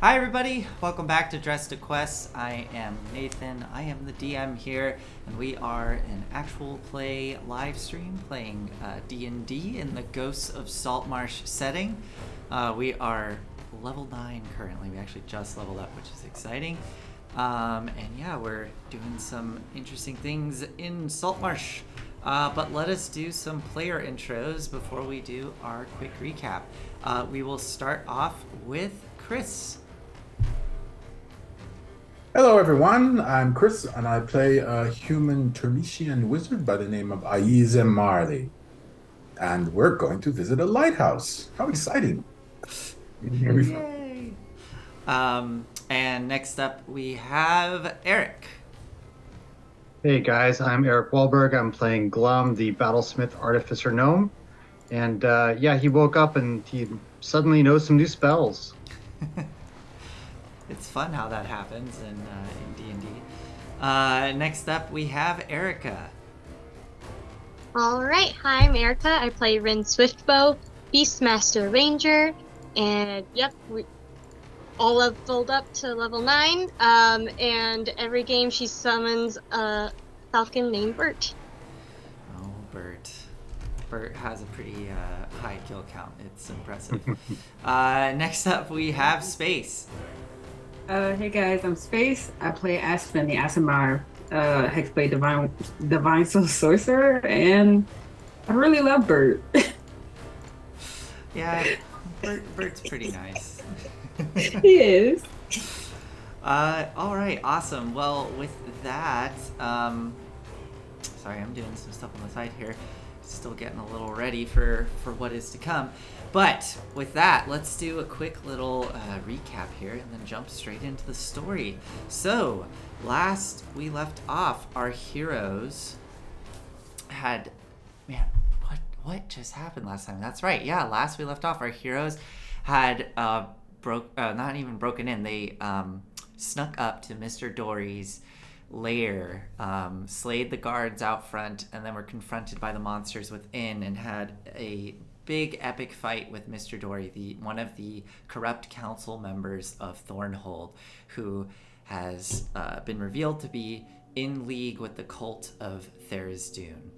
Hi everybody, welcome back to Dress to Quest. I am Nathan, I am the DM here, and we are an actual play live stream playing D&D in the Ghosts of Saltmarsh setting. We are level 9 currently, we actually just leveled up, which is exciting. And yeah, we're doing some interesting things in Saltmarsh. But let us do some player intros before we do our quick recap. We will start off with Chris. Hello, everyone. I'm Chris, and I play a human Termitian wizard by the name of Aize Marley. And we're going to visit a lighthouse. How exciting! Here we go. Yay! And next up we have Eric. Hey guys, I'm Eric Wahlberg. I'm playing Glum, the Battlesmith Artificer Gnome. And yeah, he woke up and he suddenly knows some new spells. It's fun how that happens in D&D. Next up we have Erica. All right, hi, I'm Erica. I play Rin Swiftbow, Beastmaster Ranger, and yep, we all leveled up to level 9. And every game she summons a falcon named Bert. Oh, Bert. Bert has a pretty high kill count. It's impressive. Next up we have Space. Hey guys, I'm Space. I play Aspen, the Asimar Hexblade Divine Soul Sorcerer, and I really love Bert. Yeah, Bert's pretty nice. He is. All right, awesome. Well, with that, sorry, I'm doing some stuff on the side here. Still getting a little ready for what is to come. But with that, let's do a quick little recap here and then jump straight into the story. So, last we left off, our heroes had... Man, what just happened last time? That's right, yeah, last we left off, our heroes had not even broken in. They snuck up to Mr. Dory's lair, slayed the guards out front, and then were confronted by the monsters within and had a big epic fight with Mr. Dory, one of the corrupt council members of Thornhold, who has been revealed to be in league with the cult of Tharizdun.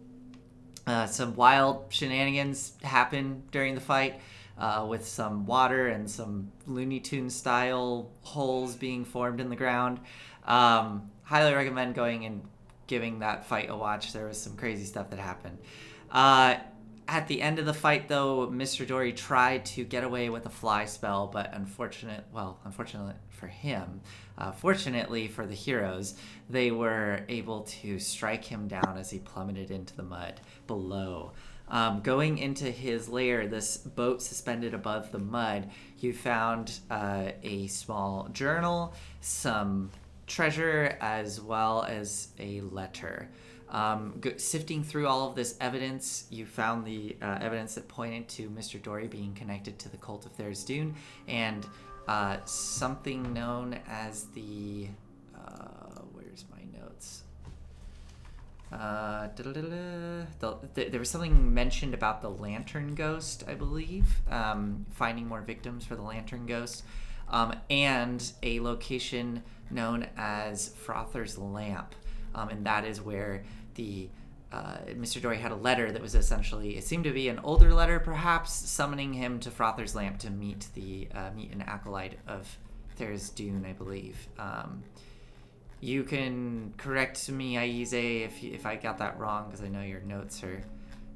Some wild shenanigans happen during the fight, with some water and some Looney Tunes style holes being formed in the ground. Highly recommend going and giving that fight a watch. There was some crazy stuff that happened. At the end of the fight, though, Mr. Dory tried to get away with a fly spell, but unfortunately for him, fortunately for the heroes, they were able to strike him down as he plummeted into the mud below. Going into his lair, this boat suspended above the mud, you found a small journal, some treasure, as well as a letter. Sifting through all of this evidence, you found the evidence that pointed to Mr. Dory being connected to the cult of Tharizdun, and something known as the... where's my notes? There was something mentioned about the Lantern Ghost, I believe, finding more victims for the Lantern Ghost, and a location known as Frother's Lamp, and that is where the Mr. Dory had a letter that was essentially, it seemed to be an older letter perhaps, summoning him to Frother's Lamp to meet an acolyte of Tharizdun, I believe. You can correct me, Aize, if I got that wrong, because I know your notes are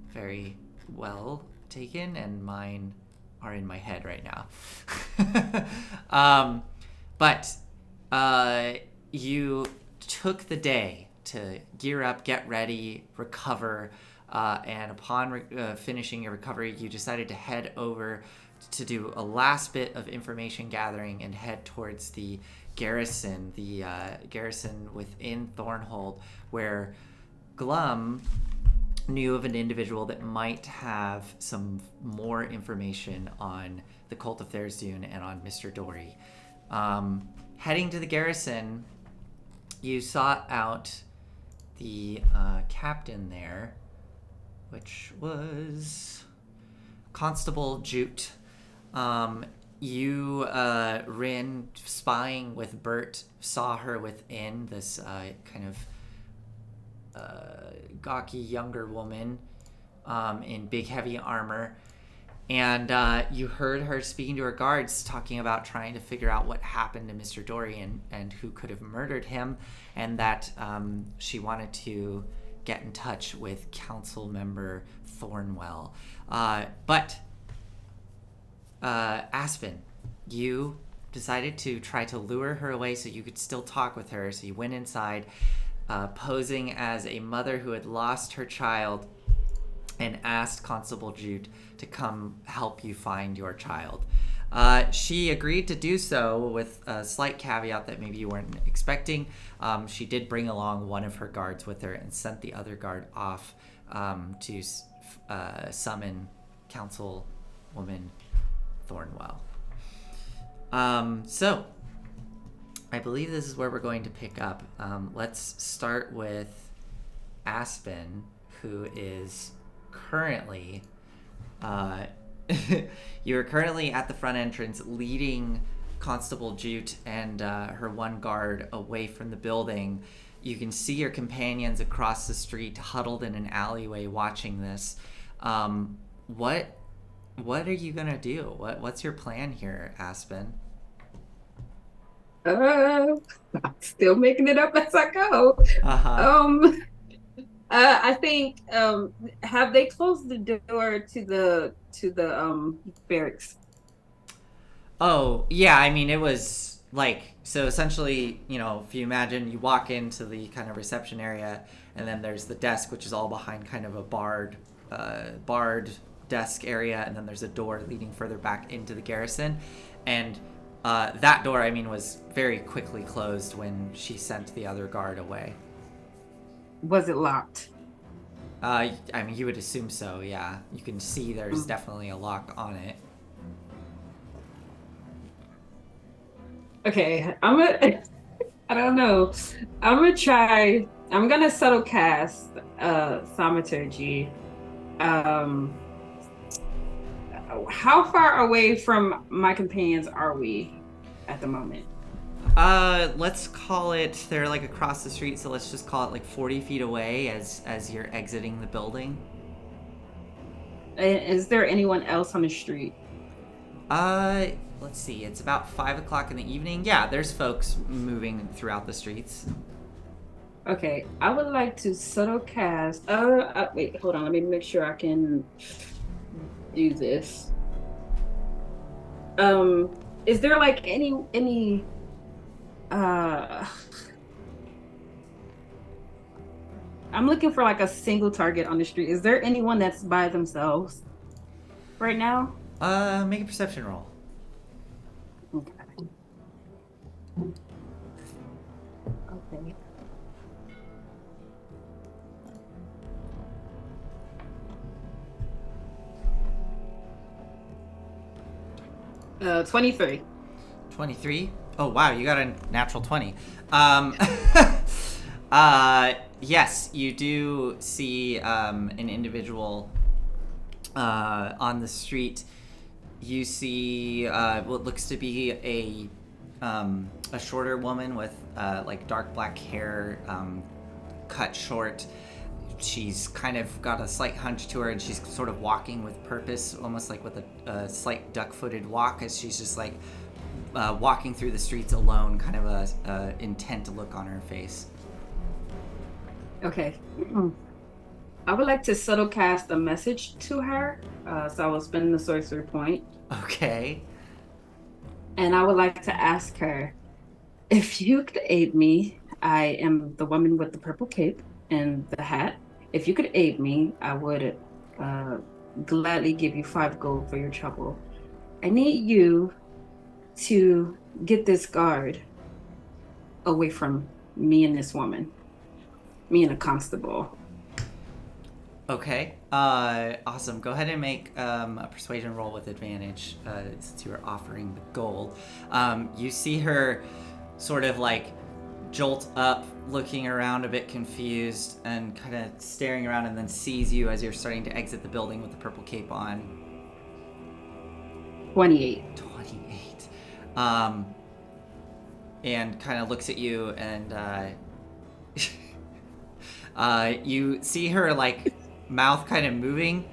very well taken, and mine are in my head right now. But you took the day to gear up, get ready, recover, and upon finishing your recovery, you decided to head over to do a last bit of information gathering and head towards the garrison within Thornhold, where Glum knew of an individual that might have some more information on the cult of Tharizdun and on Mr. Dory. Heading to the garrison, you sought out the captain there, which was Constable Jute. You, Rin, spying with Bert, saw her within, this kind of gawky younger woman in big heavy armor. And you heard her speaking to her guards, talking about trying to figure out what happened to Mr. Dorian and who could have murdered him, and that she wanted to get in touch with council member Thornwell. But Aspen, you decided to try to lure her away so you could still talk with her. So you went inside, posing as a mother who had lost her child, and asked Constable Jute to come help you find your child. She agreed to do so with a slight caveat that maybe you weren't expecting. She did bring along one of her guards with her and sent the other guard off to summon Councilwoman Thornwell. So, I believe this is where we're going to pick up. Let's start with Aspen, who is currently you are currently at the front entrance leading Constable Jute and her one guard away from the building. You can see your companions across the street huddled in an alleyway watching this. What are you gonna do? What's your plan here, Aspen? I'm still making it up as I go. I think have they closed the door to the barracks? Oh, yeah, I mean, it was like, so essentially, if you imagine you walk into the kind of reception area, and then there's the desk, which is all behind kind of a barred desk area, and then there's a door leading further back into the garrison. And that door, I mean, was very quickly closed when she sent the other guard away. Was it locked? I mean, you would assume so, yeah. You can see there's definitely a lock on it. Okay, I don't know. I'm gonna subtle cast thaumaturgy. How far away from my companions are we at the moment? Let's call it, they're like across the street, so let's just call it like 40 feet away as you're exiting the building. Is there anyone else on the street? Let's see, it's about 5 o'clock in the evening. Yeah, there's folks moving throughout the streets. Okay, I would like to subtle cast. Wait, hold on, let me make sure I can do this. Is there like any I'm looking for like a single target on the street. Is there anyone that's by themselves right now? Make a perception roll. Okay. Okay. 23. 23? Oh, wow, you got a natural 20. Yes, you do see an individual on the street. You see what looks to be a shorter woman with like dark black hair, cut short. She's kind of got a slight hunch to her, and she's sort of walking with purpose, almost like with a slight duck-footed walk, as she's just like walking through the streets alone, kind of a intent look on her face. Okay. I would like to subtle cast a message to her, so I will spend the sorcery point. Okay. And I would like to ask her, if you could aid me, I am the woman with the purple cape and the hat. If you could aid me, I would gladly give you 5 gold for your trouble. I need you to get this guard away from me and this woman. Me and a constable. Okay. Awesome. Go ahead and make a persuasion roll with advantage, since you are offering the gold. You see her sort of like jolt up, looking around a bit confused and kind of staring around, and then sees you as you're starting to exit the building with the purple cape on. 28. 28. And kind of looks at you, and you see her like mouth kind of moving.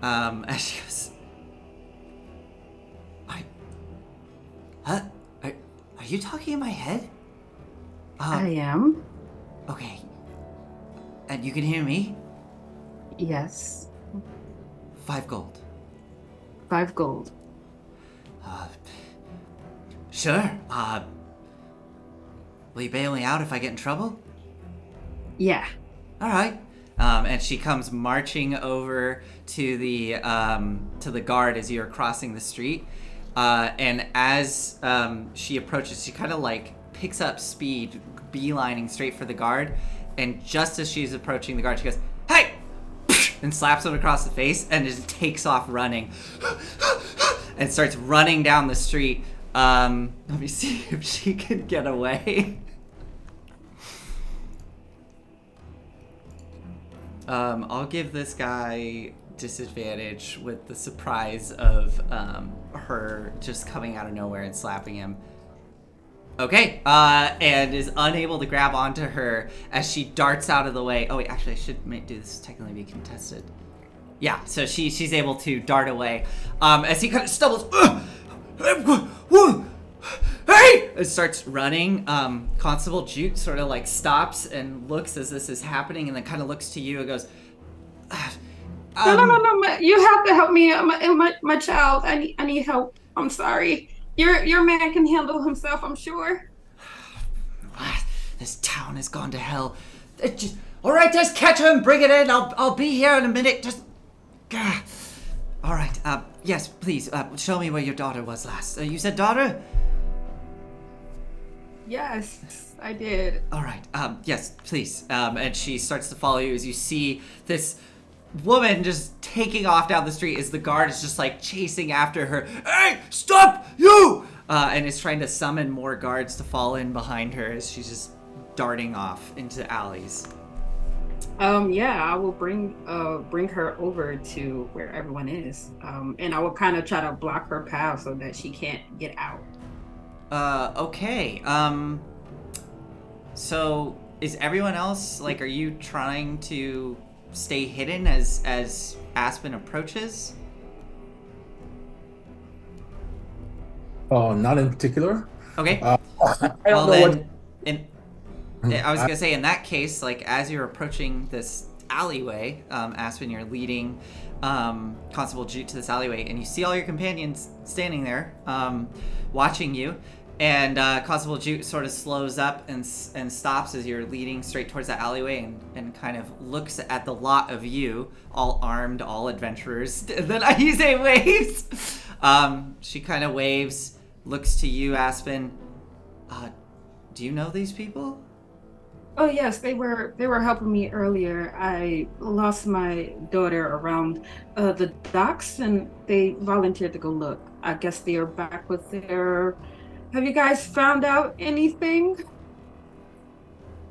As she goes, are you talking in my head? I am. Okay. And you can hear me? Yes. 5 gold. 5 gold. Sure. Will you bail me out if I get in trouble? Yeah. All right. And she comes marching over to the guard as you're crossing the street. And as she approaches, she kind of like picks up speed, beelining straight for the guard. And just as she's approaching the guard, she goes, "Hey!" and slaps him across the face and just takes off running and starts running down the street. Let me see if she can get away. I'll give this guy disadvantage with the surprise of her just coming out of nowhere and slapping him. Okay, and is unable to grab onto her as she darts out of the way. Oh wait, actually I should do this technically be contested. Yeah, so she's able to dart away. As he kind of stumbles, hey! And starts running. Constable Jute sort of like stops and looks as this is happening, and then kind of looks to you and goes, No. You have to help me. My child. I need help. I'm sorry. Your man can handle himself, I'm sure. This town has gone to hell. All right, just catch her and bring it in. I'll be here in a minute. Just. All right. Yes, please. Show me where your daughter was last. You said daughter? Yes, I did. All right. Yes, please. And she starts to follow you as you see this woman just taking off down the street as the guard is just like chasing after her. Hey, stop you! And is trying to summon more guards to fall in behind her as she's just darting off into alleys. Yeah, I will bring her over to where everyone is. And I will kind of try to block her path so that she can't get out. Okay. So is everyone else, like, are you trying to stay hidden as Aspen approaches? Oh, not in particular. Okay. I don't know what. I was gonna say, in that case, like, as you're approaching this alleyway, Aspen, you're leading Constable Jute to this alleyway, and you see all your companions standing there, watching you. And Constable Jute sort of slows up and stops as you're leading straight towards that alleyway and kind of looks at the lot of you, all armed, all adventurers. Then Ayeze waves. She kind of waves, looks to you, Aspen. Do you know these people? Oh yes, they were helping me earlier. I lost my daughter around the docks, and they volunteered to go look. I guess they are back with their. Have you guys found out anything?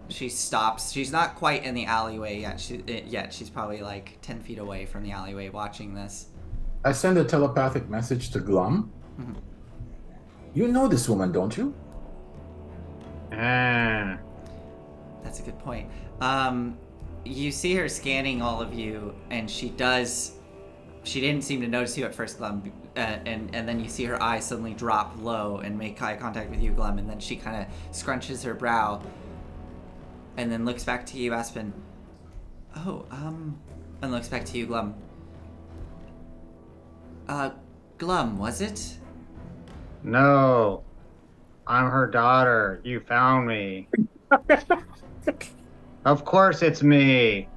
She stops. She's not quite in the alleyway yet. She's probably like 10 feet away from the alleyway watching this. I send a telepathic message to Glum. Mm-hmm. You know this woman, don't you? Ah. That's a good point. You see her scanning all of you, and she didn't seem to notice you at first, Glum, and then you see her eyes suddenly drop low and make eye contact with you, Glum, and then she kind of scrunches her brow and then looks back to you, Aspen. And looks back to you, Glum. Glum, was it? No. I'm her daughter. You found me. Of course it's me.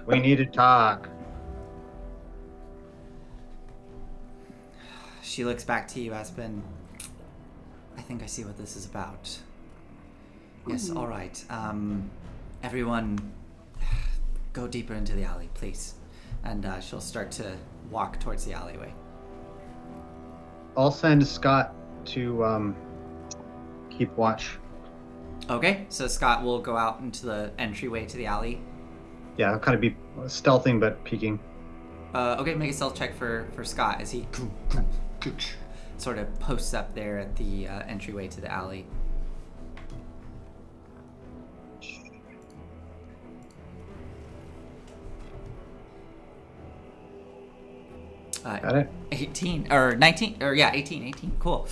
We need to talk. She looks back to you, Aspen. I think I see what this is about. Yes, all right. Everyone, go deeper into the alley, please. And she'll start to walk towards the alleyway. I'll send Scott to keep watch. Okay, so Scott will go out into the entryway to the alley. Yeah, I'll kind of be stealthing but peeking. Okay, make a stealth check for Scott as he sort of posts up there at the entryway to the alley. Got it? 18 or 19 or yeah 18, cool.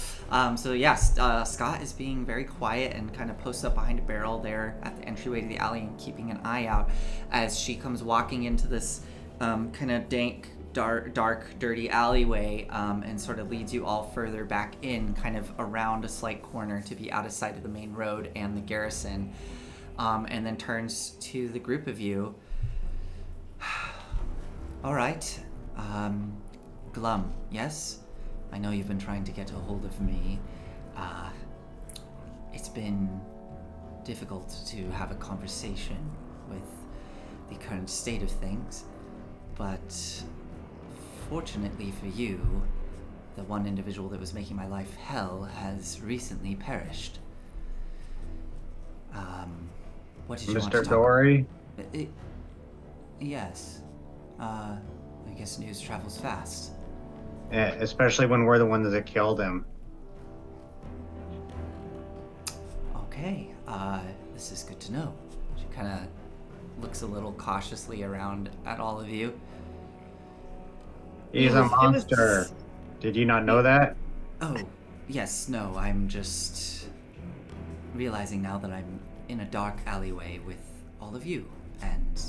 So yes, Scott is being very quiet and kind of posts up behind a barrel there at the entryway to the alley and keeping an eye out as she comes walking into this kind of dank, dark, dirty alleyway, and sort of leads you all further back in, kind of around a slight corner to be out of sight of the main road and the garrison, and then turns to the group of you. All right. Glum, yes? I know you've been trying to get a hold of me. It's been difficult to have a conversation with the current state of things, but fortunately for you, the one individual that was making my life hell has recently perished. What did you want to Mr. talk Dory? about? Yes. I guess news travels fast. Especially when we're the ones that killed him. Okay, this is good to know. She kind of looks a little cautiously around at all of you. He's a monster. Did you not know that? Oh, yes, no, I'm just realizing now that I'm in a dark alleyway with all of you, and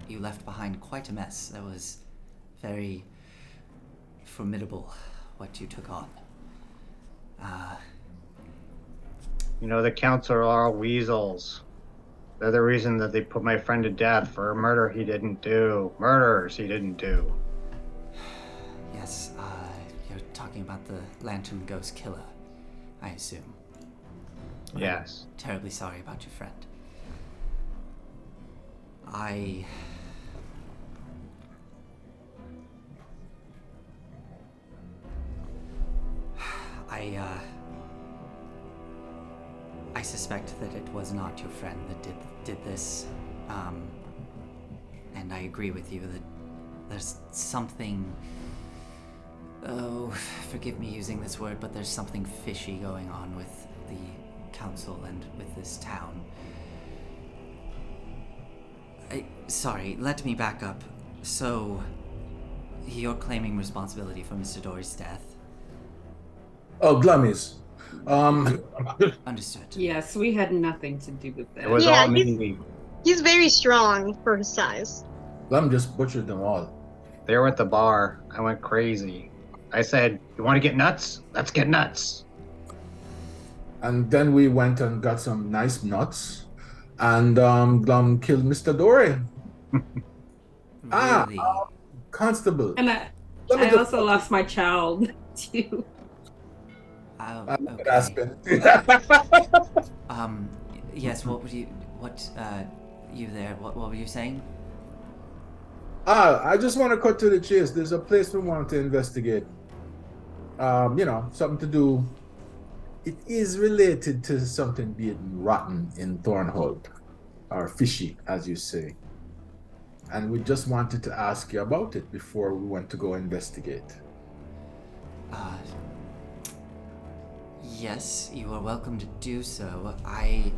you left behind quite a mess. That was very formidable, what you took on. You know, the counts are all weasels. They're the reason that they put my friend to death for a murder he didn't do. Murders he didn't do. Yes, you're talking about the Lantern Ghost Killer, I assume. Yes. I'm terribly sorry about your friend. I suspect that it was not your friend that did this, and I agree with you that there's something. Oh, forgive me using this word, but there's something fishy going on with the council and with this town. Sorry, let me back up. So, you're claiming responsibility for Mr. Dory's death? Oh, Glummies. Understood. Yes, we had nothing to do with that. It was Yeah, all me. He's very strong for his size. Glum just butchered them all. They were at the bar. I went crazy. I said, "You want to get nuts? Let's get nuts." And then we went and got some nice nuts. And Glum killed Mr. Dory. Really? Constable. And Let me I just- also lost my child too. Oh, okay. Aspen. Yes, you there, what were you saying? I just want to cut to the chase. There's a place we want to investigate. Something to do. It is related to something being rotten in Thornhold, or fishy, as you say. And we just wanted to ask you about it before we went to go investigate. Yes, you are welcome to do so. I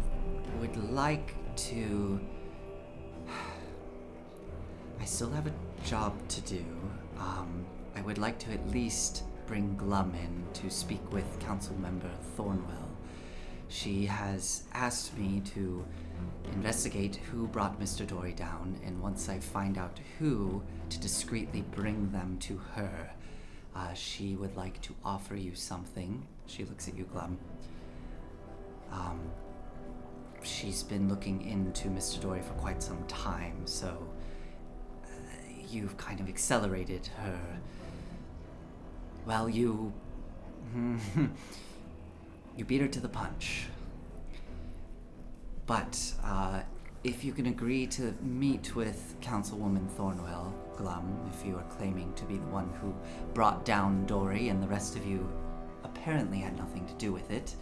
would like to... I still have a job to do. I would like to at least bring Glum in to speak with Council Member Thornwell. She has asked me to investigate who brought Mr. Dory down, and once I find out who, to discreetly bring them to her. She would like to offer you something. She looks at you, Glum. She's been looking into Mr. Dory for quite some time, so you've kind of accelerated her. Well, you beat her to the punch. But if you can agree to meet with Councilwoman Thornwell, Glum, if you are claiming to be the one who brought down Dory and the rest of you apparently had nothing to do with it.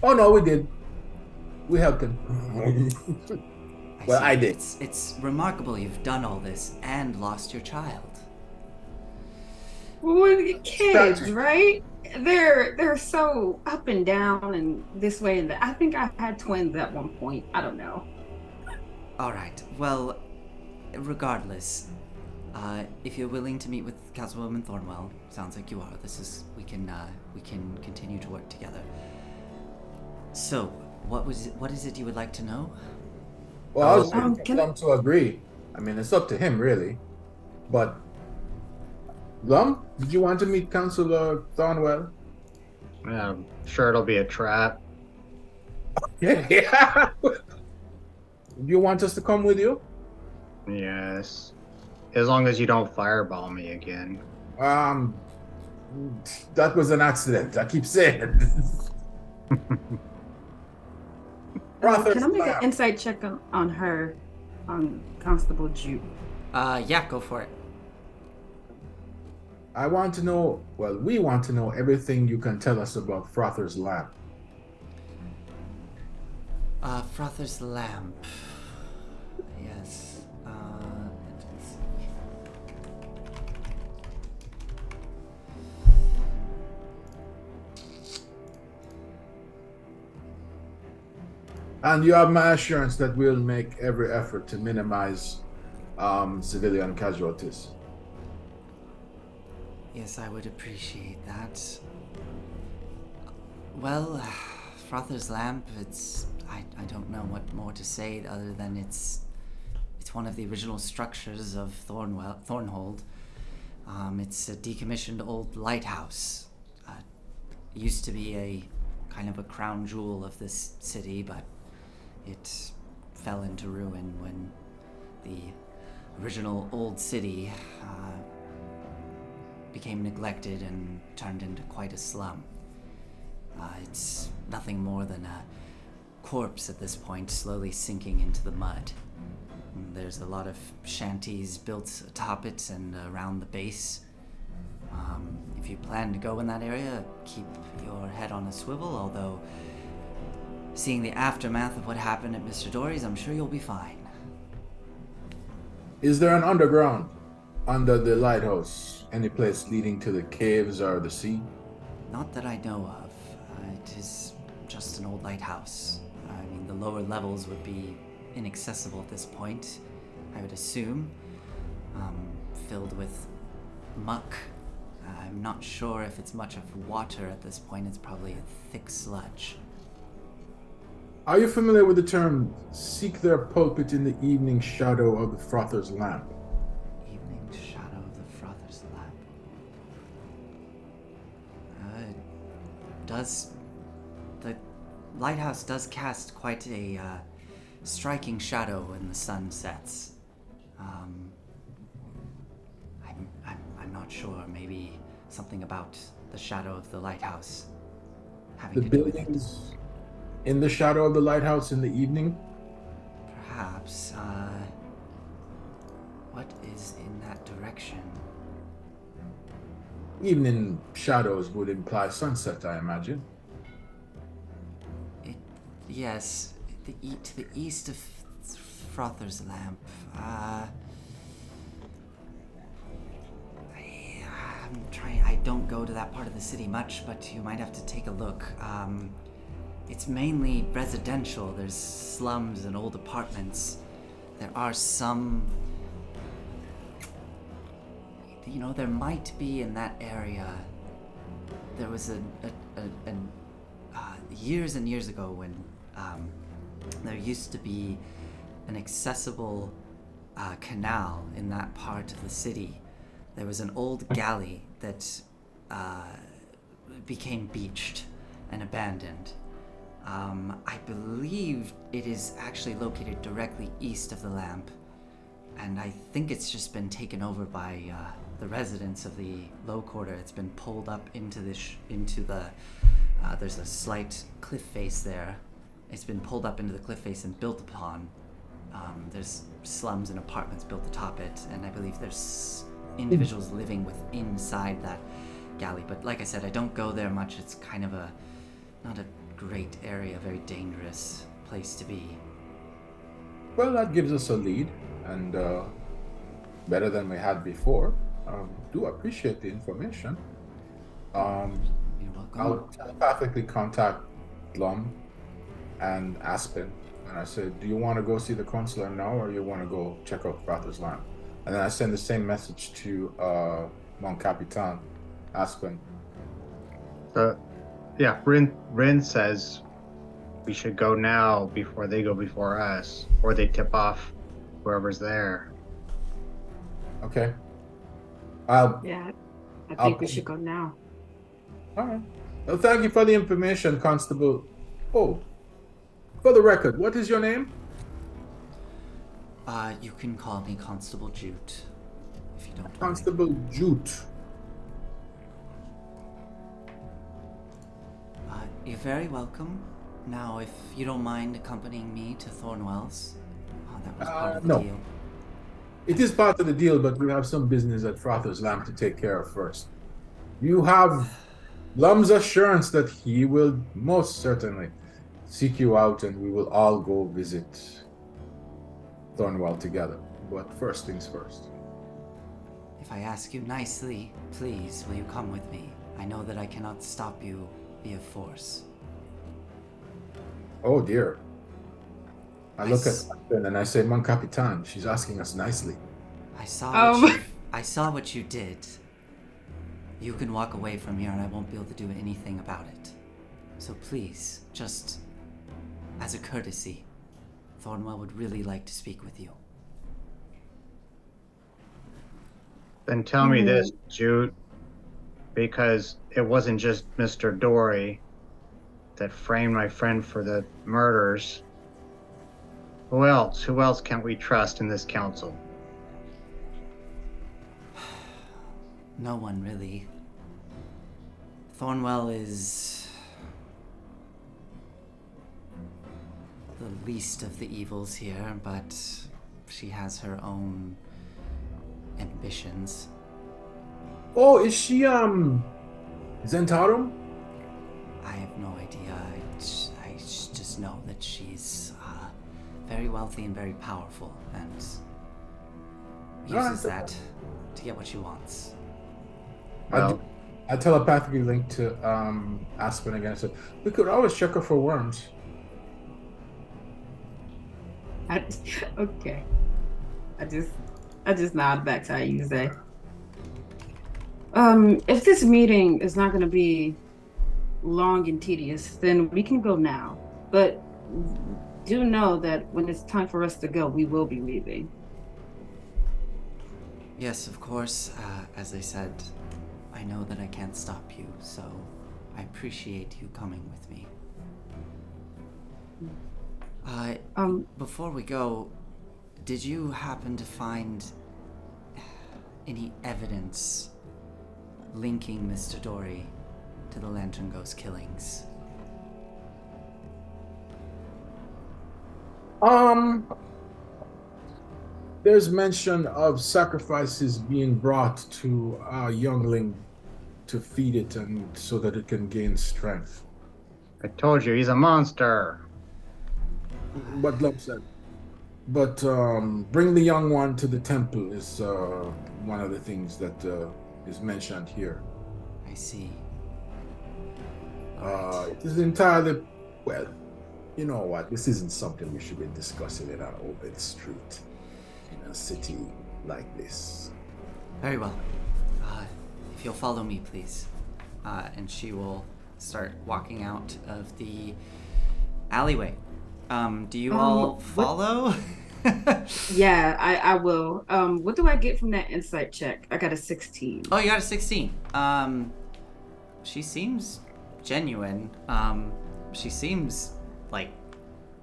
Oh no, we did. We helped him. Well, see. I did. It's remarkable you've done all this and lost your child. Well, kids, Strategy. right? They're so up and down and this way and that. I think I had twins at one point. I don't know. All right. Well, regardless, if you're willing to meet with Councilwoman Thornwell, sounds like you are. We can continue to work together. So, what is it you would like to know? Well, I was waiting for Can Glum to agree. I mean, it's up to him, really. But, Glum, did you want to meet Councilor Thornwell? Yeah, I'm sure it'll be a trap. Yeah. Do you want us to come with you? Yes. As long as you don't fireball me again. Um, that was an accident. I keep saying. can I make an Lab. insight check on her, on Constable Jude? Yeah, go for it. I want to know, well, we want to know everything you can tell us about Frother's lamp. Frother's lamp. Yes. Let me see. And you have my assurance that we'll make every effort to minimize civilian casualties. Yes, I would appreciate that. Well, Frother's lamp, I don't know what more to say other than it's one of the original structures of Thornhold. It's a decommissioned old lighthouse. It used to be a kind of a crown jewel of this city, but it fell into ruin when the original old city became neglected and turned into quite a slum. It's nothing more than a corpse at this point, slowly sinking into the mud. There's a lot of shanties built atop it and around the base. If you plan to go in that area, keep your head on a swivel, although seeing the aftermath of what happened at Mr. Dory's, I'm sure you'll be fine. Is there an underground under the lighthouse? Any place leading to the caves or the sea? Not that I know of. It is just an old lighthouse. I mean, the lower levels would be inaccessible at this point, I would assume. Filled with muck. I'm not sure if it's much of water at this point. It's probably a thick sludge. Are you familiar with the term seek their pulpit in the evening shadow of the Frother's lamp? Evening shadow of the Frother's lamp. The lighthouse does cast quite a striking shadow when the sun sets. I'm not sure. Maybe something about the shadow of the lighthouse having The to do with it. buildings in the shadow of the lighthouse in the evening? Perhaps. What is in that direction? Evening shadows would imply sunset, I imagine. Yes, to the east of Frother's lamp. I'm trying. I don't go to that part of the city much, but you might have to take a look. It's mainly residential. There's slums and old apartments. There are some. There might be in that area. There was years and years ago when there used to be an accessible canal in that part of the city. There was an old galley that became beached and abandoned. I believe it is actually located directly east of the lamp, and I think it's just been taken over by the residents of the low quarter. It's been pulled up into the there's a slight cliff face there. It's been pulled up into the cliff face and built upon. There's slums and apartments built atop it, and I believe there's individuals living inside that galley. But like I said, I don't go there much. It's kind of not a great area, very dangerous place to be. Well, that gives us a lead, and better than we had before. Do appreciate the information. You're welcome. I'll telepathically contact Glum and Aspen, and I said, "Do you want to go see the consular now, or you want to go check out Frother's land?" And then I send the same message to Mon Capitan, Aspen. Yeah, Rin says we should go now before they go before us, or they tip off whoever's there. Okay. I'll. Yeah, I I'll- think we should go now. All right. Well, thank you for the information, Constable. Oh, for the record, what is your name? You can call me Constable Jute, if you don't mind. Constable Jute. You're very welcome. Now, if you don't mind accompanying me to Thornwell's, that was part of the no. deal. It is part of the deal, but we have some business at Frother's land to take care of first. You have Lum's assurance that he will most certainly seek you out, and we will all go visit Thornwell together. But first things first. If I ask you nicely, please, will you come with me? I know that I cannot stop you via force. Oh dear. I look at Aspen and I say, Mon Capitan, she's asking us nicely. I saw what you did. You can walk away from here and I won't be able to do anything about it. So please, just as a courtesy, Thornwell would really like to speak with you. Then tell me this, Jude, because it wasn't just Mr. Dory that framed my friend for the murders. Who else? Who else can't we trust in this council? No one, really. Thornwell is the least of the evils here, but she has her own ambitions. Oh, is she, Zentarum? I have no idea. I just know that she's very wealthy and very powerful, and uses that to get what she wants. Well, I telepathically linked to Aspen again. I said, we could always check her for worms. Okay. I just nod back to Ayuze. If this meeting is not going to be long and tedious, then we can go now. But do know that when it's time for us to go, we will be leaving. Yes, of course. As I said, I know that I can't stop you, so I appreciate you coming with me. Before we go, did you happen to find any evidence linking Mr. Dory to the Lantern Ghost killings? There's mention of sacrifices being brought to a youngling to feed it and so that it can gain strength. I told you, he's a monster. What Love said. But bring the young one to the temple is one of the things that is mentioned here. I see. It is entirely, well, you know what? This isn't something we should be discussing in an open street in a city like this. Very well. If you'll follow me, please. And she will start walking out of the alleyway. Do you all follow? Yeah, I will. What do I get from that insight check? I got a 16. Oh, you got a 16. She seems genuine. She seems like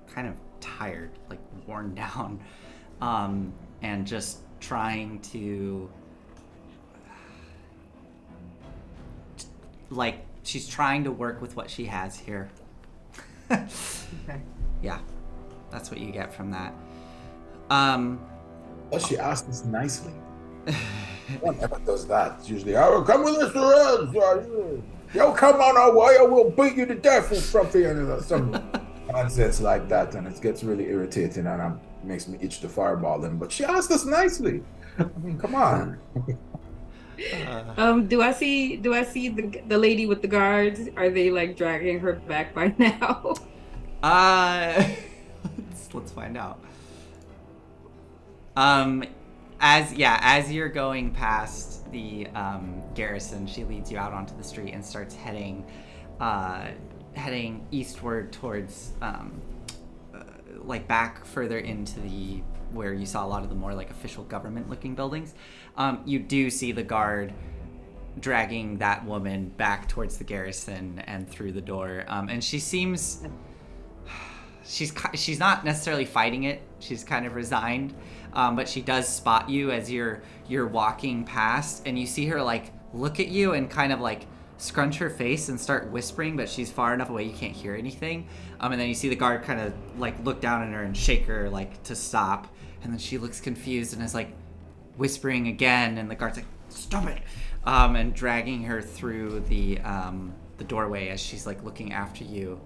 kind of tired, like worn down, and just trying to, like, she's trying to work with what she has here. Okay. Yeah, that's what you get from that. Well, she asked us nicely. No one ever does that. It's usually, oh, come with us to Reds. Yo, come on our way or we'll beat you to death in front of you. And some nonsense like that. And it gets really irritating and makes me itch to fireball them. But she asked us nicely. I mean, come on. Do I see the lady with the guards? Are they like dragging her back by now? Uh, let's find out. Um, as you're going past the garrison, she leads you out onto the street and starts heading eastward towards like back further into the where you saw a lot of the more like official government looking buildings. You do see the guard dragging that woman back towards the garrison and through the door, and she seems she's not necessarily fighting it. She's kind of resigned, but she does spot you as you're walking past, and you see her like look at you and kind of like scrunch her face and start whispering, but she's far enough away you can't hear anything. And then you see the guard kind of like look down at her and shake her like to stop, and then she looks confused and is like whispering again, and the guard's like, "Stop it!" And dragging her through the doorway as she's like looking after you.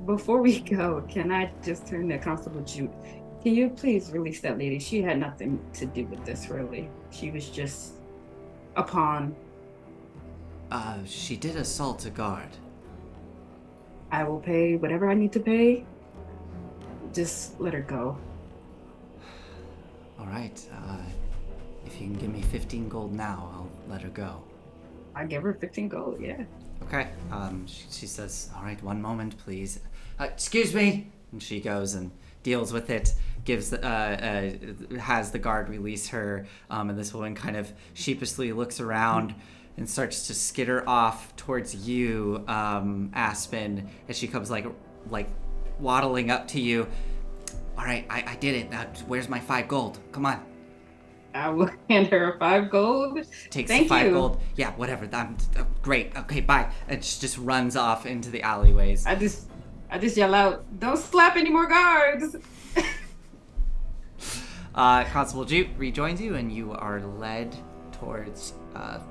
Before we go, can I just turn to Constable Jude? Can you please release that lady? She had nothing to do with this, really. She was just a pawn. She did assault a guard. I will pay whatever I need to pay. Just let her go. All right. If you can give me 15 gold now, I'll let her go. I give her 15 gold, yeah. Okay. She says, "All right, one moment, please. Excuse me." And she goes and deals with it. Has the guard release her, and this woman kind of sheepishly looks around and starts to skitter off towards you, Aspen, as she comes like waddling up to you. "All right, I did it. Where's my 5 gold? Come on." I will hand her 5 gold. Takes Thank the 5 you. gold. Yeah, whatever. Great. Okay, bye. And she just runs off into the alleyways. I just yell out, "Don't slap any more guards!" Constable Jute rejoins you, and you are led towards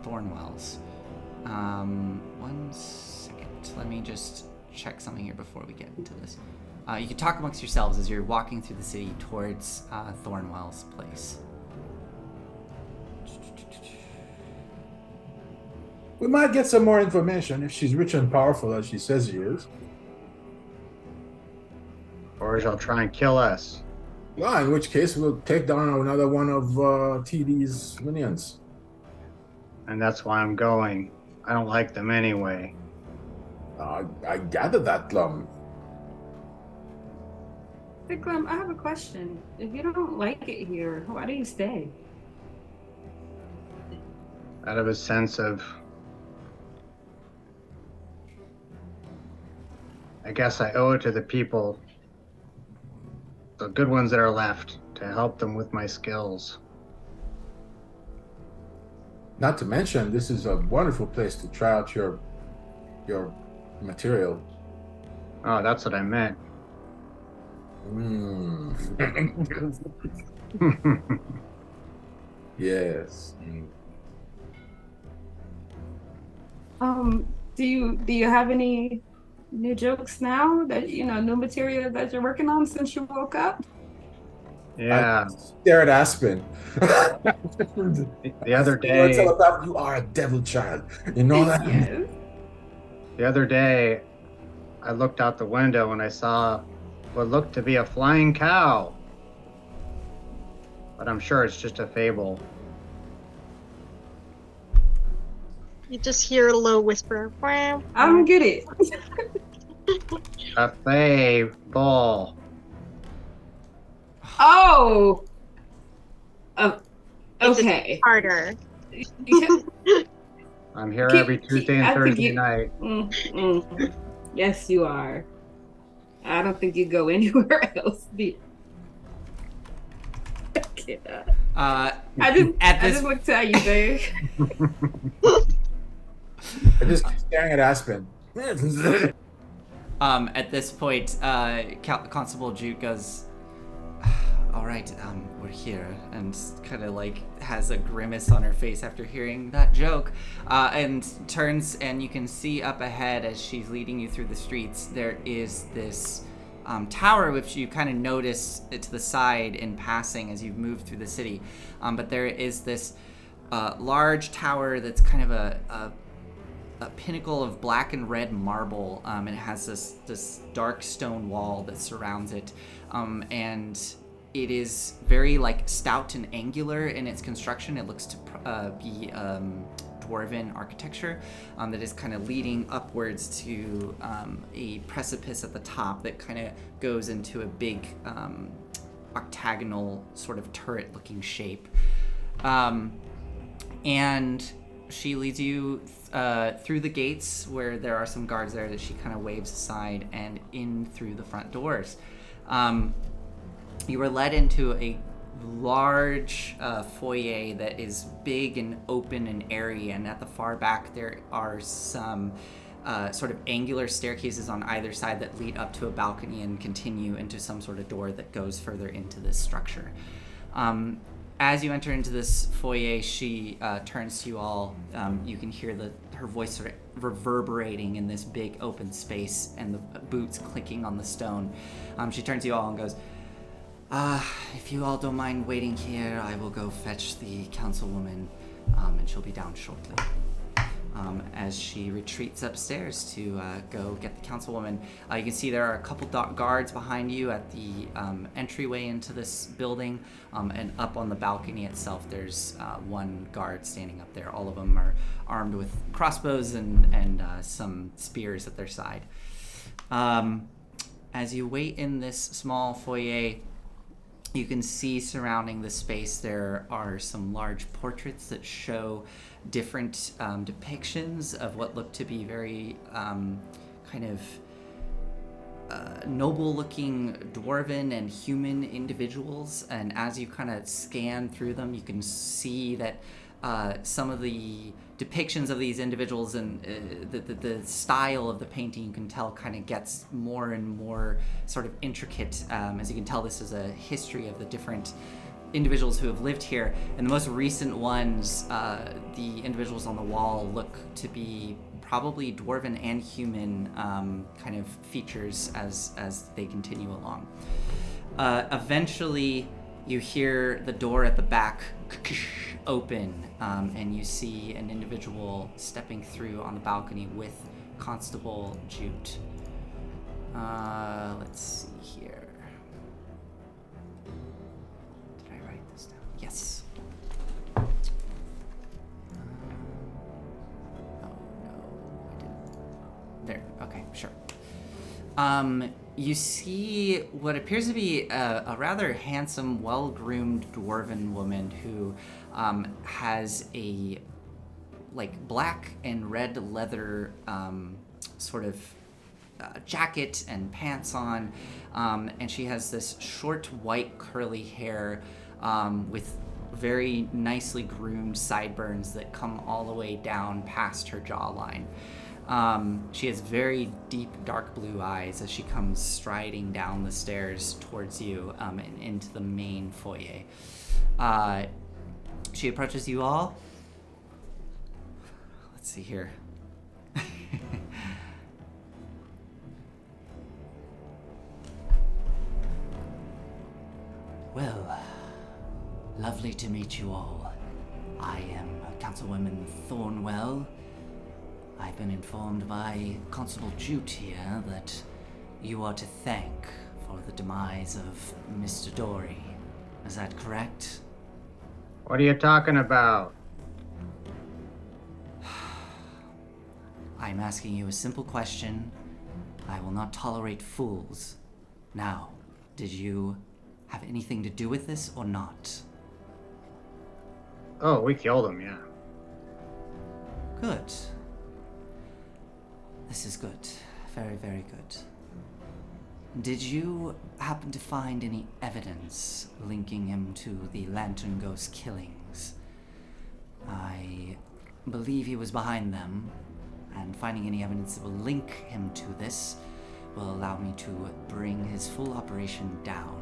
Thornwells. 1 second. Let me just check something here before we get into this. You can talk amongst yourselves as you're walking through the city towards Thornwell's place. We might get some more information if she's rich and powerful as she says she is. Or she'll try and kill us. Well, in which case we'll take down another one of TD's minions. And that's why I'm going. I don't like them anyway. I gather that, Glum. Hey, Clem, I have a question. If you don't like it here, why do you stay? Out of a sense of, I guess I owe it to the people, the good ones that are left, to help them with my skills. Not to mention, this is a wonderful place to try out your material. Oh, that's what I meant. Yes. Do you have any new jokes now that new material that you're working on since you woke up? Yeah. Stare at Aspen. The other day, You are a devil child. You know that? Yes. the other day, I looked out the window and I saw what looked to be a flying cow. But I'm sure it's just a fable. You just hear a low whisper. I don't get it. A fable. Oh. It's Okay. harder. I'm here Keep- every Tuesday I and think Thursday you- night. Yes, you are. I don't think you go anywhere else. I just looked at you, babe. I just keep staring at Aspen. At this point, Constable Jute goes, "All right, we're here," and kind of like has a grimace on her face after hearing that joke, and turns, and you can see up ahead as she's leading you through the streets, there is this tower which you kind of notice to the side in passing as you've moved through the city, but there is this large tower that's kind of a pinnacle of black and red marble, and it has this dark stone wall that surrounds it, and it is very like stout and angular in its construction. It looks to be dwarven architecture that is kind of leading upwards to a precipice at the top that kind of goes into a big octagonal sort of turret-looking shape. And she leads you through the gates where there are some guards there that she kind of waves aside, and in through the front doors. You were led into a large foyer that is big and open and airy, and at the far back there are some sort of angular staircases on either side that lead up to a balcony and continue into some sort of door that goes further into this structure. As you enter into this foyer, she turns to you all. You can hear her voice sort of reverberating in this big open space and the boots clicking on the stone. She turns to you all and goes, if you all don't mind waiting here, I will go fetch the councilwoman, and she'll be down shortly. As she retreats upstairs to go get the councilwoman, you can see there are a couple guards behind you at the entryway into this building, and up on the balcony itself there's one guard standing up there. All of them are armed with crossbows and some spears at their side. As you wait in this small foyer, you can see surrounding the space there are some large portraits that show different depictions of what look to be very kind of noble-looking dwarven and human individuals. And as you kind of scan through them, you can see that some of the depictions of these individuals and the style of the painting, you can tell, kind of gets more and more sort of intricate. As you can tell, this is a history of the different individuals who have lived here. And the most recent ones, the individuals on the wall look to be probably dwarven and human kind of features as they continue along. Eventually, you hear the door at the back open, and you see an individual stepping through on the balcony with Constable Jute. Let's see here. Did I write this down? Yes. Oh no, I didn't. There. Okay, sure. You see what appears to be a rather handsome, well-groomed dwarven woman who has a like black and red leather sort of jacket and pants on, and she has this short white curly hair with very nicely groomed sideburns that come all the way down past her jawline. She has very deep, dark blue eyes as she comes striding down the stairs towards you and into the main foyer. She approaches you all. Let's see here. Well, lovely to meet you all. I am Councilwoman Thornwell. I've been informed by Constable Jute here that you are to thank for the demise of Mr. Dory. Is that correct? What are you talking about? I'm asking you a simple question. I will not tolerate fools. Now, did you have anything to do with this or not? Oh, we killed him, yeah. Good. This is good. Very, very good. Did you happen to find any evidence linking him to the Lantern Ghost killings? I believe he was behind them, and finding any evidence that will link him to this will allow me to bring his full operation down.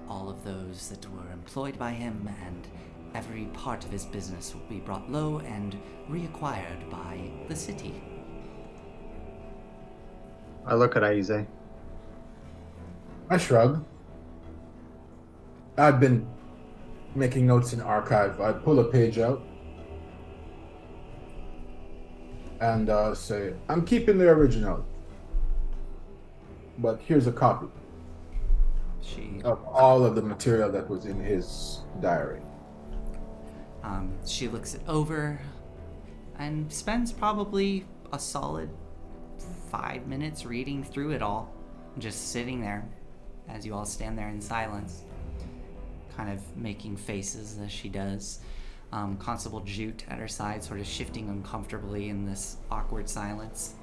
All of those that were employed by him and every part of his business will be brought low and reacquired by the city. I look at Aize. I shrug. I've been making notes in archive, I pull a page out and say, I'm keeping the original, but here's a copy She of all of the material that was in his diary. she looks it over and spends probably a solid 5 minutes reading through it all, just sitting there as you all stand there in silence, kind of making faces as she does. Constable Jute at her side, sort of shifting uncomfortably in this awkward silence.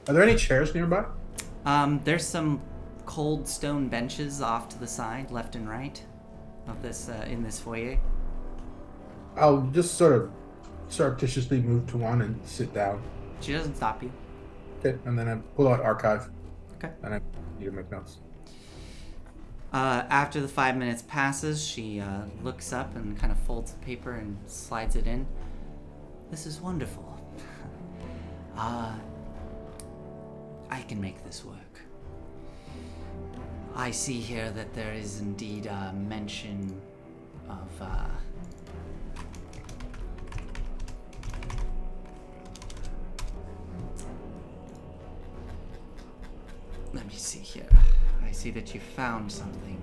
Are there any chairs nearby? There's some cold stone benches off to the side, left and right, of this in this foyer. I'll just sort of surreptitiously move to one and sit down. She doesn't stop you. Okay, and then I pull out archive. Okay. And I need to make notes. After the 5 minutes passes, she looks up and kind of folds the paper and slides it in. This is wonderful. I can make this work. I see here that there is indeed a mention of let me see here. I see that you found something.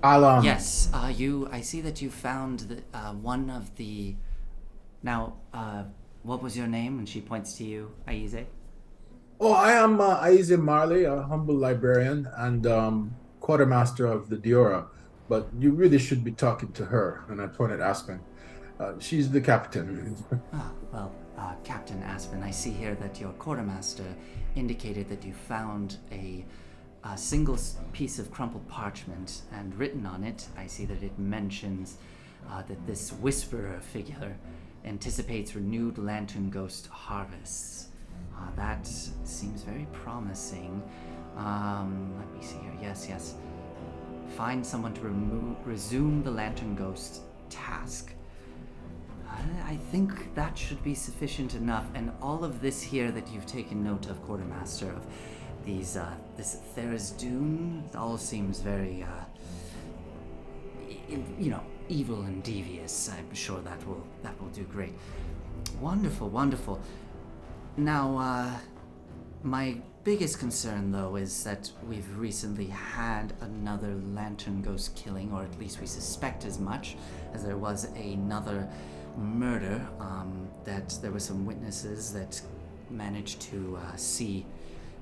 I'll Yes, I see that you found one of the. Now, what was your name? And she points to you, Aize. Oh, I am Aize Marley, a humble librarian and quartermaster of the Diora. But you really should be talking to her. And I point at Aspen. She's the captain. Well, Captain Aspen, I see here that your quartermaster indicated that you found a single piece of crumpled parchment, and written on it, I see that it mentions that this whisperer figure anticipates renewed lantern ghost harvests. That seems very promising. Let me see here. Yes. Find someone to resume the lantern ghost task. I think that should be sufficient enough, and all of this here that you've taken note of, Quartermaster, of these, this Therizdun, all seems very, evil and devious. I'm sure that will do great. Wonderful. Now, my biggest concern, though, is that we've recently had another lantern ghost killing, or at least we suspect as much, as there was another murder, that there were some witnesses that managed to see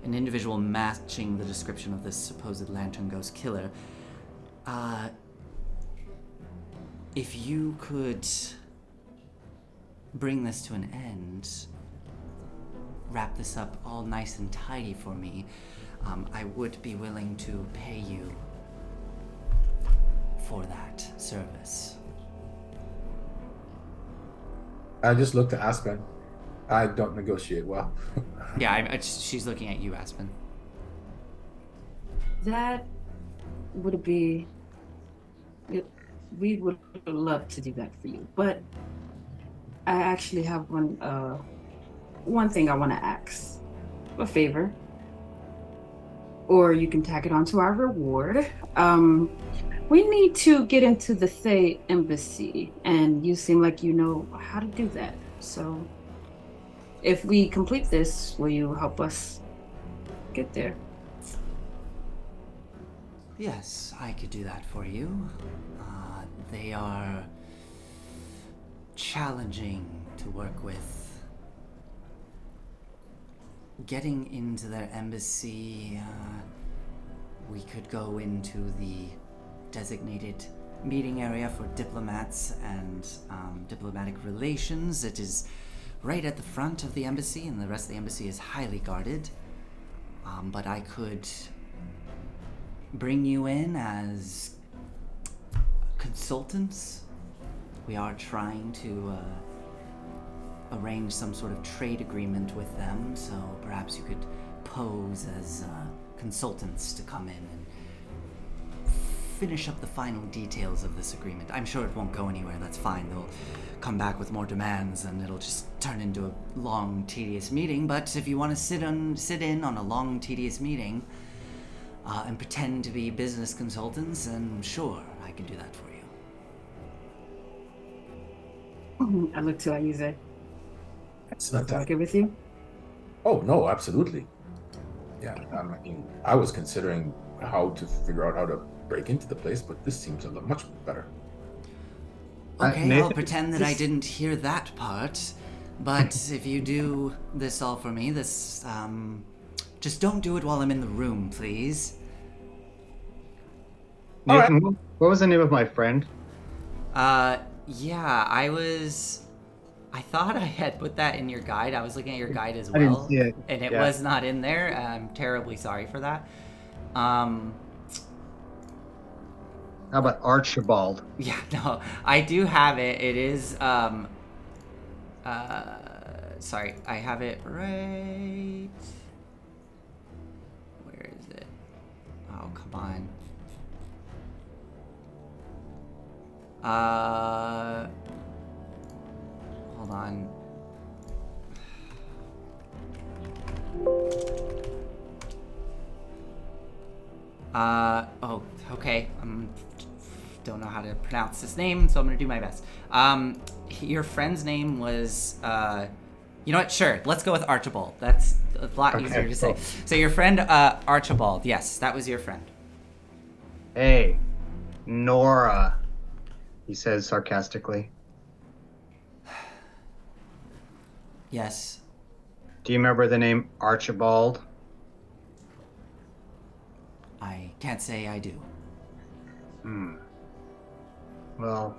an individual matching the description of this supposed lantern ghost killer. If you could bring this to an end, wrap this up all nice and tidy for me, I would be willing to pay you for that service. I just looked at Aspen. I don't negotiate well. Yeah, she's looking at you, Aspen. That would be. We would love to do that for you, but I actually have one thing I want to ask. A favor. Or you can tack it onto our reward. We need to get into the Thay embassy, and you seem like you know how to do that. So, if we complete this, will you help us get there? Yes, I could do that for you. They are challenging to work with. Getting into their embassy, we could go into the designated meeting area for diplomats and diplomatic relations. It is right at the front of the embassy, and the rest of the embassy is highly guarded. But I could bring you in as consultants. We are trying to arrange some sort of trade agreement with them, so perhaps you could pose as consultants to come in and finish up the final details of this agreement. I'm sure it won't go anywhere, that's fine. They'll come back with more demands and it'll just turn into a long, tedious meeting. But if you want to sit in on a long, tedious meeting, and pretend to be business consultants, and sure, I can do that for you. I look to Aize. Excellent. Is that okay with you? Oh, no, absolutely. Yeah, I mean, I was considering how to figure out how to break into the place, but this seems a lot much better. Okay, Nathan, I'll pretend that I didn't hear that part. But if you do this all for me, just don't do it while I'm in the room, please. Nathan, what was the name of my friend? Yeah, I thought I had put that in your guide. I was looking at your guide as I didn't well. see it. And it Yeah. was not in there. I'm terribly sorry for that. How about Archibald? Yeah, no, I do have it. It is, sorry, I have it right. Where is it? Oh, come on. Hold on. Oh, okay. Don't know how to pronounce this name, so I'm gonna do my best. Your friend's name was, you know what? Sure, let's go with Archibald. That's a lot easier to say. Cool. So your friend, Archibald. Yes, that was your friend. Hey, Nora, he says sarcastically. Yes. Do you remember the name Archibald? I can't say I do. Well,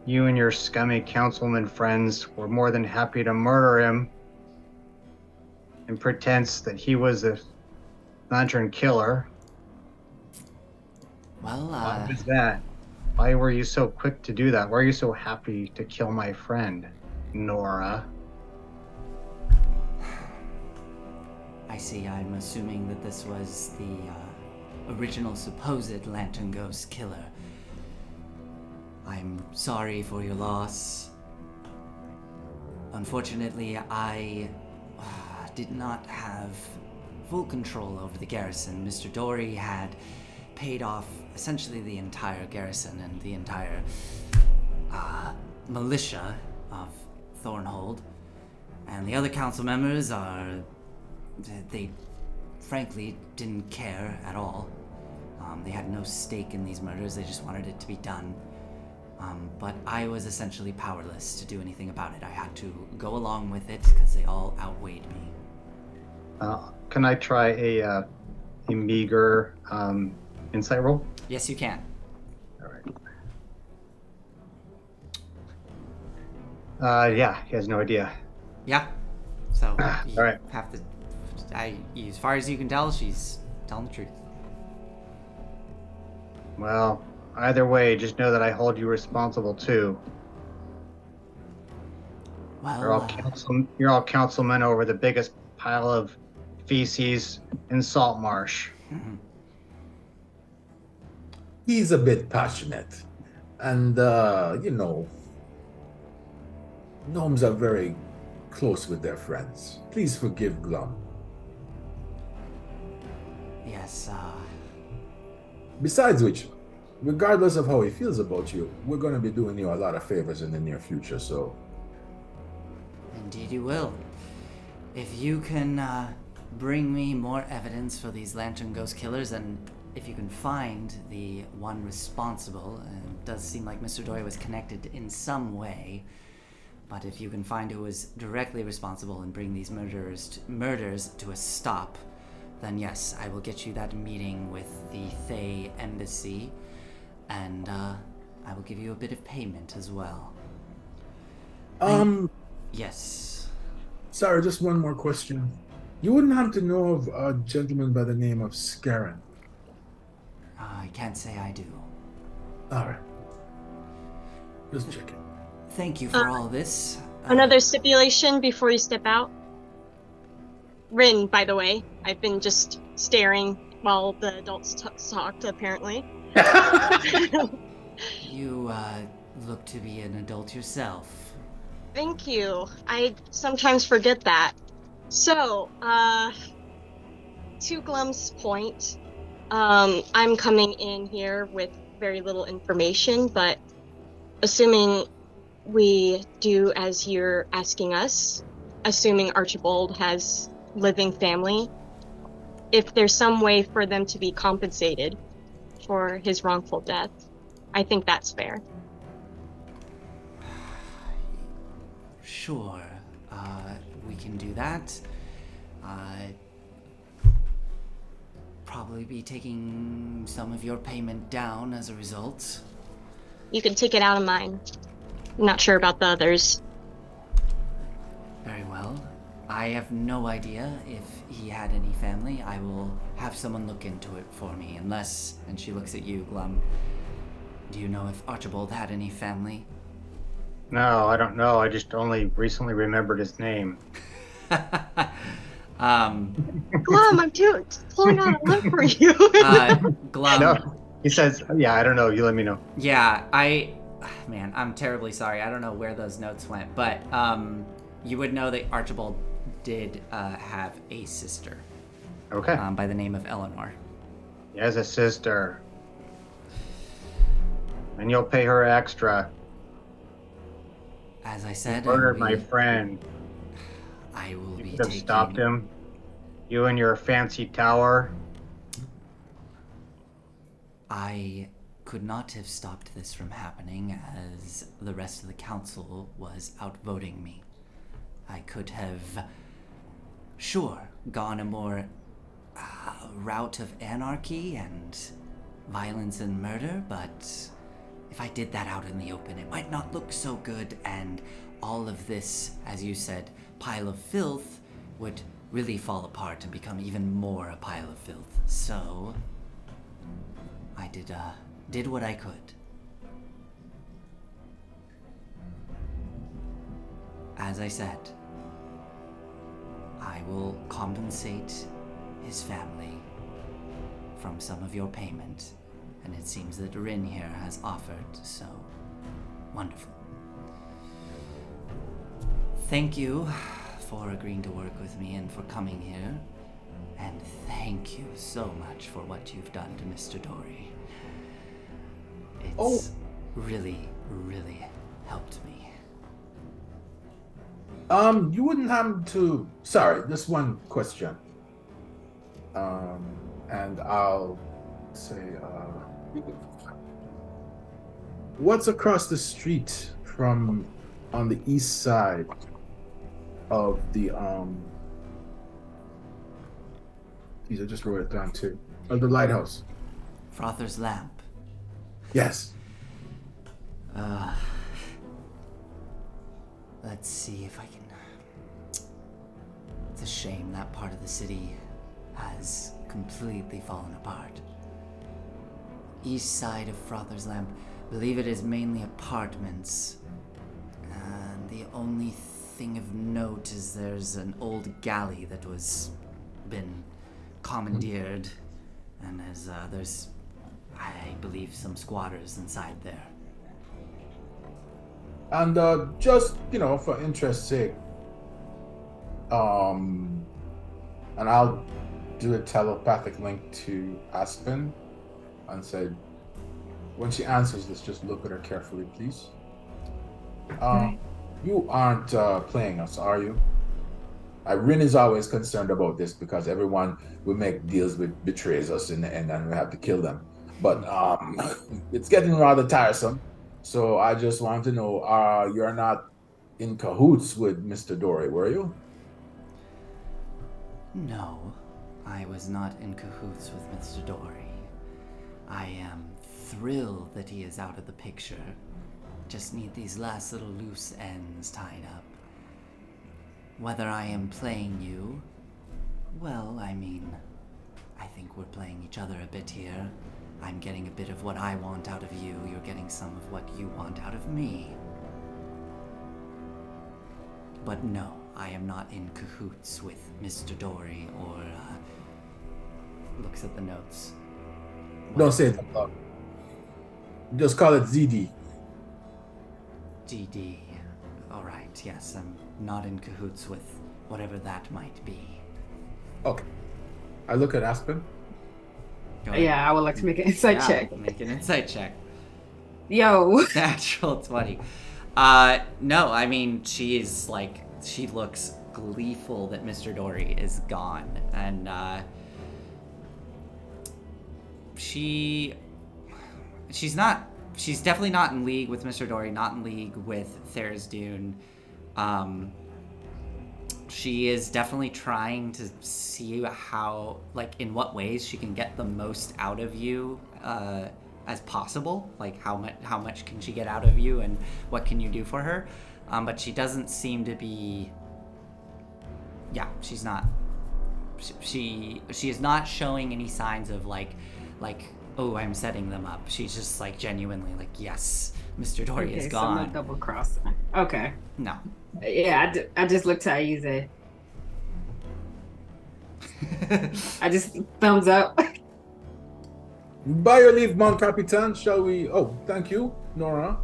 you and your scummy councilman friends were more than happy to murder him in pretense that he was a lantern killer. Well, Why was that? Why were you so quick to do that? Why are you so happy to kill my friend, Nora? I see. I'm assuming that this was the original supposed Lantern Ghost killer. I'm sorry for your loss. Unfortunately, I did not have full control over the garrison. Mr. Dory had paid off essentially the entire garrison and the entire militia of Thornhold. And the other council members they frankly didn't care at all. They had no stake in these murders, they just wanted it to be done. But I was essentially powerless to do anything about it. I had to go along with it because they all outweighed me. Can I try a meager insight roll? Yes, you can. All right. Yeah, he has no idea. Yeah. So you All right. have to. As far as you can tell, she's telling the truth. Well, either way, just know that I hold you responsible too. Well, You're all councilmen over the biggest pile of feces in Salt Marsh. He's a bit passionate. And, gnomes are very close with their friends. Please forgive Glum. yes. Besides which, regardless of how he feels about you, we're going to be doing you a lot of favors in the near future, so... Indeed you will. If you can bring me more evidence for these Lantern Ghost killers, and if you can find the one responsible, and it does seem like Mr. Dory was connected in some way, but if you can find who was directly responsible and bring these murders to a stop, then yes, I will get you that meeting with the Thay Embassy, and I will give you a bit of payment as well. Yes. Sorry, just one more question. You wouldn't happen to know of a gentleman by the name of Scarin? I can't say I do. Alright. Just checking. Thank you for all this. Another stipulation before you step out. Rin, by the way, I've been just staring while the adults talked, apparently. You look to be an adult yourself. Thank you. I sometimes forget that. So, to Glum's point, I'm coming in here with very little information, but assuming we do as you're asking us, assuming Archibald has living family, if there's some way for them to be compensated for his wrongful death, I think that's fair. Sure, we can do that. Probably be taking some of your payment down as a result. You can take it out of mine. I'm not sure about the others. Very well. I have no idea if he had any family. I will have someone look into it for me, unless, and she looks at you, Glum, do you know if Archibald had any family? No, I don't know. I just only recently remembered his name. Glum, I'm pulling out a limb for you. Glum. No, he says, yeah, I don't know. You let me know. Yeah, man, I'm terribly sorry. I don't know where those notes went, but you would know that Archibald did have a sister Okay. by the name of Eleanor. He has a sister. And you'll pay her extra. As I said, Murdered my friend. I will You be could have taking... stopped him. You and your fancy tower. I could not have stopped this from happening as the rest of the council was outvoting me. I could have, sure, gone a more route of anarchy and violence and murder, but if I did that out in the open, it might not look so good, and all of this, as you said, pile of filth would really fall apart and become even more a pile of filth. So I did what I could. As I said, I will compensate his family from some of your payment, and it seems that Rin here has offered, so wonderful. Thank you for agreeing to work with me and for coming here, and thank you so much for what you've done to Mr. Dory. It's really, really helped me. You wouldn't happen to... Sorry, just one question. And I'll say, what's across the street from on the east side of the, geez, I just wrote it down too, of the lighthouse? Frother's lamp. Yes. Let's see if I can... It's a shame that part of the city has completely fallen apart. East side of Frother's Lamp, believe it is mainly apartments. And the only thing of note is there's an old galley that was been commandeered, and there's, I believe, some squatters inside there. And just, for interest's sake, and I'll do a telepathic link to Aspen and said, when she answers this, just look at her carefully, please. You aren't playing us, are you? Rin is always concerned about this because everyone we make deals with betrays us in the end and we have to kill them. But it's getting rather tiresome. So I just want to know, you're not in cahoots with Mr. Dory, were you? No, I was not in cahoots with Mr. Dory. I am thrilled that he is out of the picture. Just need these last little loose ends tied up. Whether I am playing you, well, I mean, I think we're playing each other a bit here. I'm getting a bit of what I want out of you. You're getting some of what you want out of me. But no, I am not in cahoots with Mr. Dory or, looks at the notes. Don't say it. Just call it ZD. DD. Alright, yes, I'm not in cahoots with whatever that might be. Okay. I look at Aspen. Go ahead. Yeah, I would like to make an insight Yeah, check. Make an insight check. Yo. Natural 20. No, I mean, she looks gleeful that Mr. Dory is gone. And, she's definitely not in league with Mr. Dory, not in league with Therisdune. She is definitely trying to see how, like, in what ways she can get the most out of you, as possible. Like, how much can she get out of you, and what can you do for her? But she doesn't seem to be. Yeah, she's not. She is not showing any signs of like, oh, I'm setting them up. She's just like genuinely like, yes, Mr. Dory is gone. So no double cross. Okay. No. Yeah, I just looked to Aize. I just thumbs up. By your leave, Mon Capitan, shall we? Oh, thank you, Nora.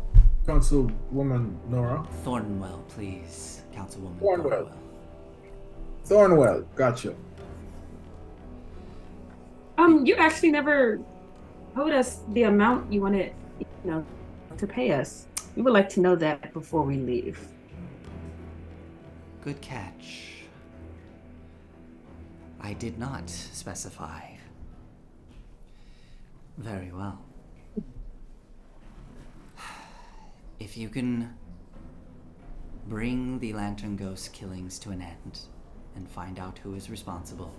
Councilwoman Nora. Thornwell, please. Councilwoman Thornwell. Thornwell, gotcha. You actually never told us the amount you wanted, to pay us. We would like to know that before we leave. Good catch. I did not specify. Very well. If you can bring the Lantern Ghost killings to an end and find out who is responsible,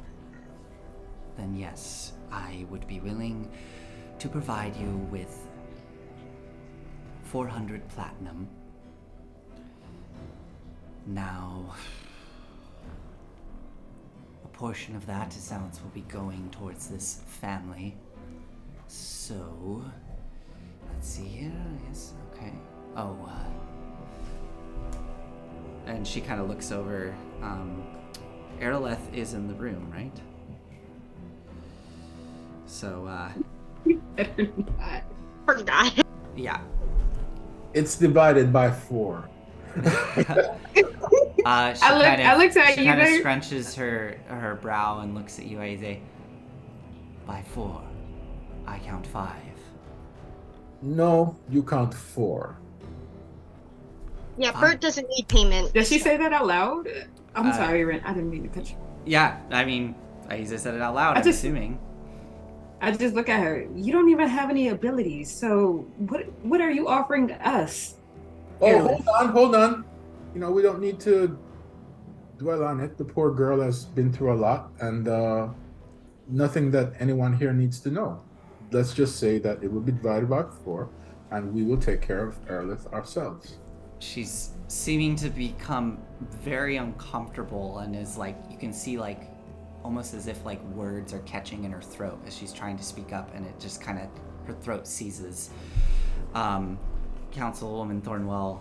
then yes, I would be willing to provide you with 400 platinum. Now, a portion of that, it sounds, will be going towards this family. So, let's see here. Yes, okay. Oh, and she kind of looks over. Erleth is in the room, right? So, Forgot. yeah. It's divided by 4. She I looked at she you kind of there. scrunches her brow and looks at you, Aize. By 4, I count 5. No, you count 4. Yeah, Fine. Bert doesn't need payment. Did she say that out loud? I'm Uh, sorry, Ren. I didn't mean to cut you. Yeah, I mean, Aize said it out loud, I I'm just- assuming. I just look at her. You don't even have any abilities, so what are you offering us? Oh, Yeah. hold on. We don't need to dwell on it. The poor girl has been through a lot, and nothing that anyone here needs to know. Let's just say that it will be divided by 4, and we will take care of Erlith ourselves. She's seeming to become very uncomfortable and is like, you can see like, almost as if like words are catching in her throat as she's trying to speak up, and it just kind of, her throat seizes. Councilwoman Thornwell,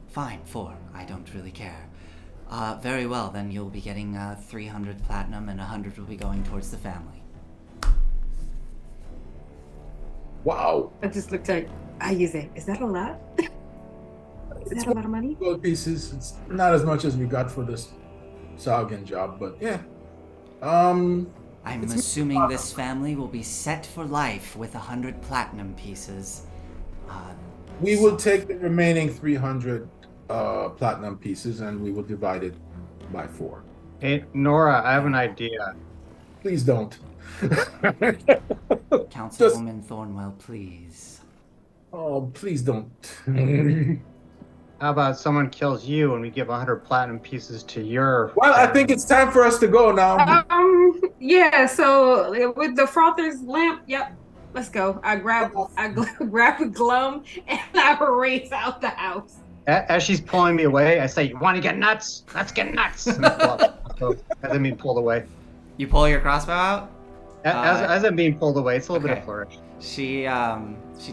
fine, 4, I don't really care. Very well, then you'll be getting 300 platinum and 100 will be going towards the family. Wow. I just looked at Aize. Is that a lot? Is It's that a lot of money? gold pieces. It's not as much as we got for this Saugen job, but yeah. I'm It's assuming this family will be set for life with 100 platinum pieces. We will take the remaining 300 platinum pieces and we will divide it by 4. Hey, Nora, I have an idea. Please don't. Councilwoman Thornwell, please. Oh, please don't. How about someone kills you and we give 100 platinum pieces to your... Well, I think it's time for us to go now. Yeah. So with the Frother's lamp, yep. Let's go. I grab a glum and I race out the house. As she's pulling me away, I say, "You want to get nuts? Let's get nuts!" And I pull up. So, as I'm being pulled away. You pull your crossbow out? As I'm being pulled away, it's a little bit okay. of flourish. She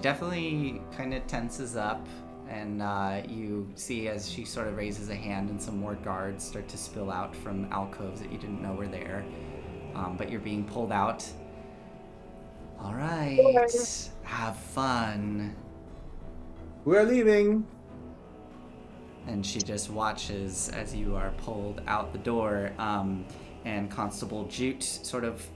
definitely kind of tenses up, and you see as she sort of raises a hand and some more guards start to spill out from alcoves that you didn't know were there. But you're being pulled out. All right, have fun. We're leaving. And she just watches as you are pulled out the door. And Constable Jute, sort of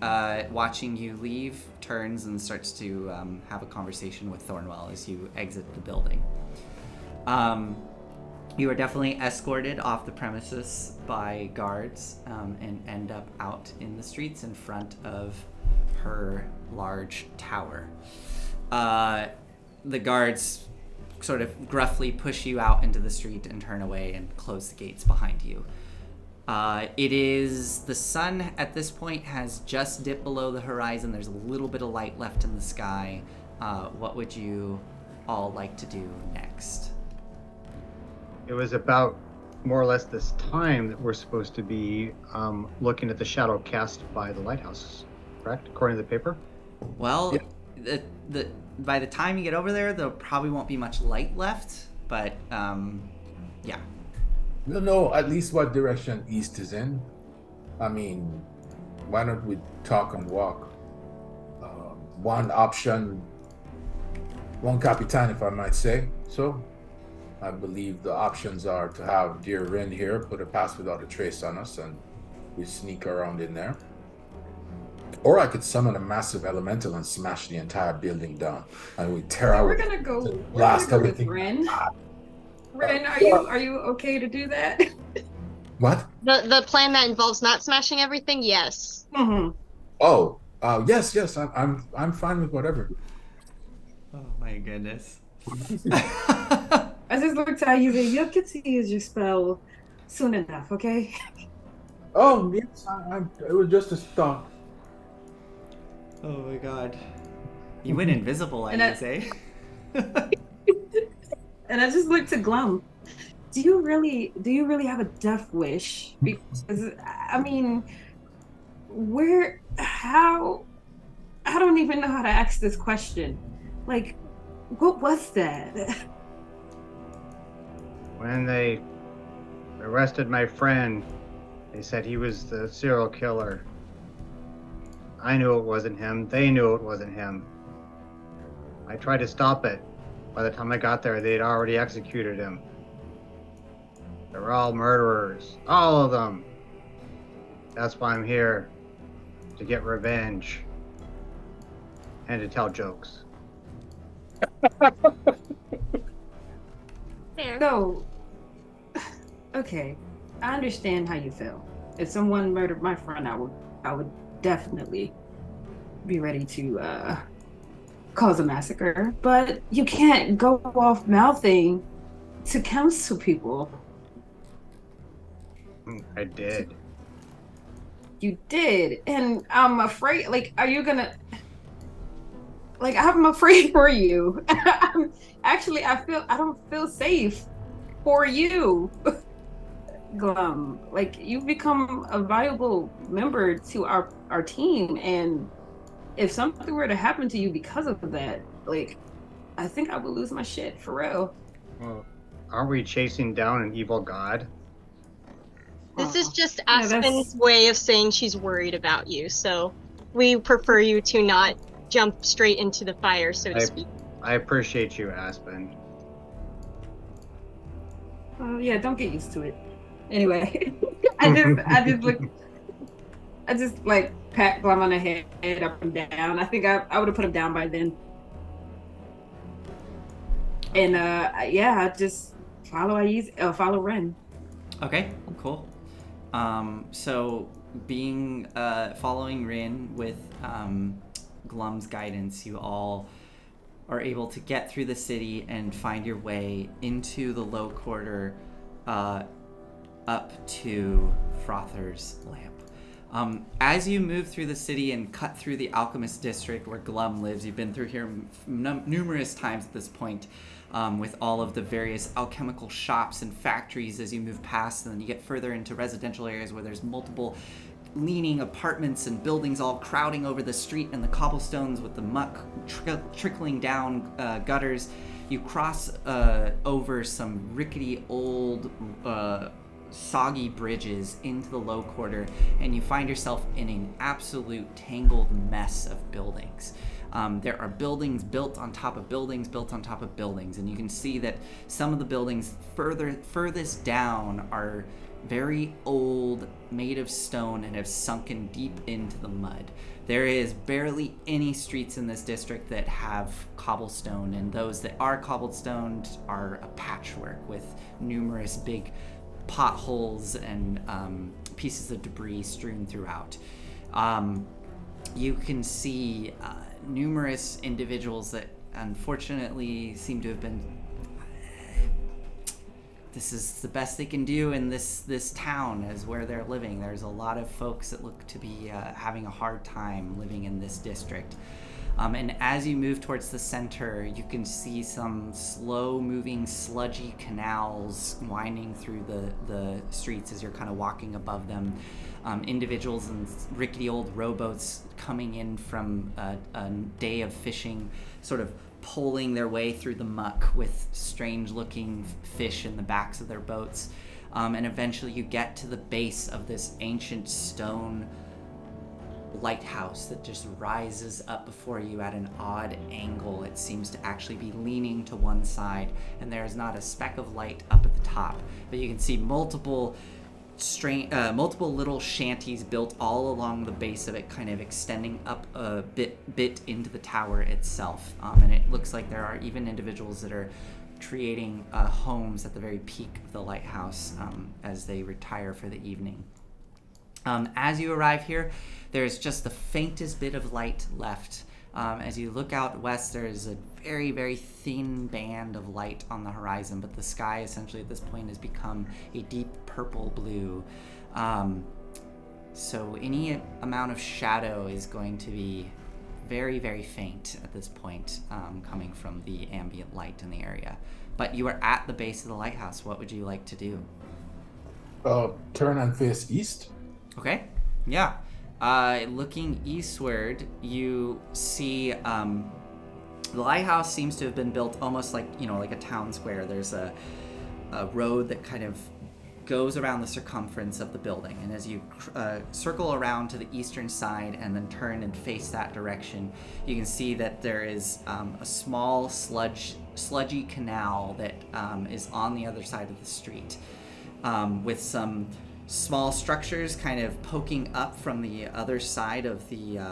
watching you leave, turns and starts to have a conversation with Thornwell as you exit the building. You are definitely escorted off the premises by guards and end up out in the streets in front of her large tower. The guards sort of gruffly push you out into the street and turn away and close the gates behind you. It is, the sun at this point has just dipped below the horizon. There's a little bit of light left in the sky. What would you all like to do next? It was about more or less this time that we're supposed to be looking at the shadow cast by the lighthouses, correct? According to the paper? Well, the by the time you get over there probably won't be much light left, but yeah. We'll know at least what direction east is in. I mean, why don't we talk and walk? One option, one capitan, if I might say so. I believe the options are to have dear Rin here put a pass without a trace on us, and we sneak around in there. Or I could summon a massive elemental and smash the entire building down, and we tear out. We're gonna go blast with everything. Ren. Ren, are you okay to do that? What? The plan that involves not smashing everything, yes. Mm-hmm. Oh, yes. I'm fine with whatever. Oh my goodness. I just looked at you. You can to use your spell soon enough, okay? Oh yes, it was just a thought. Oh my god. You went invisible, I say. And I just looked to Glum. Do you really have a death wish? Because I mean, how I don't even know how to ask this question. Like, what was that? When they arrested my friend, they said he was the serial killer. I knew it wasn't him. They knew it wasn't him. I tried to stop it. By the time I got there, they'd already executed him. They're all murderers. All of them. That's why I'm here. To get revenge. And to tell jokes. Fair. So, okay, I understand how you feel. If someone murdered my friend, I would definitely be ready to cause a massacre. But you can't go off mouthing to counsel people. I did. You did, and I'm afraid. Like, are you gonna? Like, I'm afraid for you. Actually, I don't feel safe for you. Glum, like, you've become a valuable member to our team, and if something were to happen to you because of that, like, I think I would lose my shit for real. Well, aren't we chasing down an evil god? This is just Yeah, Aspen's way of saying she's worried about you, so we prefer you to not jump straight into the fire, so to speak. I appreciate you, Aspen. Yeah, don't get used to it. Anyway, I just like pat Glum on the head up and down. I think I would have put him down by then. And yeah, I just follow Ren. Okay, cool. So being following Rin with Glum's guidance, you all are able to get through the city and find your way into the low quarter up to Frother's lamp. As you move through the city and cut through the Alchemist District where Glum lives, you've been through here numerous times at this point, with all of the various alchemical shops and factories as you move past, and then you get further into residential areas where there's multiple leaning apartments and buildings all crowding over the street and the cobblestones with the muck trickling down gutters. You cross over some rickety old soggy bridges into the low quarter, and you find yourself in an absolute tangled mess of buildings. There are buildings built on top of buildings built on top of buildings, and you can see that some of the buildings furthest down are very old, made of stone, and have sunken deep into the mud. There is barely any streets in this district that have cobblestone, and those that are cobblestoned are a patchwork with numerous big potholes and pieces of debris strewn throughout. You can see numerous individuals that unfortunately seem to have been... This is the best they can do in this town is where they're living. There's a lot of folks that look to be having a hard time living in this district. And as you move towards the center, you can see some slow-moving, sludgy canals winding through the streets as you're kind of walking above them. Individuals in rickety old rowboats coming in from a day of fishing, sort of pulling their way through the muck with strange-looking fish in the backs of their boats. And eventually you get to the base of this ancient stone lighthouse that just rises up before you at an odd angle. It seems to actually be leaning to one side, and there is not a speck of light up at the top, but you can see multiple little shanties built all along the base of it, kind of extending up a bit into the tower itself. And it looks like there are even individuals that are creating homes at the very peak of the lighthouse as they retire for the evening. As you arrive here, there's just the faintest bit of light left. As you look out west, there is a very, very thin band of light on the horizon, but the sky essentially at this point has become a deep purple blue. So any amount of shadow is going to be very, very faint at this point, coming from the ambient light in the area. But you are at the base of the lighthouse. What would you like to do? Turn and face east. Okay, yeah. Looking eastward, you see the lighthouse seems to have been built almost like, like a town square. There's a road that kind of goes around the circumference of the building, and as you circle around to the eastern side and then turn and face that direction, you can see that there is a small sludgy canal that is on the other side of the street, with some small structures kind of poking up from the other side of the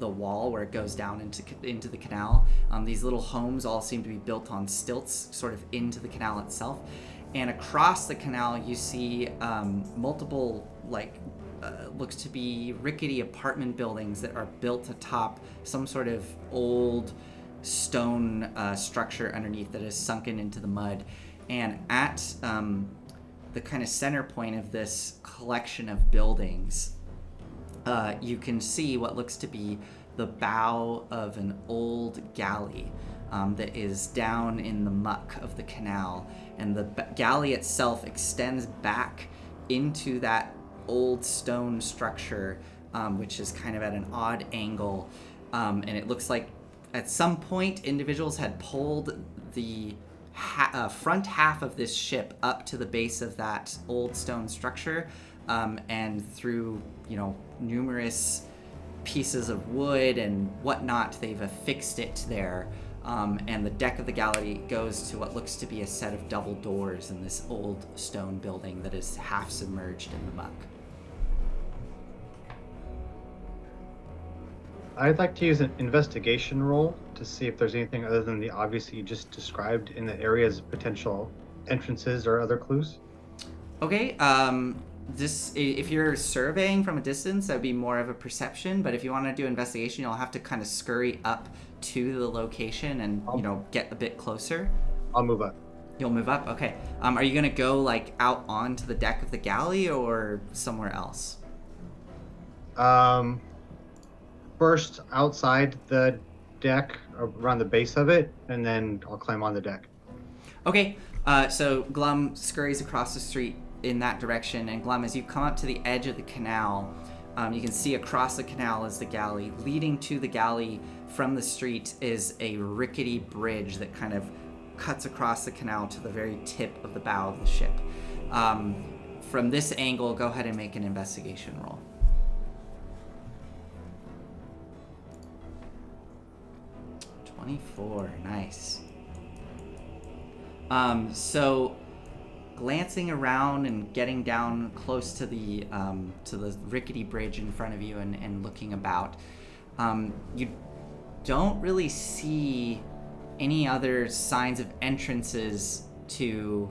wall where it goes down into the canal. These little homes all seem to be built on stilts, sort of into the canal itself. And across the canal, you see multiple, looks to be rickety apartment buildings that are built atop some sort of old stone structure underneath that is sunken into the mud. And at the kind of center point of this collection of buildings, you can see what looks to be the bow of an old galley that is down in the muck of the canal. And the galley itself extends back into that old stone structure, which is kind of at an odd angle. And it looks like at some point individuals had pulled the front half of this ship up to the base of that old stone structure, and through numerous pieces of wood and whatnot, they've affixed it there. And the deck of the galley goes to what looks to be a set of double doors in this old stone building that is half submerged in the muck. I'd like to use an investigation roll to see if there's anything other than the obvious you just described in the area's potential entrances or other clues. Okay, if you're surveying from a distance, that would be more of a perception, but if you want to do investigation, you'll have to kind of scurry up to the location and, get a bit closer. I'll move up. You'll move up? Okay. Are you going to go, out onto the deck of the galley or somewhere else? First outside the deck, around the base of it, and then I'll climb on the deck. Okay. So Glum scurries across the street in that direction, and Glum, as you come up to the edge of the canal, you can see across the canal is the galley. Leading to the galley from the street is a rickety bridge that kind of cuts across the canal to the very tip of the bow of the ship. From this angle, go ahead and make an investigation roll. 24, nice. So glancing around and getting down close to the rickety bridge in front of you and looking about, you don't really see any other signs of entrances to.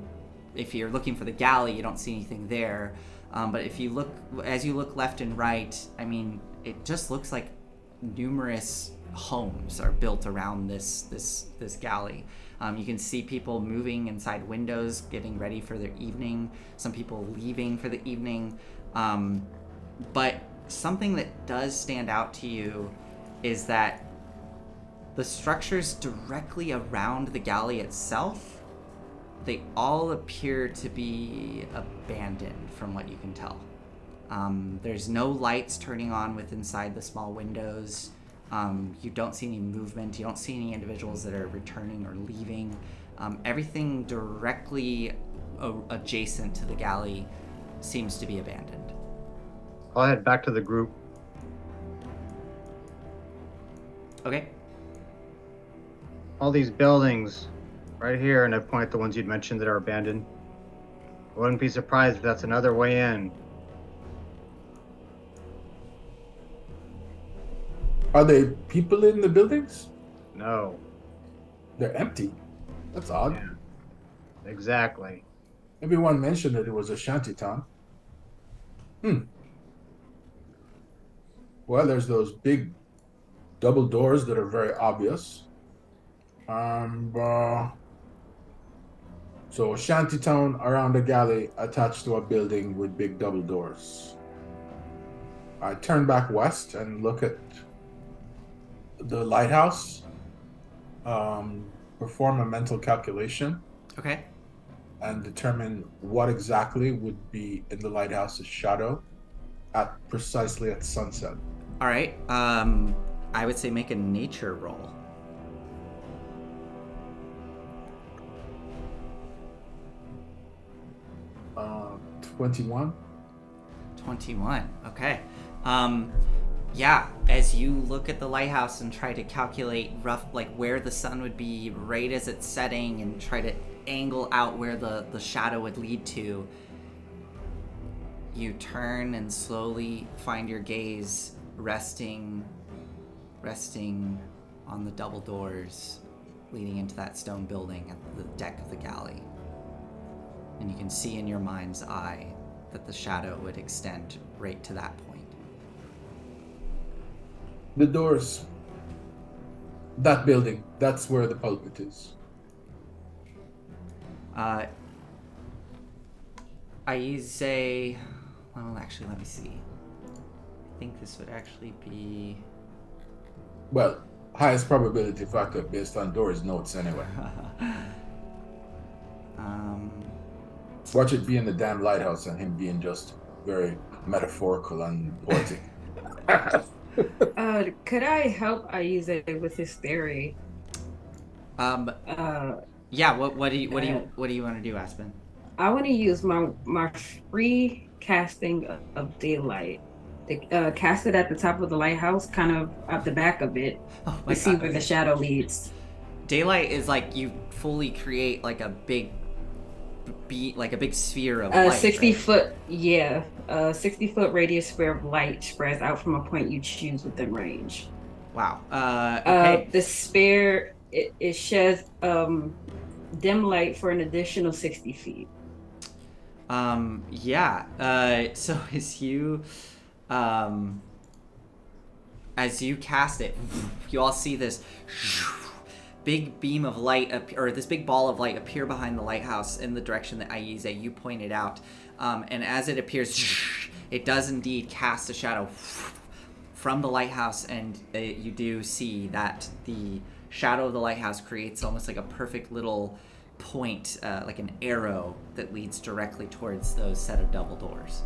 If you're looking for the galley, you don't see anything there. But if you look, as you look left and right, I mean, it just looks like numerous homes are built around this galley. You can see people moving inside windows, getting ready for their evening. Some people leaving for the evening. But something that does stand out to you is that the structures directly around the galley itself, they all appear to be abandoned from what you can tell. There's no lights turning on with inside the small windows. You don't see any movement. You don't see any individuals that are returning or leaving. Everything directly adjacent to the galley seems to be abandoned. I'll head back to the group. Okay. All these buildings right here, and I point at the ones you'd mentioned that are abandoned. I wouldn't be surprised if that's another way in. Are there people in the buildings? No. They're empty. That's odd. Yeah, exactly. Everyone mentioned that it was a shantytown. Well, there's those big double doors that are very obvious. So a shantytown around the galley attached to a building with big double doors. I turn back west and look at the lighthouse, perform a mental calculation, Okay. and determine what exactly would be in the lighthouse's shadow precisely at sunset. All right. I would say make a nature roll. 21. 21. Okay. Yeah, as you look at the lighthouse and try to calculate where the sun would be right as it's setting and try to angle out where the shadow would lead to, you turn and slowly find your gaze resting on the double doors leading into that stone building at the deck of the galley. And you can see in your mind's eye that the shadow would extend right to that point. The doors. That building. That's where the pulpit is. I say, well, actually, let me see. I think this would actually be. Well, highest probability factor based on Dory's notes anyway. Watch it be in the damn lighthouse and him being just very metaphorical and poetic. Could I help Aize with his theory? Yeah. What do you want to do, Aspen? I want to use my free casting of daylight to cast it at the top of the lighthouse, kind of at the back of it, to see where the shadow leads. Daylight is like you fully create like a big sphere of light. 60-foot, yeah. 60-foot radius sphere of light spreads out from a point you choose within range. Wow. Okay. The sphere it sheds dim light for an additional 60 feet. Yeah. So as you cast it, you all see this big beam of light or this big ball of light appear behind the lighthouse in the direction that Aize, you pointed out. And as it appears, it does indeed cast a shadow from the lighthouse, and you do see that the shadow of the lighthouse creates almost like a perfect little point, like an arrow that leads directly towards those set of double doors.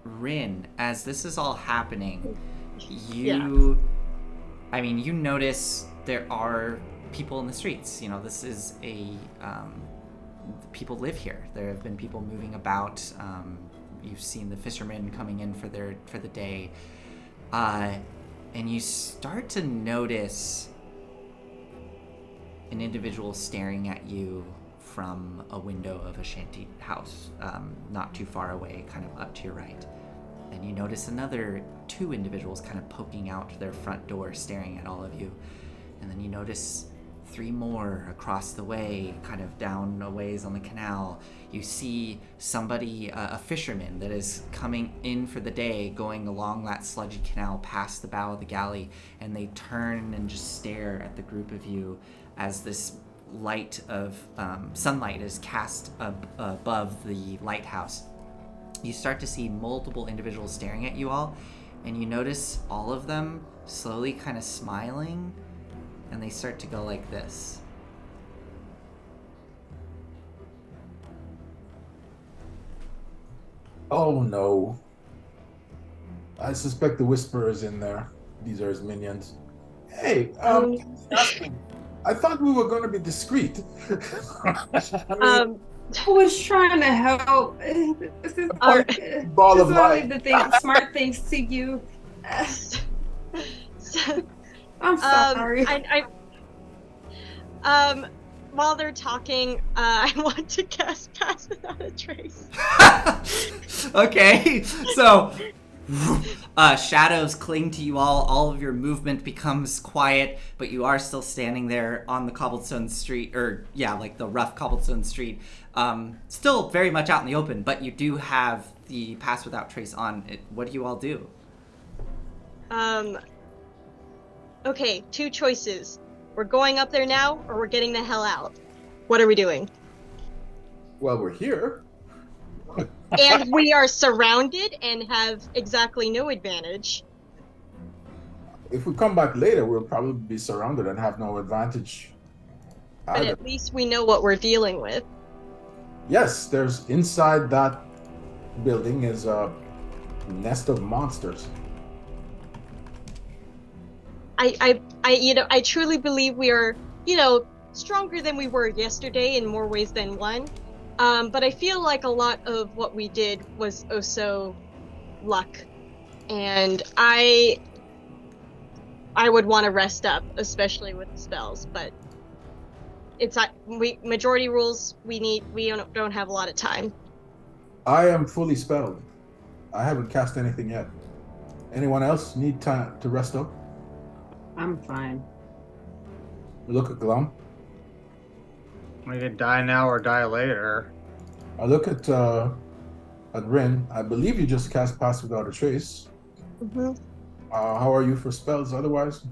Rin, as this is all happening, you notice there are people in the streets. You know, this is people live here. There have been people moving about. You've seen the fishermen coming in for the day. And you start to notice an individual staring at you from a window of a shanty house, not too far away, kind of up to your right. Then you notice another 2 individuals kind of poking out their front door, staring at all of you. And then you notice 3 more across the way, kind of down a ways on the canal. You see somebody, a fisherman that is coming in for the day, going along that sludgy canal past the bow of the galley, and they turn and just stare at the group of you as this light of sunlight is cast above the lighthouse. You start to see multiple individuals staring at you all, and you notice all of them slowly kind of smiling, and they start to go like this. Oh no. I suspect the Whisperer is in there. These are his minions. Hey, I thought we were going to be discreet. I was trying to help. This is ball of light. the thing, smart things to you. I'm sorry. While they're talking, I want to cast Pass Without a Trace. Okay, so shadows cling to you all. All of your movement becomes quiet, but you are still standing there on the cobblestone street, like the rough cobblestone street. Still very much out in the open, but you do have the Pass Without Trace on. What do you all do? Okay, 2 choices. We're going up there now, or we're getting the hell out. What are we doing? Well, we're here. And we are surrounded and have exactly no advantage. If we come back later, we'll probably be surrounded and have no advantage. But at least we know what we're dealing with. Yes, there's inside that building is a nest of monsters. I truly believe we are, stronger than we were yesterday in more ways than one. But I feel like a lot of what we did was also luck. And I would want to rest up, especially with the spells, but majority rules, we don't have a lot of time. I am fully spelled. I haven't cast anything yet. Anyone else need time to rest up? I'm fine. Look at Glum. We could die now or die later. I look at Rin. I believe you just cast Pass Without a Trace. Mm-hmm. How are you for spells otherwise?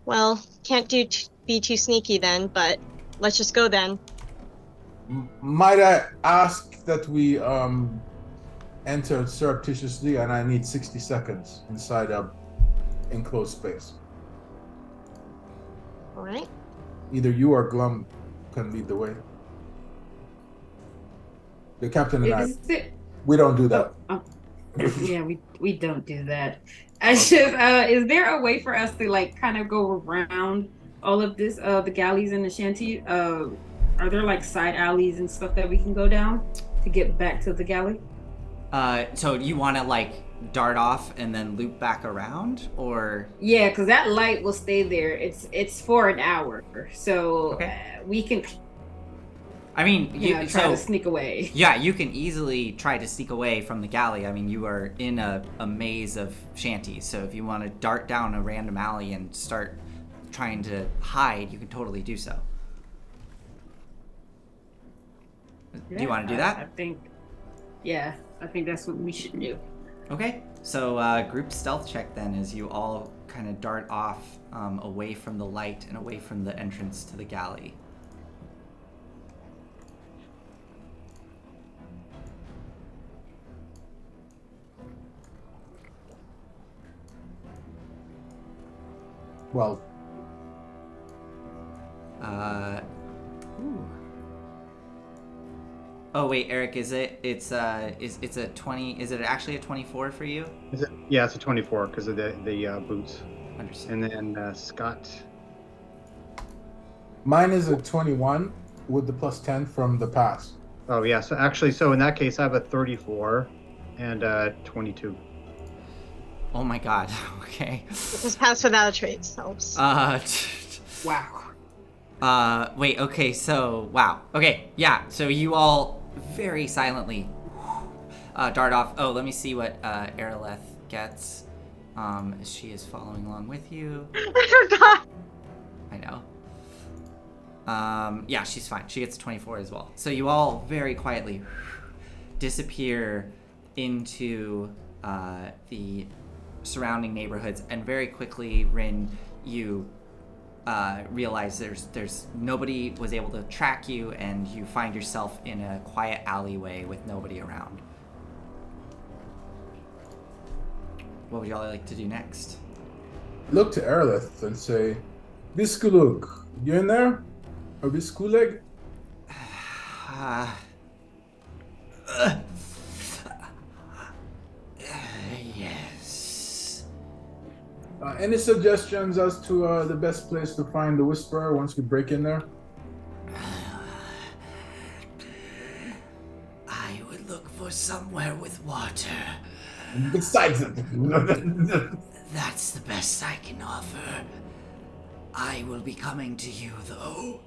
Well, can't be too sneaky then, but let's just go then. Might I ask that we enter surreptitiously, and I need 60 seconds inside a enclosed space. All right. Either you or Glum can lead the way. The captain and we don't do that. Yeah, we don't do that. Is there a way for us to kind of go around all of this, the galleys and the shanty? Are there side alleys and stuff that we can go down to get back to the galley? So you want to dart off and then loop back around, or? Yeah, because that light will stay there. It's for an hour, so okay. We can. I mean, try to sneak away. Yeah, you can easily try to sneak away from the galley. I mean, you are in a maze of shanties, so if you want to dart down a random alley and start trying to hide, you can totally do so. Yeah, do you want to do that? I think that's what we should do. Okay, so group stealth check then, as you all kind of dart off away from the light and away from the entrance to the galley. Well. Ooh. Oh wait, Eric, it's a 20? Is it actually a 24 for you? Is it? Yeah, it's a 24 because of the boots. Understood. And then Scott. Mine is a 21 with the plus 10 from the pass. Oh yeah, so in that case I have a 34 and 22. Oh my god. Okay. Because Pass Without a Trace helps. Wow. Wait, okay, so, wow. Okay, yeah, so you all very silently dart off. Oh, let me see what Aeroleth gets. She is following along with you. I forgot. I know. Yeah, she's fine. She gets 24 as well. So you all very quietly disappear into the surrounding neighborhoods, and very quickly, Rin, you realize there's nobody was able to track you, and you find yourself in a quiet alleyway with nobody around. What would y'all like to do next? Look to Aerolith and say, Viskulug, you in there? Or Viskuleg? Yes. Any suggestions as to the best place to find the Whisperer once we break in there? I would look for somewhere with water. Besides it. That's the best I can offer. I will be coming to you, though.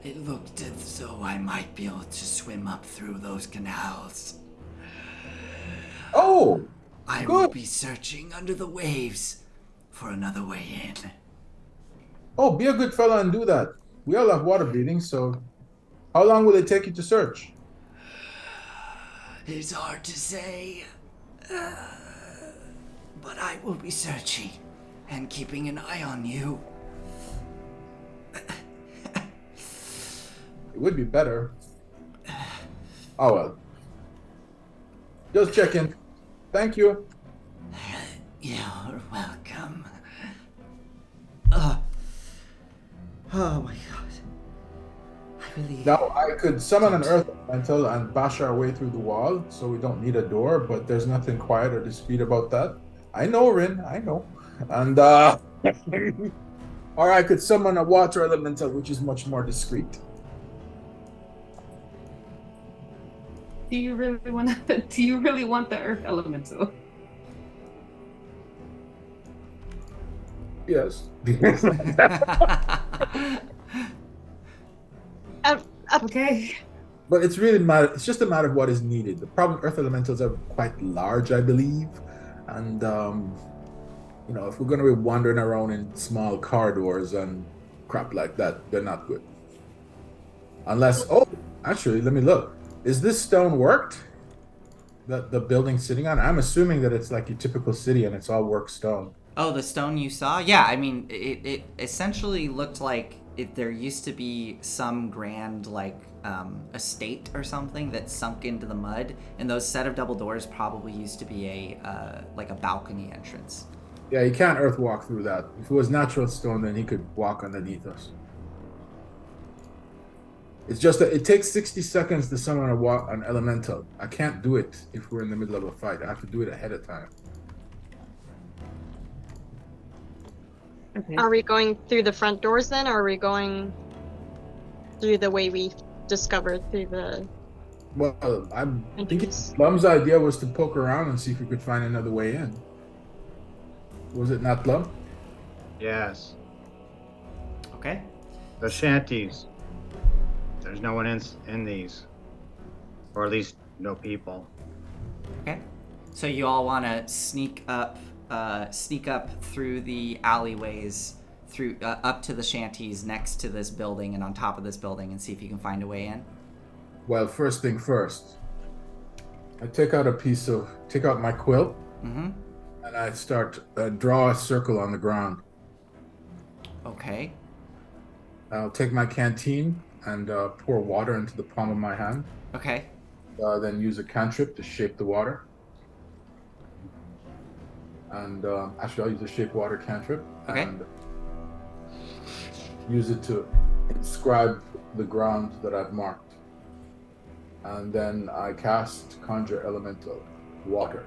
It looked as though I might be able to swim up through those canals. Oh, I good. will be searching under the waves for another way in. Oh, be a good fella and do that. We all have water breathing, so how long will it take you to search? It's hard to say, but I will be searching and keeping an eye on you. It would be better. Oh well. Just checking. Thank you. You're welcome. Oh my god. I really... Now, I could summon an earth elemental and bash our way through the wall, so we don't need a door, but there's nothing quiet or discreet about that. I know, Rin, I know. And, or I could summon a water elemental, which is much more discreet. Do you really want the earth elemental? Yes. Okay. But it's really matter. It's just a matter of what is needed. The problem, earth elementals are quite large, I believe, and you know, if we're going to be wandering around in small corridors and crap like that, they're not good. Unless, oh, actually, let me look. Is this stone worked? That the building's sitting on? I'm assuming that it's like your typical city and it's all work stone. Oh, the stone you saw? Yeah, I mean, it essentially looked like there used to be some grand, like, estate or something that sunk into the mud, and those set of double doors probably used to be a balcony entrance. Yeah, you can't earth walk through that. If it was natural stone, then he could walk underneath us. It's just that it takes 60 seconds to summon an elemental. I can't do it if we're in the middle of a fight. I have to do it ahead of time. Okay. Are we going through the front doors then, or are we going through the way we discovered through the Well, I'm thinking entrance? Plum's idea was to poke around and see if we could find another way in. Was it not, Plum? Yes. Okay. The shanties. There's no one in these. Or at least no people. Okay. So you all want to sneak up through the alleyways, through up to the shanties next to this building and on top of this building, and see if you can find a way in. Well, first thing first. I take out my quilt, Mm-hmm. and I start draw a circle on the ground. Okay. I'll take my canteen and pour water into the palm of my hand. Okay. Then use a cantrip to shape the water. And actually, I'll use a shape water cantrip. Okay. And use it to inscribe the ground that I've marked. And then I cast Conjure Elemental Water.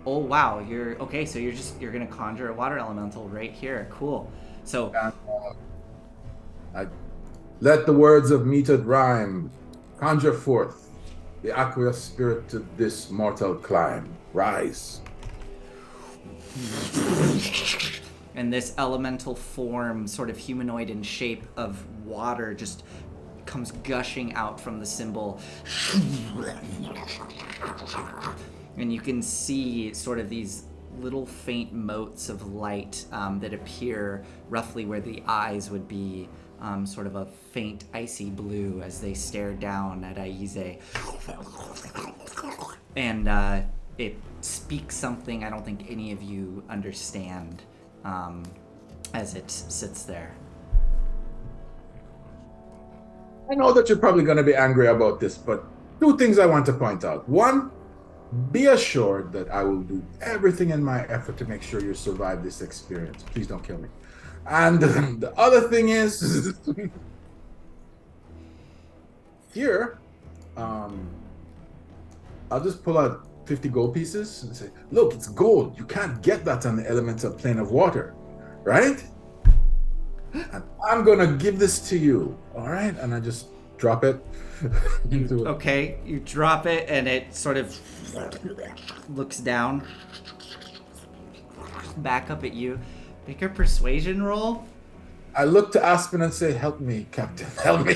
Oh wow, you're okay. So you're gonna conjure a water elemental right here. Cool. So And I let the words of meted rhyme conjure forth the aqueous spirit of this mortal clime. Rise. And this elemental form, sort of humanoid in shape of water, just comes gushing out from the symbol. And you can see sort of these little faint motes of light that appear roughly where the eyes would be, sort of a faint icy blue as they stare down at Aize. And it speaks something I don't think any of you understand as it sits there. I know that you're probably going to be angry about this, but two things I want to point out. One, be assured that I will do everything in my effort to make sure you survive this experience. Please don't kill me. And the other thing is, here, I'll just pull out 50 gold pieces and say, look, it's gold. You can't get that on the elemental plane of water, right? And I'm going to give this to you, all right? And I just drop it into it. Okay, you drop it and it sort of looks down, back up at you. Make a persuasion roll. I look to Aspen and say, help me, Captain, help me.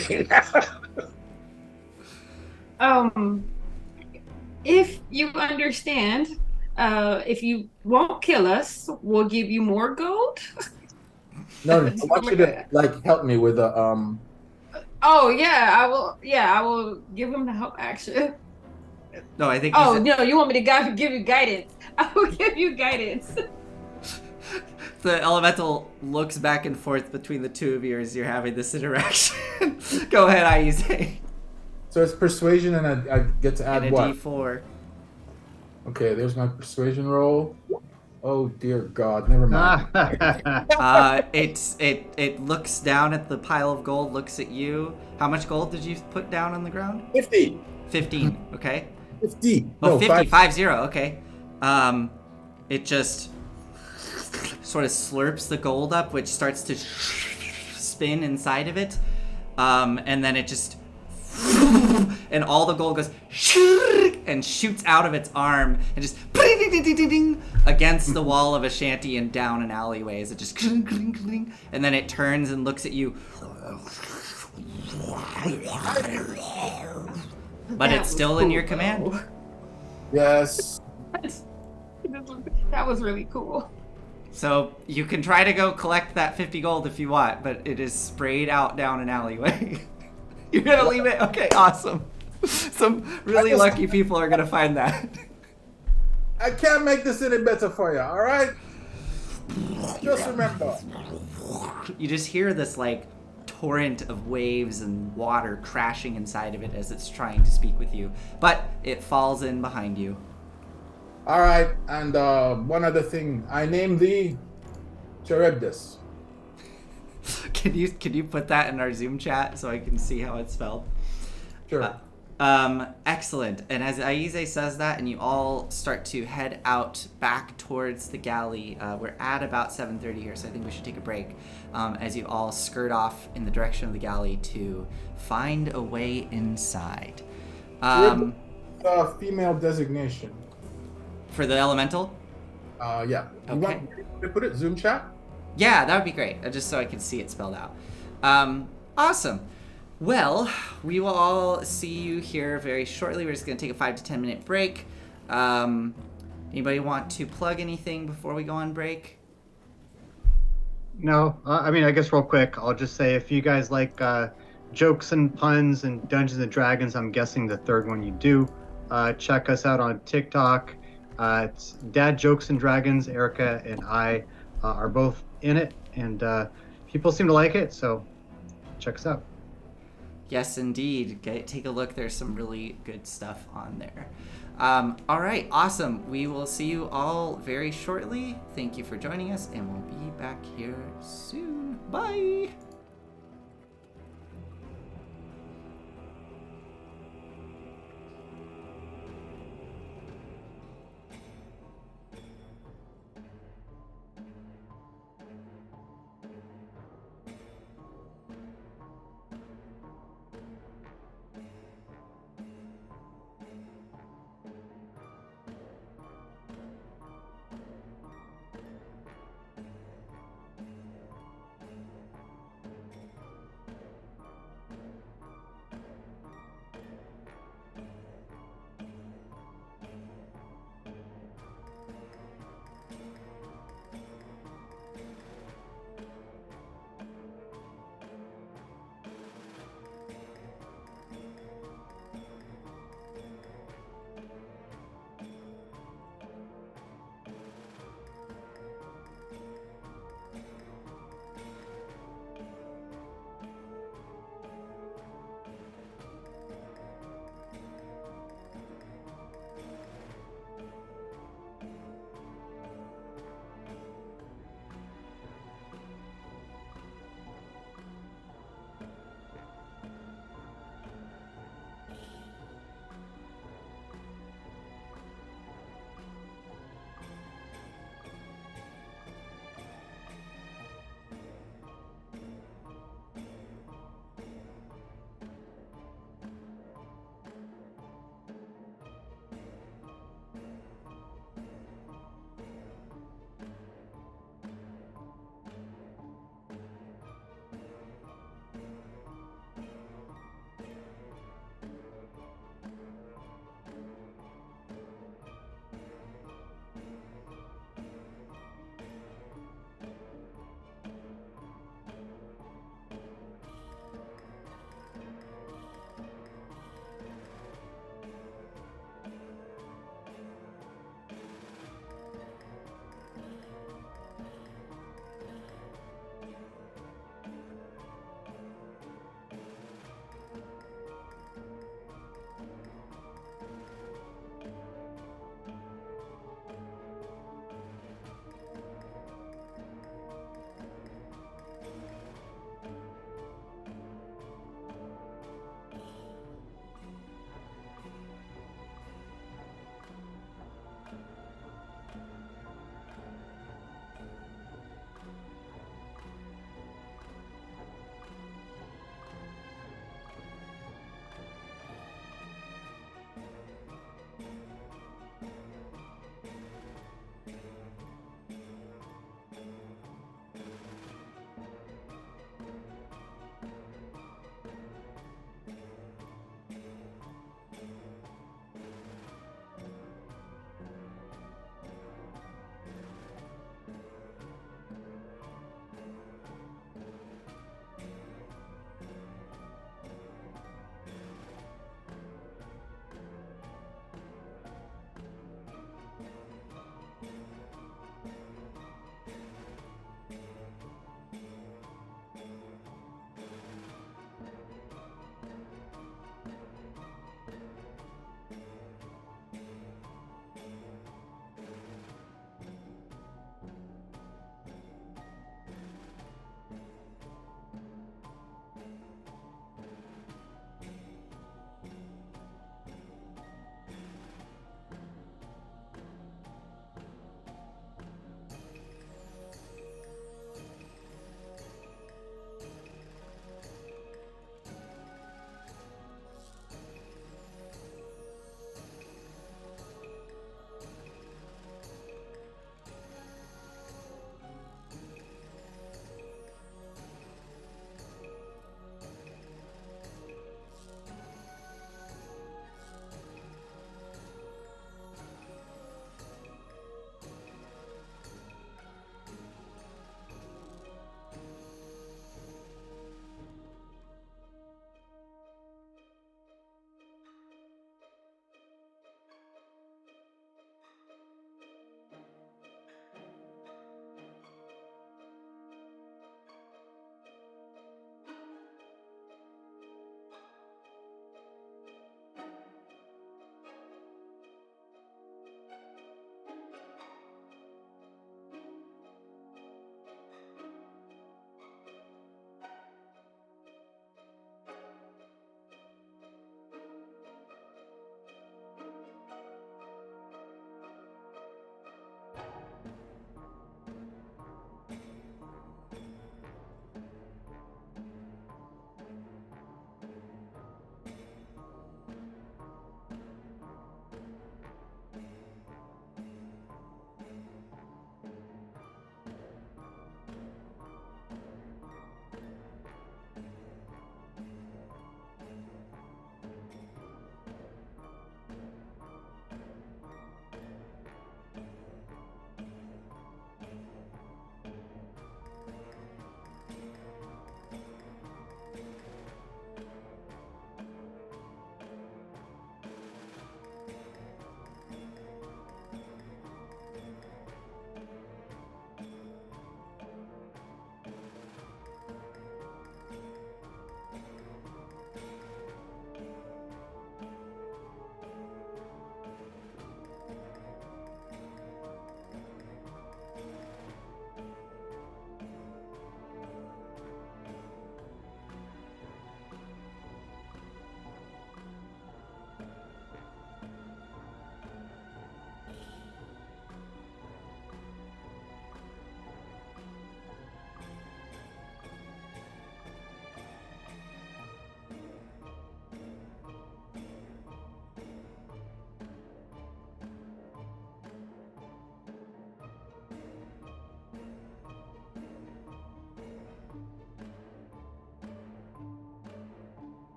If you understand, if you won't kill us, we'll give you more gold. No, I want you to help me with a Oh yeah, I will. Yeah, I will give him the help action. No, I think. Oh no, you want me to give you guidance? I will give you guidance. The elemental looks back and forth between the two of you as you're having this interaction. Go ahead, Aize. So it's persuasion, and I get to add And a what? D4. Okay, there's my persuasion roll. Oh dear God, never mind. It looks down at the pile of gold, looks at you. How much gold did you put down on the ground? 50. 15. Okay. 50. Oh, No, 50. 5. 50. Okay. It just sort of slurps the gold up, which starts to spin inside of it, and then it just. And all the gold goes and shoots out of its arm and just against the wall of a shanty and down an alleyway as it just and then it turns and looks at you, but it's still in your command. Yes. That was really cool. So you can try to go collect that 50 gold if you want, but it is sprayed out down an alleyway. You're gonna leave it? Okay, awesome. Some really lucky people are gonna find that. I can't make this any better for you, all right? Just remember. You just hear this like torrent of waves and water crashing inside of it as it's trying to speak with you, but it falls in behind you. All right, and one other thing. I named thee Charybdis. Can you put that in our Zoom chat so I can see how it's spelled? Sure. Excellent. And as Aize says that, and you all start to head out back towards the galley, we're at about 7:30 here, so I think we should take a break. As you all skirt off in the direction of the galley to find a way inside. Female designation. For the elemental? Yeah. You Okay. want me to put it Zoom chat? Yeah, that would be great, just so I can see it spelled out. Awesome. Well, we will all see you here very shortly. We're just going to take a 5 to 10 minute break. Anybody want to plug anything before we go on break? No, I mean, I guess real quick, I'll just say if you guys like jokes and puns and Dungeons and Dragons, I'm guessing the third one you do. Check us out on TikTok. It's Dad Jokes and Dragons. Erica and I are both in it, and people seem to like it, so check us out. Yes, indeed. Take a look. There's some really good stuff on there. All right, awesome. We will see you all very shortly. Thank you for joining us, and we'll be back here soon. Bye.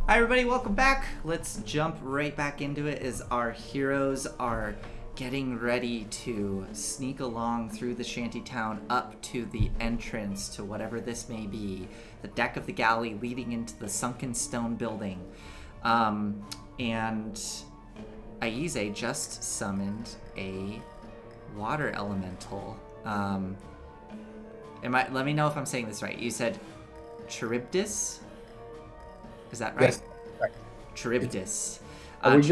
Hi everybody, welcome back. Let's jump right back into it as our heroes are getting ready to sneak along through the shantytown up to the entrance to whatever this may be, the deck of the galley leading into the sunken stone building. And Aize just summoned a water elemental. Let me know if I'm saying this right. You said Charybdis? Is that right? Yes. Right. Charybdis. We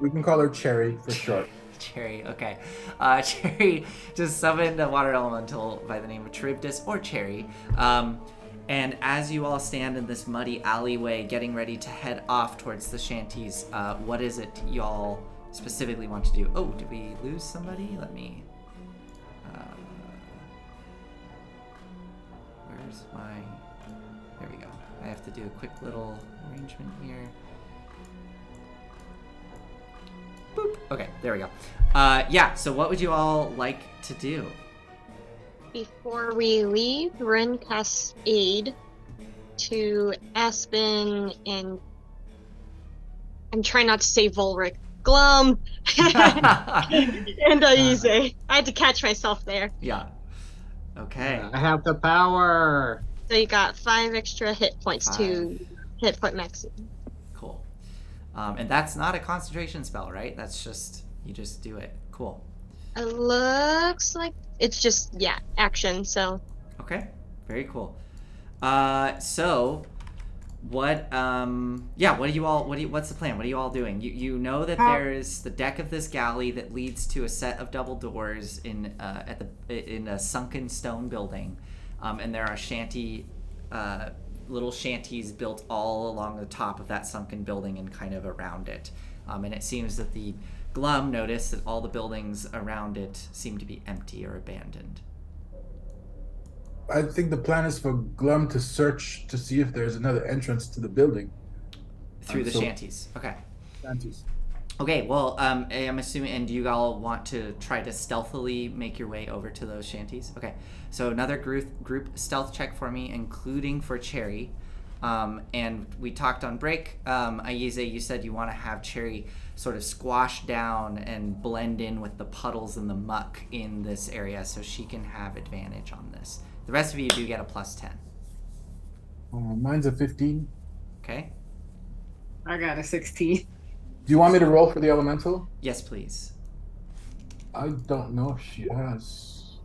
can call her Cherry for short. Cherry, okay. Cherry just summoned a water elemental by the name of Charybdis or Cherry. And as you all stand in this muddy alleyway getting ready to head off towards the shanties, what is it y'all specifically want to do? Oh, did we lose somebody? Let me... where's my... There we go. I have to do a quick little arrangement here. Boop. Okay, there we go. Yeah, so what would you all like to do? Before we leave, Ren casts aid to Aspen and I'm trying not to say Volric. Glum and Aize. I had to catch myself there. Yeah. Okay. I have the power. So you got 5 extra hit points to 5. hit point maximum. Cool. And that's not a concentration spell, right? That's just, you just do it. Cool. It looks like it's just, yeah, action, so. Okay. Very cool. So what what do you all what's the plan? What are you all doing? You know that there's the deck of this galley that leads to a set of double doors in a sunken stone building. And there are little shanties built all along the top of that sunken building and kind of around it. And it seems that the Glum noticed that all the buildings around it seem to be empty or abandoned. I think the plan is for Glum to search to see if there's another entrance to the building. Through the shanties. Okay. Shanties. Okay, well, I'm assuming, and do you all want to try to stealthily make your way over to those shanties? Okay, so another group stealth check for me, including for Cherry. And we talked on break. Aize, you said you want to have Cherry sort of squash down and blend in with the puddles and the muck in this area so she can have advantage on this. The rest of you do get a plus 10. Mine's a 15. Okay? I got a 16. Do you want me to roll for the elemental? Yes, please. I don't know if she has.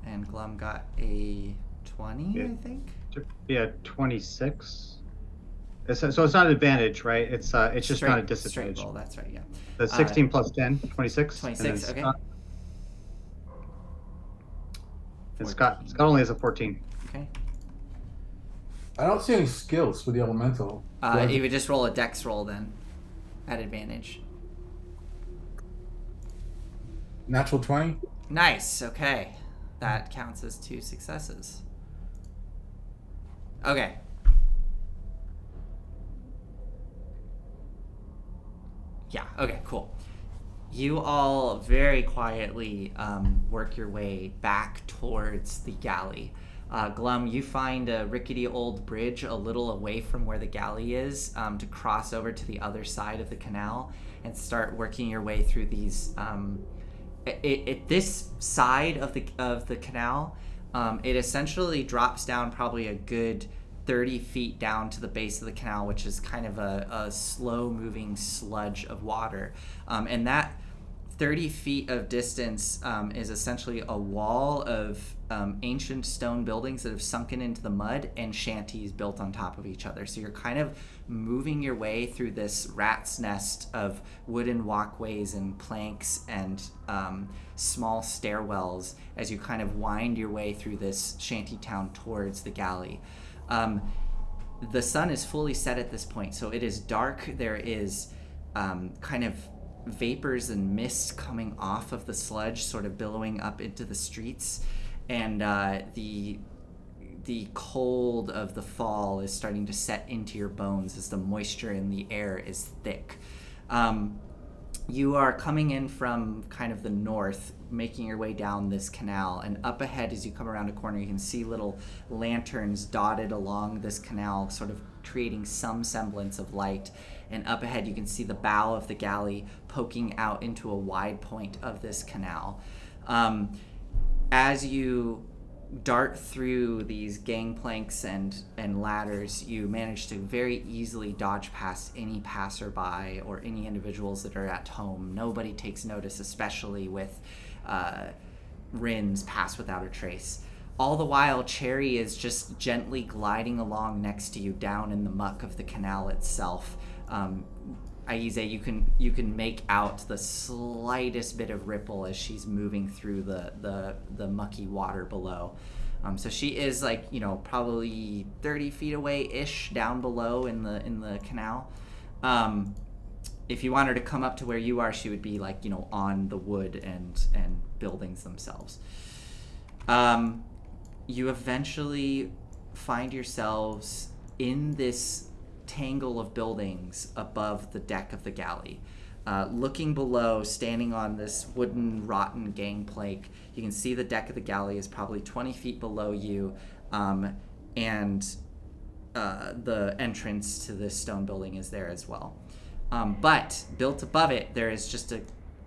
And Glum got a 20, I think? Yeah, 26. So it's not an advantage, right? It's just not a disadvantage. Straight roll, that's right, yeah. The 16 plus 10, 26. 26, okay. Scott only has a 14. Okay. I don't see any skills for the elemental. You would just roll a dex roll then, at advantage. Natural 20? Nice, okay. That counts as 2 successes. Okay. Yeah, okay, cool. You all very quietly work your way back towards the galley. Glum, you find a rickety old bridge a little away from where the galley is to cross over to the other side of the canal and start working your way through these. At this side of the canal, it essentially drops down probably a good 30 feet down to the base of the canal, which is kind of a slow-moving sludge of water. And that 30 feet of distance is essentially a wall of ancient stone buildings that have sunken into the mud and shanties built on top of each other. So you're kind of moving your way through this rat's nest of wooden walkways and planks and small stairwells as you kind of wind your way through this shanty town towards the galley. The sun is fully set at this point, so it is dark. There is kind of vapors and mist coming off of the sludge, sort of billowing up into the streets, and the cold of the fall is starting to set into your bones as the moisture in the air is thick. You are coming in from kind of the north, making your way down this canal, and up ahead as you come around a corner, you can see little lanterns dotted along this canal, sort of creating some semblance of light. And up ahead, you can see the bow of the galley poking out into a wide point of this canal. As you dart through these gangplanks and ladders, you manage to very easily dodge past any passerby or any individuals that are at home. Nobody takes notice, especially with Rin's pass without a trace. All the while, Cherry is just gently gliding along next to you down in the muck of the canal itself. Aize, you can make out the slightest bit of ripple as she's moving through the mucky water below. So she is like, probably 30 feet away-ish down below in the canal. If you want her to come up to where you are, she would be like, on the wood and buildings themselves. You eventually find yourselves in this tangle of buildings above the deck of the galley. Looking below, standing on this wooden, rotten gangplank, you can see the deck of the galley is probably 20 feet below you, and the entrance to this stone building is there as well. But built above it, there is just a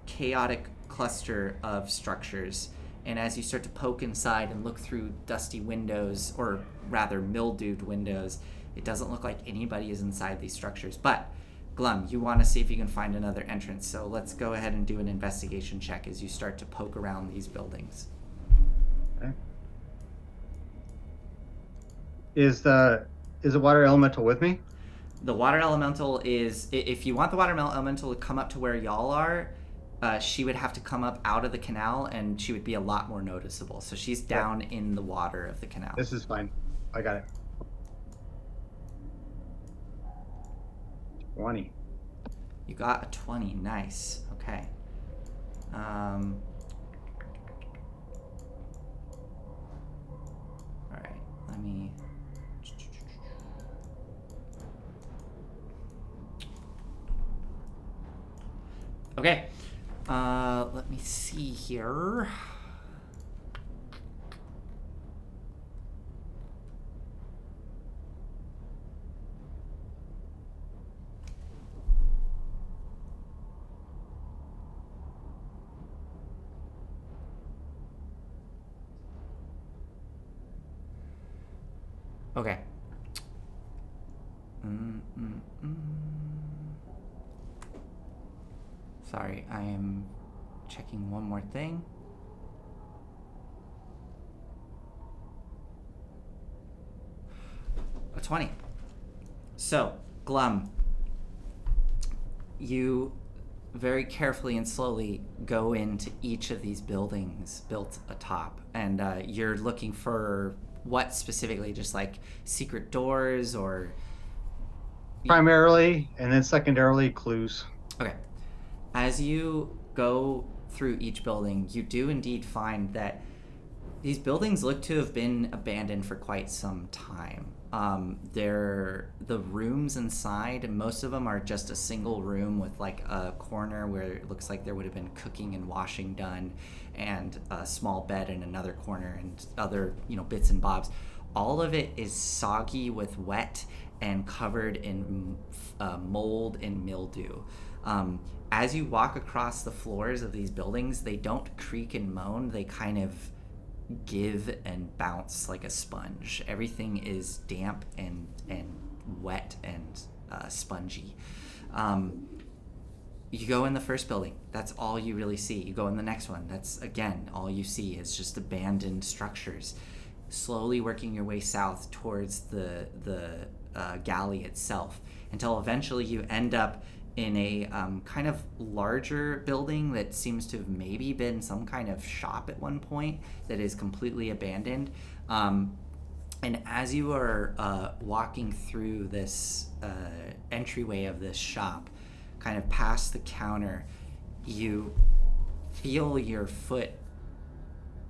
chaotic cluster of structures. And as you start to poke inside and look through dusty windows, or rather mildewed windows, it doesn't look like anybody is inside these structures. But, Glum, you want to see if you can find another entrance, so let's go ahead and do an investigation check as you start to poke around these buildings. Okay. Is the water elemental with me? The water elemental is, if you want the water elemental to come up to where y'all are, she would have to come up out of the canal, and she would be a lot more noticeable. So she's down in the water of the canal. This is fine. I got it. 20. You got a 20. Nice. Okay. All right. Let me... Okay. Let me see here. Okay. Sorry, I am checking one more thing. A 20. So, Glum, you very carefully and slowly go into each of these buildings built atop, and you're looking for what specifically? Just like secret doors, or Primarily, and then secondarily, clues. Okay. As you go through each building, you do indeed find that these buildings look to have been abandoned for quite some time. The rooms inside, most of them are just a single room with like a corner where it looks like there would have been cooking and washing done, and a small bed in another corner, and other bits and bobs. All of it is soggy with wet and covered in mold and mildew. As you walk across the floors of these buildings, they don't creak and moan. They kind of give and bounce like a sponge. Everything is damp and wet and spongy. You go in the first building, that's all you really see. You go in the next one, that's again all you see is just abandoned structures. Slowly working your way south towards the galley itself, until eventually you end up in a kind of larger building that seems to have maybe been some kind of shop at one point that is completely abandoned. And as you are walking through this entryway of this shop, kind of past the counter, you feel your foot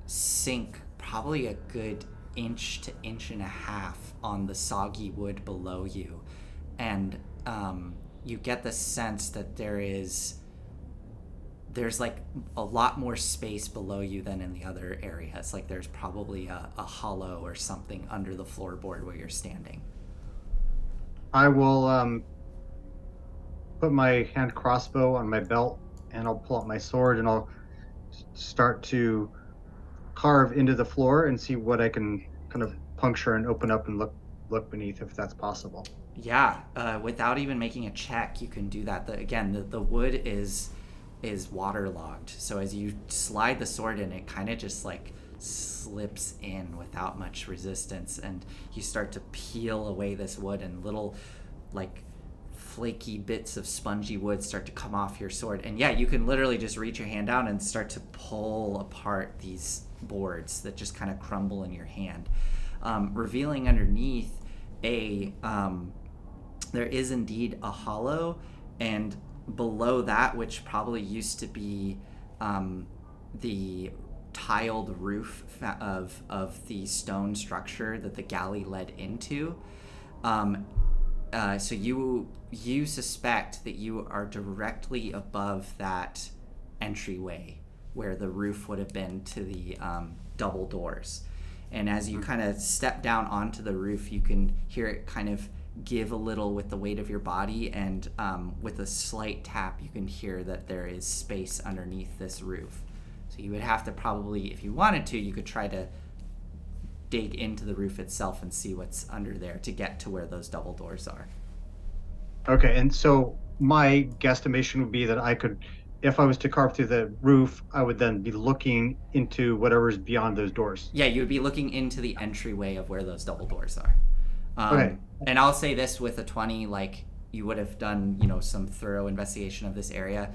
sink probably a good inch to inch and a half on the soggy wood below you. And you get the sense that there is there's like a lot more space below you than in the other areas. Like there's probably a hollow or something under the floorboard where you're standing. I will put my hand crossbow on my belt, and I'll pull out my sword, and I'll start to carve into the floor and see what I can kind of puncture and open up and look beneath, if that's possible. Yeah, without even making a check, you can do that. The wood is waterlogged, so as you slide the sword in, it kind of just like slips in without much resistance, and you start to peel away this wood, and little like flaky bits of spongy wood start to come off your sword. And yeah, you can literally just reach your hand down and start to pull apart these boards that just kind of crumble in your hand, revealing underneath there is indeed a hollow, and below that, which probably used to be the tiled roof of the stone structure that the galley led into. So you suspect that you are directly above that entryway where the roof would have been to the double doors. And as you kind of step down onto the roof, you can hear it kind of give a little with the weight of your body, and with a slight tap, you can hear that there is space underneath this roof. So you would have to probably, if you wanted to, you could try to dig into the roof itself and see what's under there to get to where those double doors are. Okay, and so my guesstimation would be that I could, if I was to carve through the roof, I would then be looking into whatever's beyond those doors. Yeah, you would be looking into the entryway of where those double doors are. Okay. And I'll say this, with a 20, like, you would have done, some thorough investigation of this area.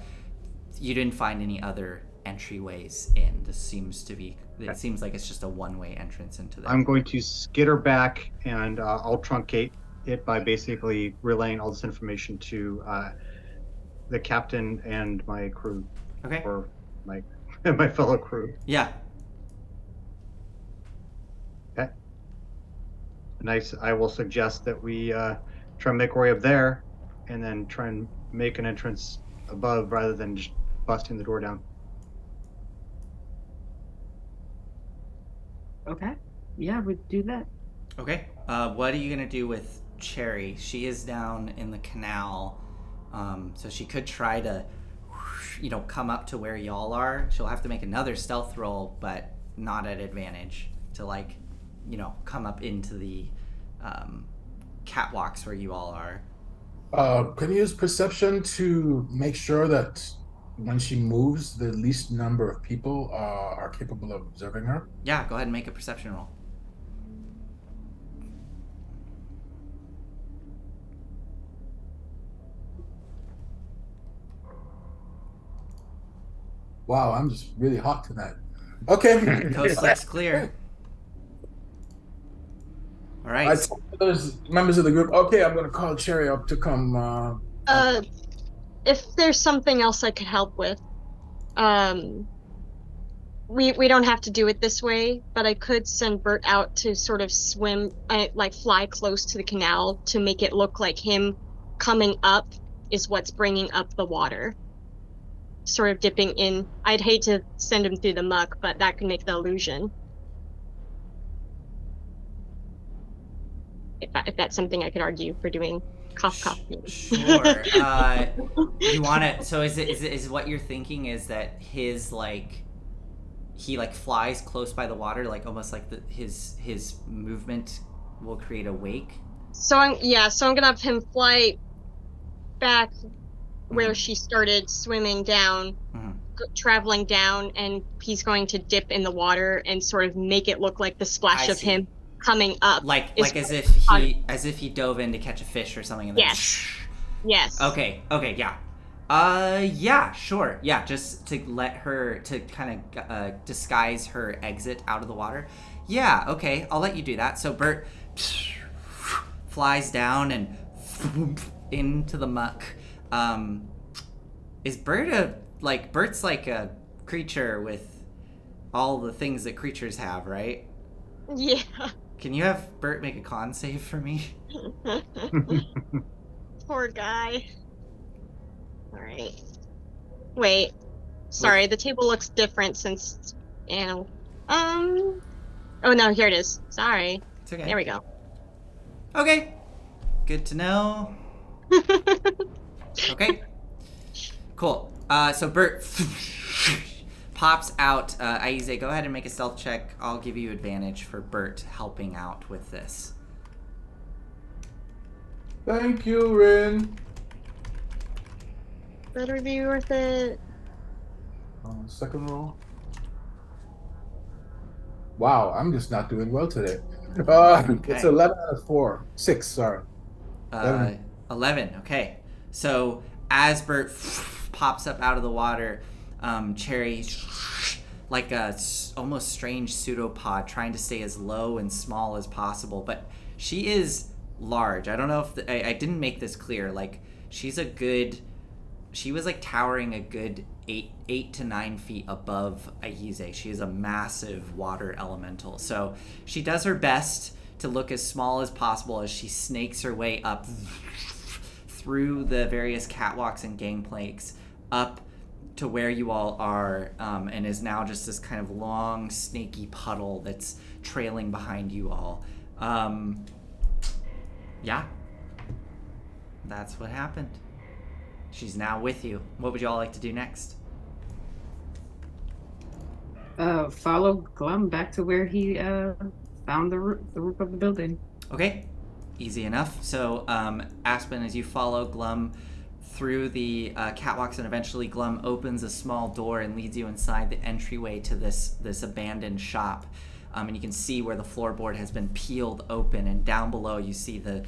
You didn't find any other entryways in. This seems to be, it seems like it's just a one-way entrance into the... I'm going to skitter back, and I'll truncate it by basically relaying all this information to the captain and my crew. Okay. Or my fellow crew. Yeah. Okay. Nice. I will suggest that we try and make our way up there, and then try and make an entrance above rather than just busting the door down. Okay. Yeah, we'd do that. Okay. What are you going to do with Cherry? She is down in the canal, so she could try to, come up to where y'all are. She'll have to make another stealth roll, but not at advantage, to come up into the catwalks where you all are. Can you use perception to make sure that when she moves, the least number of people are capable of observing her? Yeah, go ahead and make a perception roll. Wow, I'm just really hot tonight. Okay. Coast looks clear. All right. I told those members of the group, okay, I'm going to call Cherry up to come. If there's something else I could help with, we don't have to do it this way, but I could send Bert out to sort of swim, fly close to the canal to make it look like him coming up is what's bringing up the water. Sort of dipping in. I'd hate to send him through the muck, but that could make the illusion. If that's something I could argue for doing. Cough, cough. Sure. You want to? So is what you're thinking is that his he flies close by the water, almost like his movement will create a wake. So I'm gonna have him fly back where she started swimming down, traveling down, and he's going to dip in the water and sort of make it look like the splash of him coming up, as if he dove in to catch a fish or something. And then yes. Okay. Yeah. Yeah. Sure. Yeah. Just to let her to kind of disguise her exit out of the water. Yeah. Okay. I'll let you do that. So Bert flies down and into the muck. Is Bert Bert's like a creature with all the things that creatures have, right? Yeah. Can you have Bert make a con save for me? Poor guy. Alright. Wait. Sorry, the table looks different since, you know. Oh no, here it is. Sorry. It's okay. There we go. Okay. Good to know. Okay. Cool. So Bert pops out. Aize, go ahead and make a stealth check. I'll give you advantage for Bert helping out with this. Thank you, Rin. Better be worth it. Second roll. Wow, I'm just not doing well today. It's 11 out of 4. 6, sorry. 11. Okay. So as Bert pops up out of the water, Cherry, like a almost strange pseudopod, trying to stay as low and small as possible, but she is large. I don't know if I didn't make this clear. Like she was like towering a good 8 to 9 feet above Aize. She is a massive water elemental. So she does her best to look as small as possible as she snakes her way up through the various catwalks and gangplanks up to where you all are, and is now just this kind of long, snaky puddle that's trailing behind you all. Yeah. That's what happened. She's now with you. What would you all like to do next? Follow Glum back to where he found the roof of the building. Okay, easy enough. So, Aspen, as you follow Glum through the catwalks, and eventually Glum opens a small door and leads you inside the entryway to this abandoned shop. And you can see where the floorboard has been peeled open, and down below you see the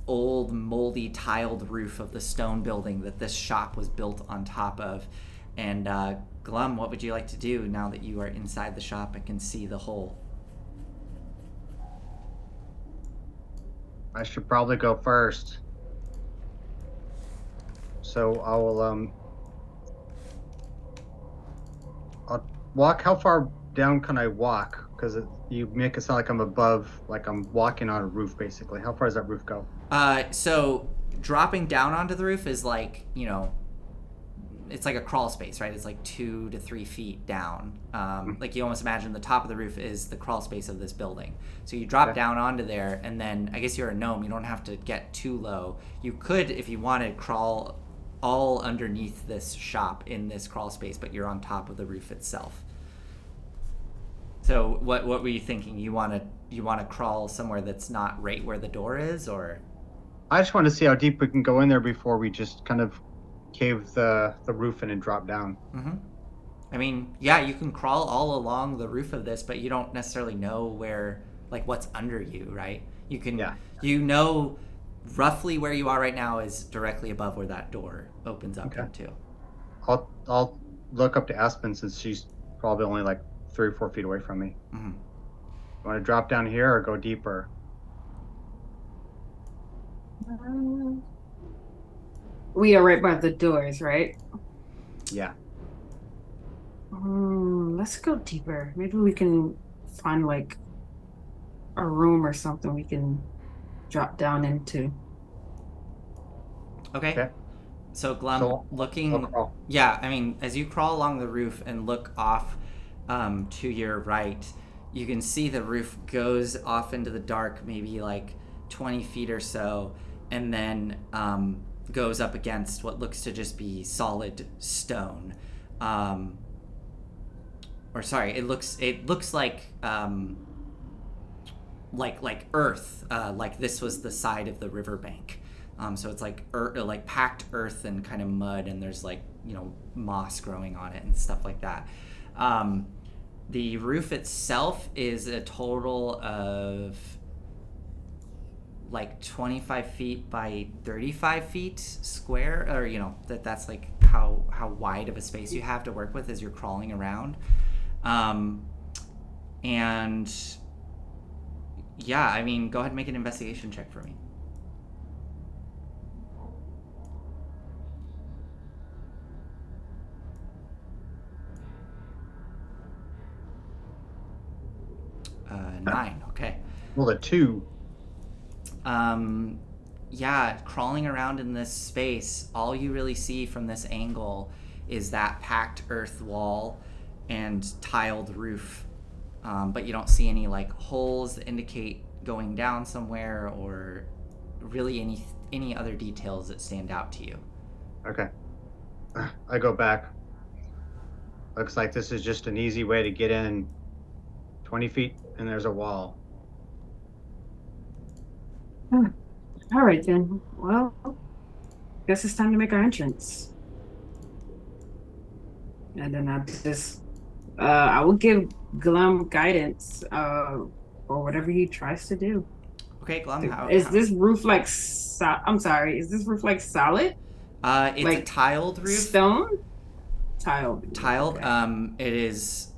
old moldy tiled roof of the stone building that this shop was built on top of. And Glum, what would you like to do now that you are inside the shop and can see the hole? I should probably go first. So I'll walk. How far down can I walk? Because you make it sound like I'm above, like I'm walking on a roof, basically. How far does that roof go? So dropping down onto the roof is like, it's like a crawl space, right? It's like 2 to 3 feet down. Like you almost imagine the top of the roof is the crawl space of this building. So you drop down onto there, and then I guess you're a gnome. You don't have to get too low. You could, if you wanted, crawl all underneath this shop in this crawl space, but you're on top of the roof itself. So what were you thinking? You want to crawl somewhere that's not right where the door is, or? I just want to see how deep we can go in there before we just kind of cave the roof in and drop down. Mm-hmm. I mean, yeah, you can crawl all along the roof of this, but you don't necessarily know where, like, what's under you, right? You can, roughly where you are right now is directly above where that door opens up into. I'll look up to Aspen since she's probably only like 3 or 4 feet away from me. Mm-hmm. Want to drop down here or go deeper? We are right by the doors, right? Yeah. Let's go deeper. Maybe we can find like a room or something we can drop down into. Okay. So Glum, looking, I mean, as you crawl along the roof and look off to your right, you can see the roof goes off into the dark, maybe like 20 feet or so, and then goes up against what looks to just be solid stone. It looks like earth, like this was the side of the riverbank. So it's like like packed earth and kind of mud, and there's like, moss growing on it and stuff like that. The roof itself is a total of like 25 feet by 35 feet square, or that's like how wide of a space you have to work with as you're crawling around. And yeah, I mean, go ahead and make an investigation check for me. Nine. Okay. Well, a 2. Yeah, crawling around in this space, all you really see from this angle is that packed earth wall and tiled roof, but you don't see any like holes that indicate going down somewhere or really any other details that stand out to you. Okay. I go back. Looks like this is just an easy way to get in 20 feet, and there's a wall. All right then. Well, guess it's time to make our entrance. And then I will give Glum guidance or whatever he tries to do. Okay, Glum, Is this roof like I'm sorry, is this roof like solid? It's like a tiled roof. Stone? Tiled. Tiled. Okay. It is.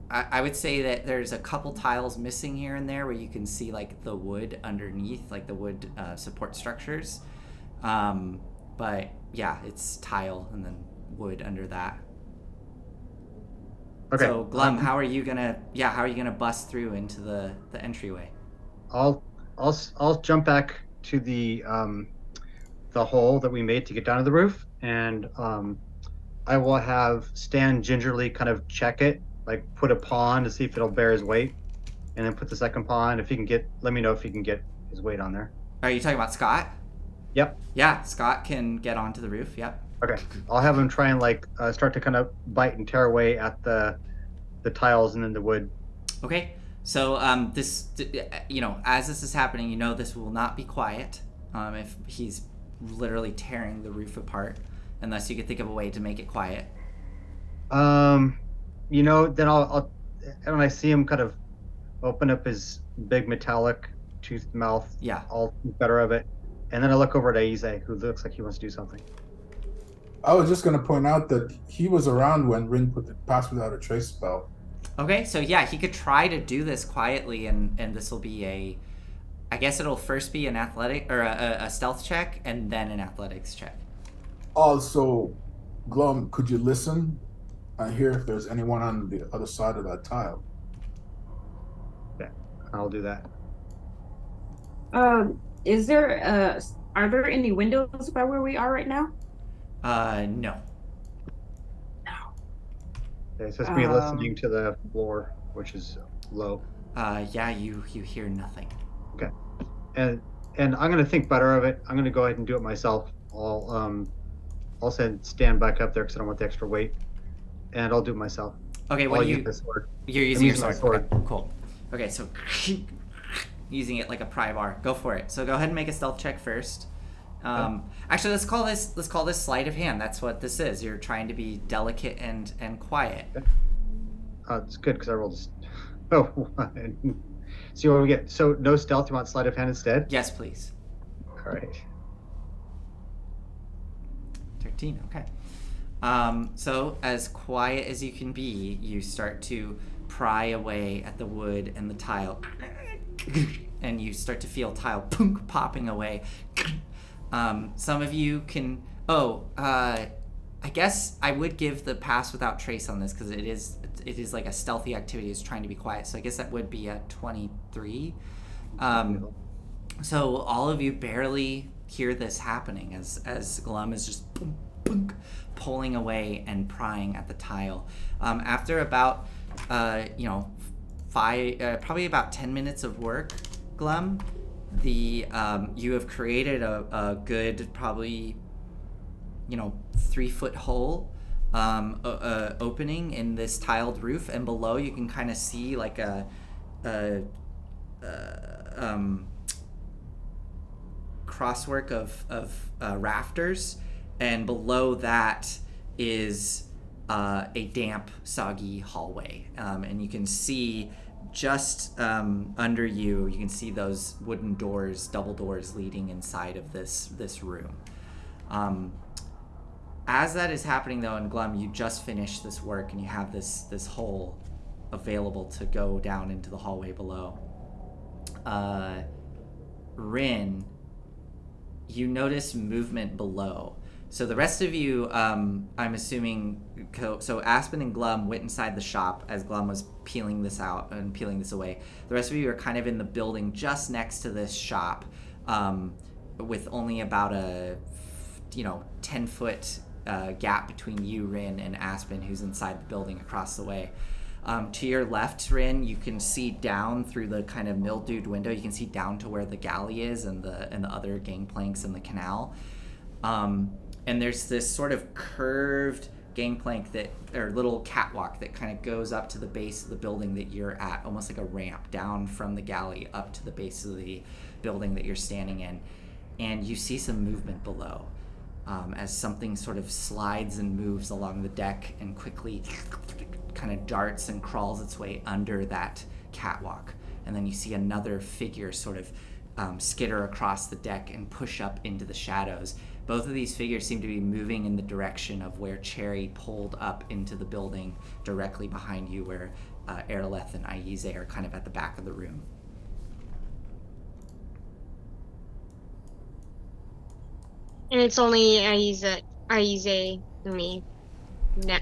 I would say that there's a couple tiles missing here and there where you can see like the wood underneath, like the wood support structures. But yeah, it's tile and then wood under that. Okay. So Glum, how are you gonna bust through into the entryway? I'll jump back to the hole that we made to get down to the roof, and I will have Stan gingerly kind of check it, like put a paw on to see if it'll bear his weight, and then put the second paw on. If he can let me know if he can get his weight on there. Are you talking about Scott? Yep. Yeah, Scott can get onto the roof. Yep. Okay. I'll have him try and start to kind of bite and tear away at the tiles and then the wood. Okay. So this, as this is happening, this will not be quiet. If he's literally tearing the roof apart, unless you could think of a way to make it quiet. Then I'll when I see him kind of open up his big metallic toothed mouth, yeah, I'll think better of it, and then I look over at Aize, who looks like he wants to do something. I was just going to point out that he was around when Rin put the pass without a trace spell. Okay, so yeah, he could try to do this quietly, and this will be I guess it'll first be an athletic or a stealth check, and then an athletics check. Also, Glum, could you listen and hear if there's anyone on the other side of that tile? Yeah, I'll do that. Is there are there any windows by where we are right now? No. Okay, so it's me listening to the floor, which is low. Yeah, you hear nothing. Okay, and I'm gonna think better of it. I'm gonna go ahead and do it myself. I'll stand back up there because I don't want the extra weight, and I'll do it myself. Okay, what use the sword? You're using your sword. Okay, cool. Okay, so using it like a pry bar. Go for it. So go ahead and make a stealth check first. Actually, let's call this sleight of hand. That's what this is. You're trying to be delicate and quiet. Okay. It's good because I rolled this. Oh, see what we get. So no stealth. You want sleight of hand instead? Yes, please. All right. 13. Okay. So as quiet as you can be, you start to pry away at the wood and the tile, and you start to feel tile popping away. Some of you can. I guess I would give the pass without trace on this because it is like a stealthy activity. It's trying to be quiet. So I guess that would be at 23. So all of you barely hear this happening as Glum is just pulling away and prying at the tile. After about probably about 10 minutes of work, Glum, you have created a good probably 3-foot hole opening in this tiled roof, and below you can kind of see like a crosswork of rafters, and below that is a damp, soggy hallway, and you can see just under you can see those wooden doors, double doors leading inside of this room. As that is happening though, and Glum, you just finished this work and you have this hole available to go down into the hallway below. Rin, you notice movement below. So the rest of you, I'm assuming, so Aspen and Glum went inside the shop as Glum was peeling this out and peeling this away. The rest of you are kind of in the building just next to this shop, with only about a 10-foot gap between you, Rin, and Aspen, who's inside the building across the way. To your left, Rin, you can see down through the kind of mildewed window. You can see down to where the galley is and the other gangplanks in the canal. And there's this sort of curved gangplank or little catwalk that kind of goes up to the base of the building that you're at, almost like a ramp down from the galley up to the base of the building that you're standing in. And you see some movement below. As something sort of slides and moves along the deck and quickly kind of darts and crawls its way under that catwalk. And then you see another figure sort of skitter across the deck and push up into the shadows. Both of these figures seem to be moving in the direction of where Cherry pulled up into the building directly behind you, where Aeroleth and Aize are kind of at the back of the room. And it's only Aize and me. No.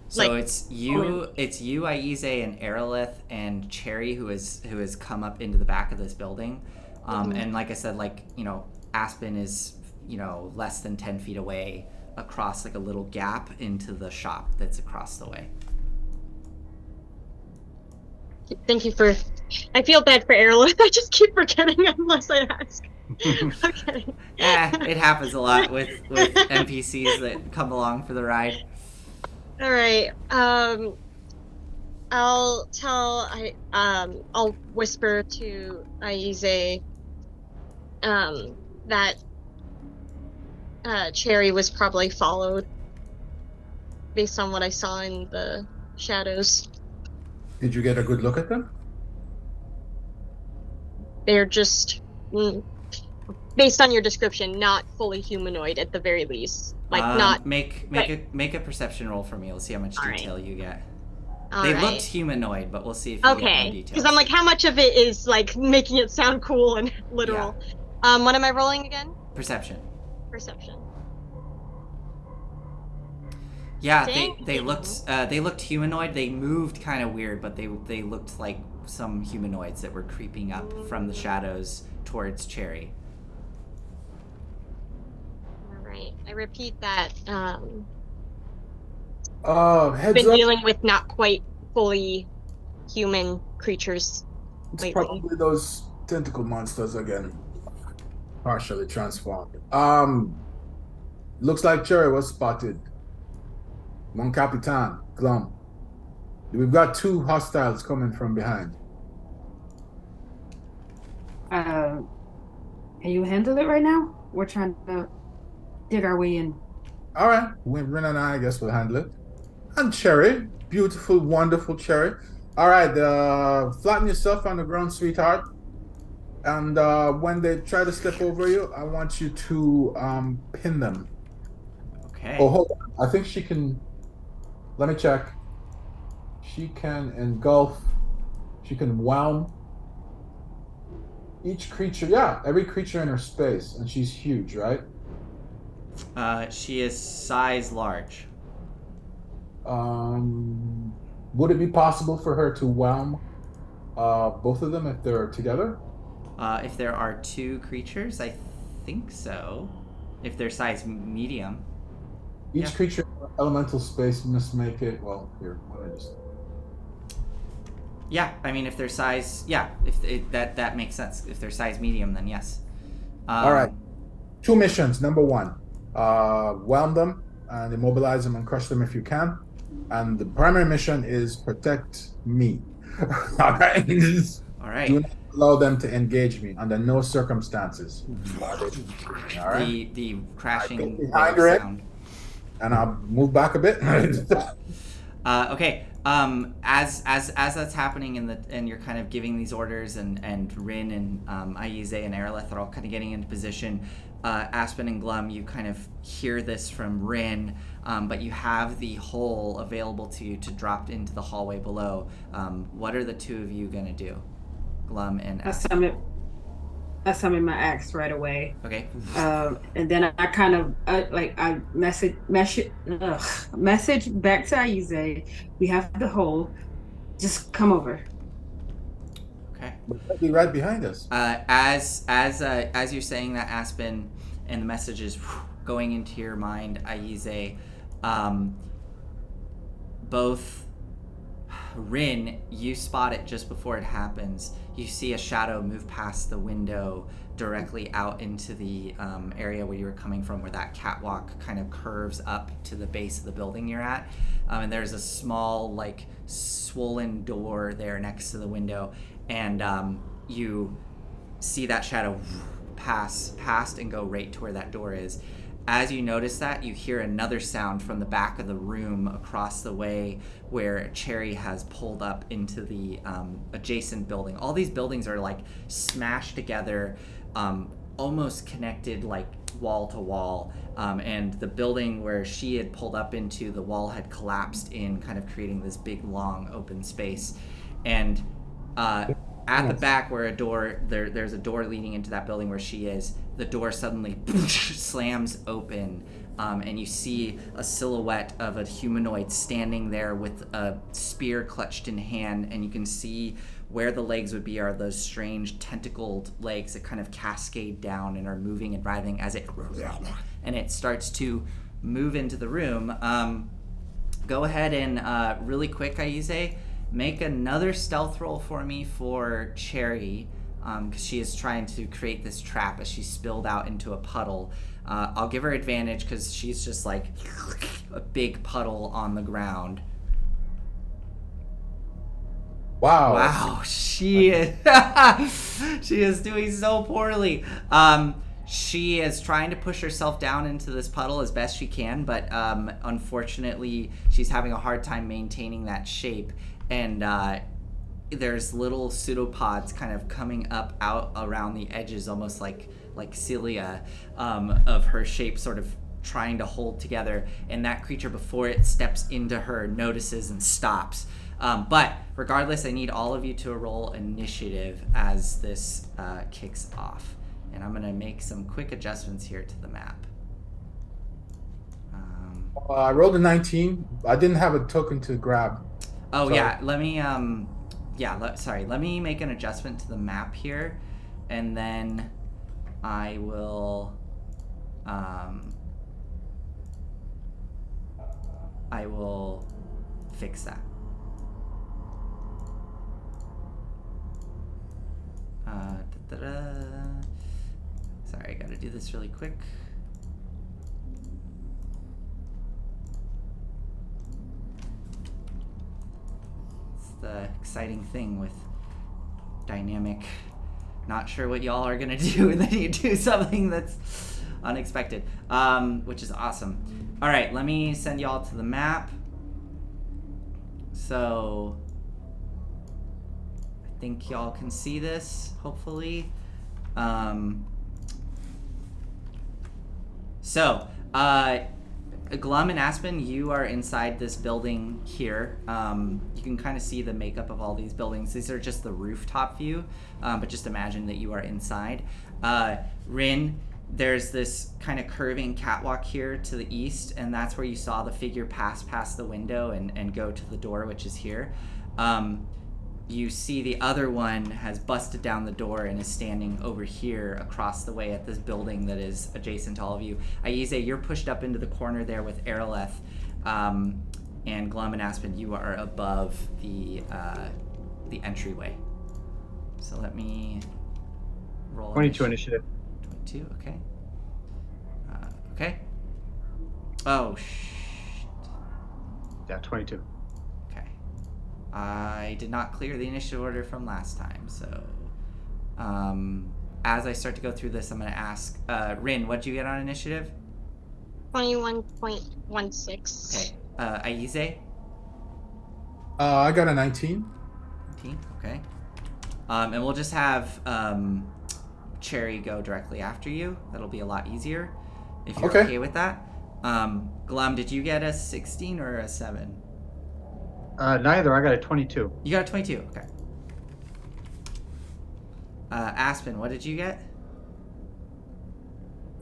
So it's you, Aize, and Aerolith and Cherry who has come up into the back of this building. And like I said, Aspen is, less than 10 feet away across like a little gap into the shop that's across the way. Thank you for... I feel bad for Aerolith. I just keep forgetting unless I ask. Okay. It happens a lot with NPCs that come along for the ride. All right. I'll whisper to Aize that Cherry was probably followed based on what I saw in the shadows. Did you get a good look at them? They're just, based on your description, not fully humanoid at the very least. Not make a perception roll for me. We'll see how much detail you get. They looked humanoid, but we'll see if you get more details. Because I'm like, how much of it is like making it sound cool and literal? Yeah. What am I rolling again? Perception. Yeah, they looked humanoid. They moved kind of weird, but they looked like some humanoids that were creeping up from the shadows towards Cherry. All right, I repeat that. Heads been up. dealing with not quite fully human creatures It's lately. probably those tentacle monsters again, partially transformed. Looks like Cherry was spotted. Mon Capitan, Glum. We've got 2 hostiles coming from behind. Can you handle it right now? We're trying to dig our way in. All right, Rin and I guess we'll handle it. And Cherry, beautiful, wonderful Cherry. All right, flatten yourself on the ground, sweetheart. And when they try to step over you, I want you to pin them. Okay. Oh, hold on. I think she can. Let me check. She can engulf. She can whelm each creature. Yeah, every creature in her space, and she's huge, right? She is size large. Would it be possible for her to whelm both of them if they're together? If there are 2 creatures, I think so. If they're size medium. Each creature in elemental space must make it. Well, here, what I just. Yeah, I mean, if they're size, that makes sense. If they're size medium, then yes. All right, 2 missions. Number 1, whelm them and immobilize them and crush them if you can. And the primary mission is protect me. All right. All right. Do not allow them to engage me under no circumstances. All right. The crashing behind her sound. And I'll move back a bit. Okay. As that's happening and you're kind of giving these orders and Rin and Aize and Aerolith are all kind of getting into position. Aspen and Glum, you kind of hear this from Rin, but you have the hole available to you to drop into the hallway below. What are the 2 of you gonna do? Glum and Aspen. I summon my axe right away. Okay. And then I kind of I message back to Aize. We have the hole. Just come over. Okay. They'll be right behind us. As you're saying that, Aspen, and the message is going into your mind, Aize, Both Rin, you spot it just before it happens. You see a shadow move past the window directly out into the area where you were coming from, where that catwalk kind of curves up to the base of the building you're at. And there's a small, like, swollen door there next to the window. And you see that shadow pass past and go right to where that door is. As you notice that, you hear another sound from the back of the room across the way where Cherry has pulled up into the adjacent building. All these buildings are like smashed together, almost connected like wall to wall. And the building where she had pulled up into, the wall had collapsed in, kind of creating this big, long, open space. And at the back where a door, there's a door leading into that building where she is, the door suddenly slams open, and you see a silhouette of a humanoid standing there with a spear clutched in hand, and you can see where the legs would be are those strange tentacled legs that kind of cascade down and are moving and writhing as it starts to move into the room. Go ahead and really quick, Aize, make another stealth roll for me for Cherry, because she is trying to create this trap as she's spilled out into a puddle. I'll give her advantage because she's just like a big puddle on the ground. Wow, she is she is doing so poorly. She is trying to push herself down into this puddle as best she can, but unfortunately she's having a hard time maintaining that shape. And there's little pseudopods kind of coming up out around the edges, almost like cilia of her shape, sort of trying to hold together. And that creature, before it steps into her, notices and stops. But regardless, I need all of you to roll initiative as this kicks off. And I'm going to make some quick adjustments here to the map. I rolled a 19. I didn't have a token to grab. Oh, so. yeah, let me, let me make an adjustment to the map here, and then I will, fix that. Sorry, I gotta do this really quick. The exciting thing with dynamic, not sure what y'all are gonna do, and then you do something that's unexpected, which is awesome. All right, let me send y'all to the map. So I think y'all can see this, hopefully. Glum and Aspen, you are inside this building here. You can kind of see the makeup of all these buildings. These are just the rooftop view, but just imagine that you are inside. Rin, there's this kind of curving catwalk here to the east, and that's where you saw the figure pass past the window and go to the door, which is here. You see the other one has busted down the door and is standing over here across the way at this building that is adjacent to all of you. Aize, you're pushed up into the corner there with Araleth, and Glum and Aspen, you are above the entryway. So let me roll 22 initiative. 22, okay. Okay. Oh, shit. Yeah, 22. Okay. I did not clear the initiative order from last time, so as I start to go through this, I'm going to ask Rin, what'd you get on initiative? 21.16. Okay. Aize? I got a 19. 19, okay. And we'll just have Cherry go directly after you. That'll be a lot easier if you're okay with that. Glum, did you get a 16 or a 7? Neither. I got a 22. You got a 22, okay. Aspen, what did you get?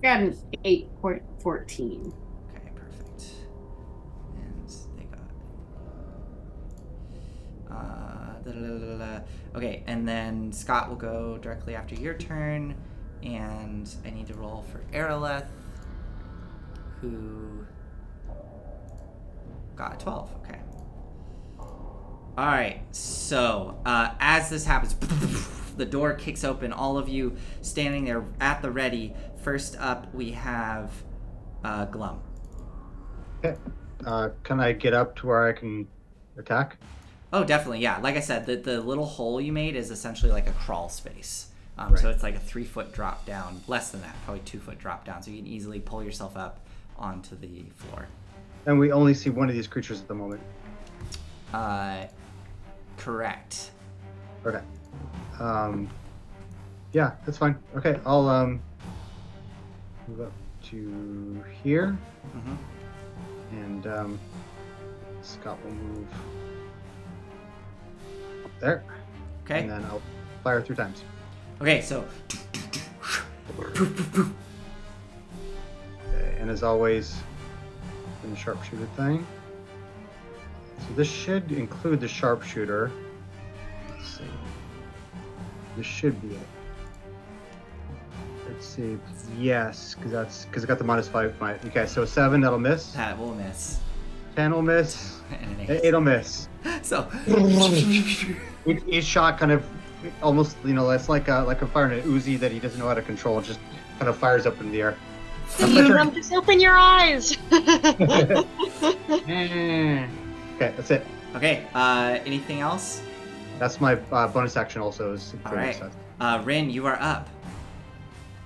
Got an 8.14. Okay, perfect. And they got... Okay, and then Scott will go directly after your turn, and I need to roll for Araleth, who got a 12. Okay. All right. So as this happens, the door kicks open. All of you standing there at the ready. First up, we have Glum. Okay. Can I get up to where I can attack? Oh, definitely. Yeah. Like I said, the little hole you made is essentially like a crawl space. Right. So it's like a 3-foot drop down, less than that, probably 2-foot drop down. So you can easily pull yourself up onto the floor. And we only see one of these creatures at the moment. Correct. Okay. Yeah, that's fine. Okay, I'll move up to here, Mm-hmm. and Scott will move there, Okay. and then I'll fire 3 times. Okay, so Okay, and as always, in the sharpshooter thing. So this should include the sharpshooter. Let's see. This should be it. Let's see. Yes, because I got the -5. Okay, so 7 that'll miss. that will miss. 10 will miss. And an 8 will miss. So Each shot kind of almost, it's like a firing an Uzi that he doesn't know how to control. Just kind of fires up in the air. Just open your eyes. Okay, that's it. okay. Anything else? That's my bonus action. Also is. All right. Rin, you are up.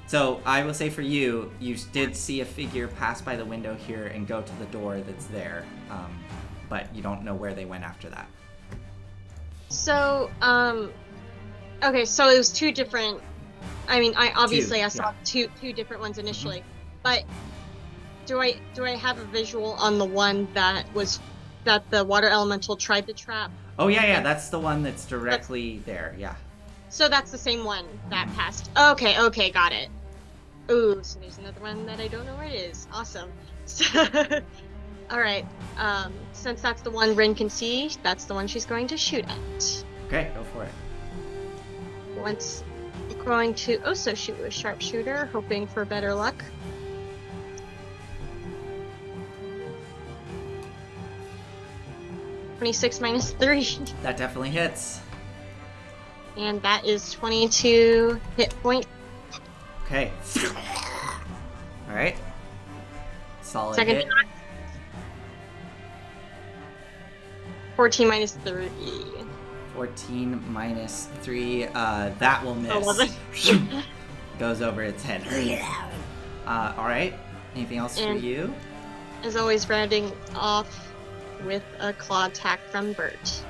So I will say for you, you did see a figure pass by the window here and go to the door that's there, but you don't know where they went after that. So, okay, so it was 2 different. I mean, I saw two different ones initially, but do I have a visual on the one that the water elemental tried to trap? Oh yeah, that's the one that's directly there. Yeah. So that's the same one that passed. Okay, got it. Ooh, so there's another one that I don't know where it is. Awesome. So, all right. Since that's the one Rin can see, that's the one she's going to shoot at. Okay, go for it. Once going to also shoot with sharpshooter, hoping for better luck. (26 minus 3). That definitely hits. And that is 22 hit point. Okay. All right. Solid Second hit. shot. 14 minus 3. 14 minus 3. That will miss. 11. Goes over its head. All right. Anything else for And- you? As always, rounding off with a claw attack from Bert.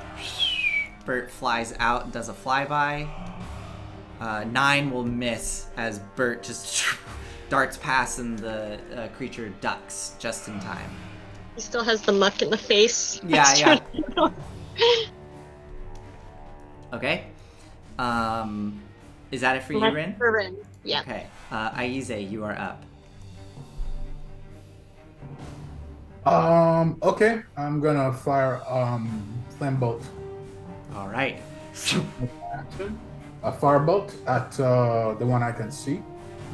Bert flies out and does a flyby. 9 will miss as Bert just darts past and the creature ducks just in time. He still has the muck in the face. Yeah. Okay. Is that it for you, Rin? For Rin, yeah. Okay. Aize, you are up. Okay. I'm gonna fire flame bolt. All right. Action. A firebolt at the one I can see.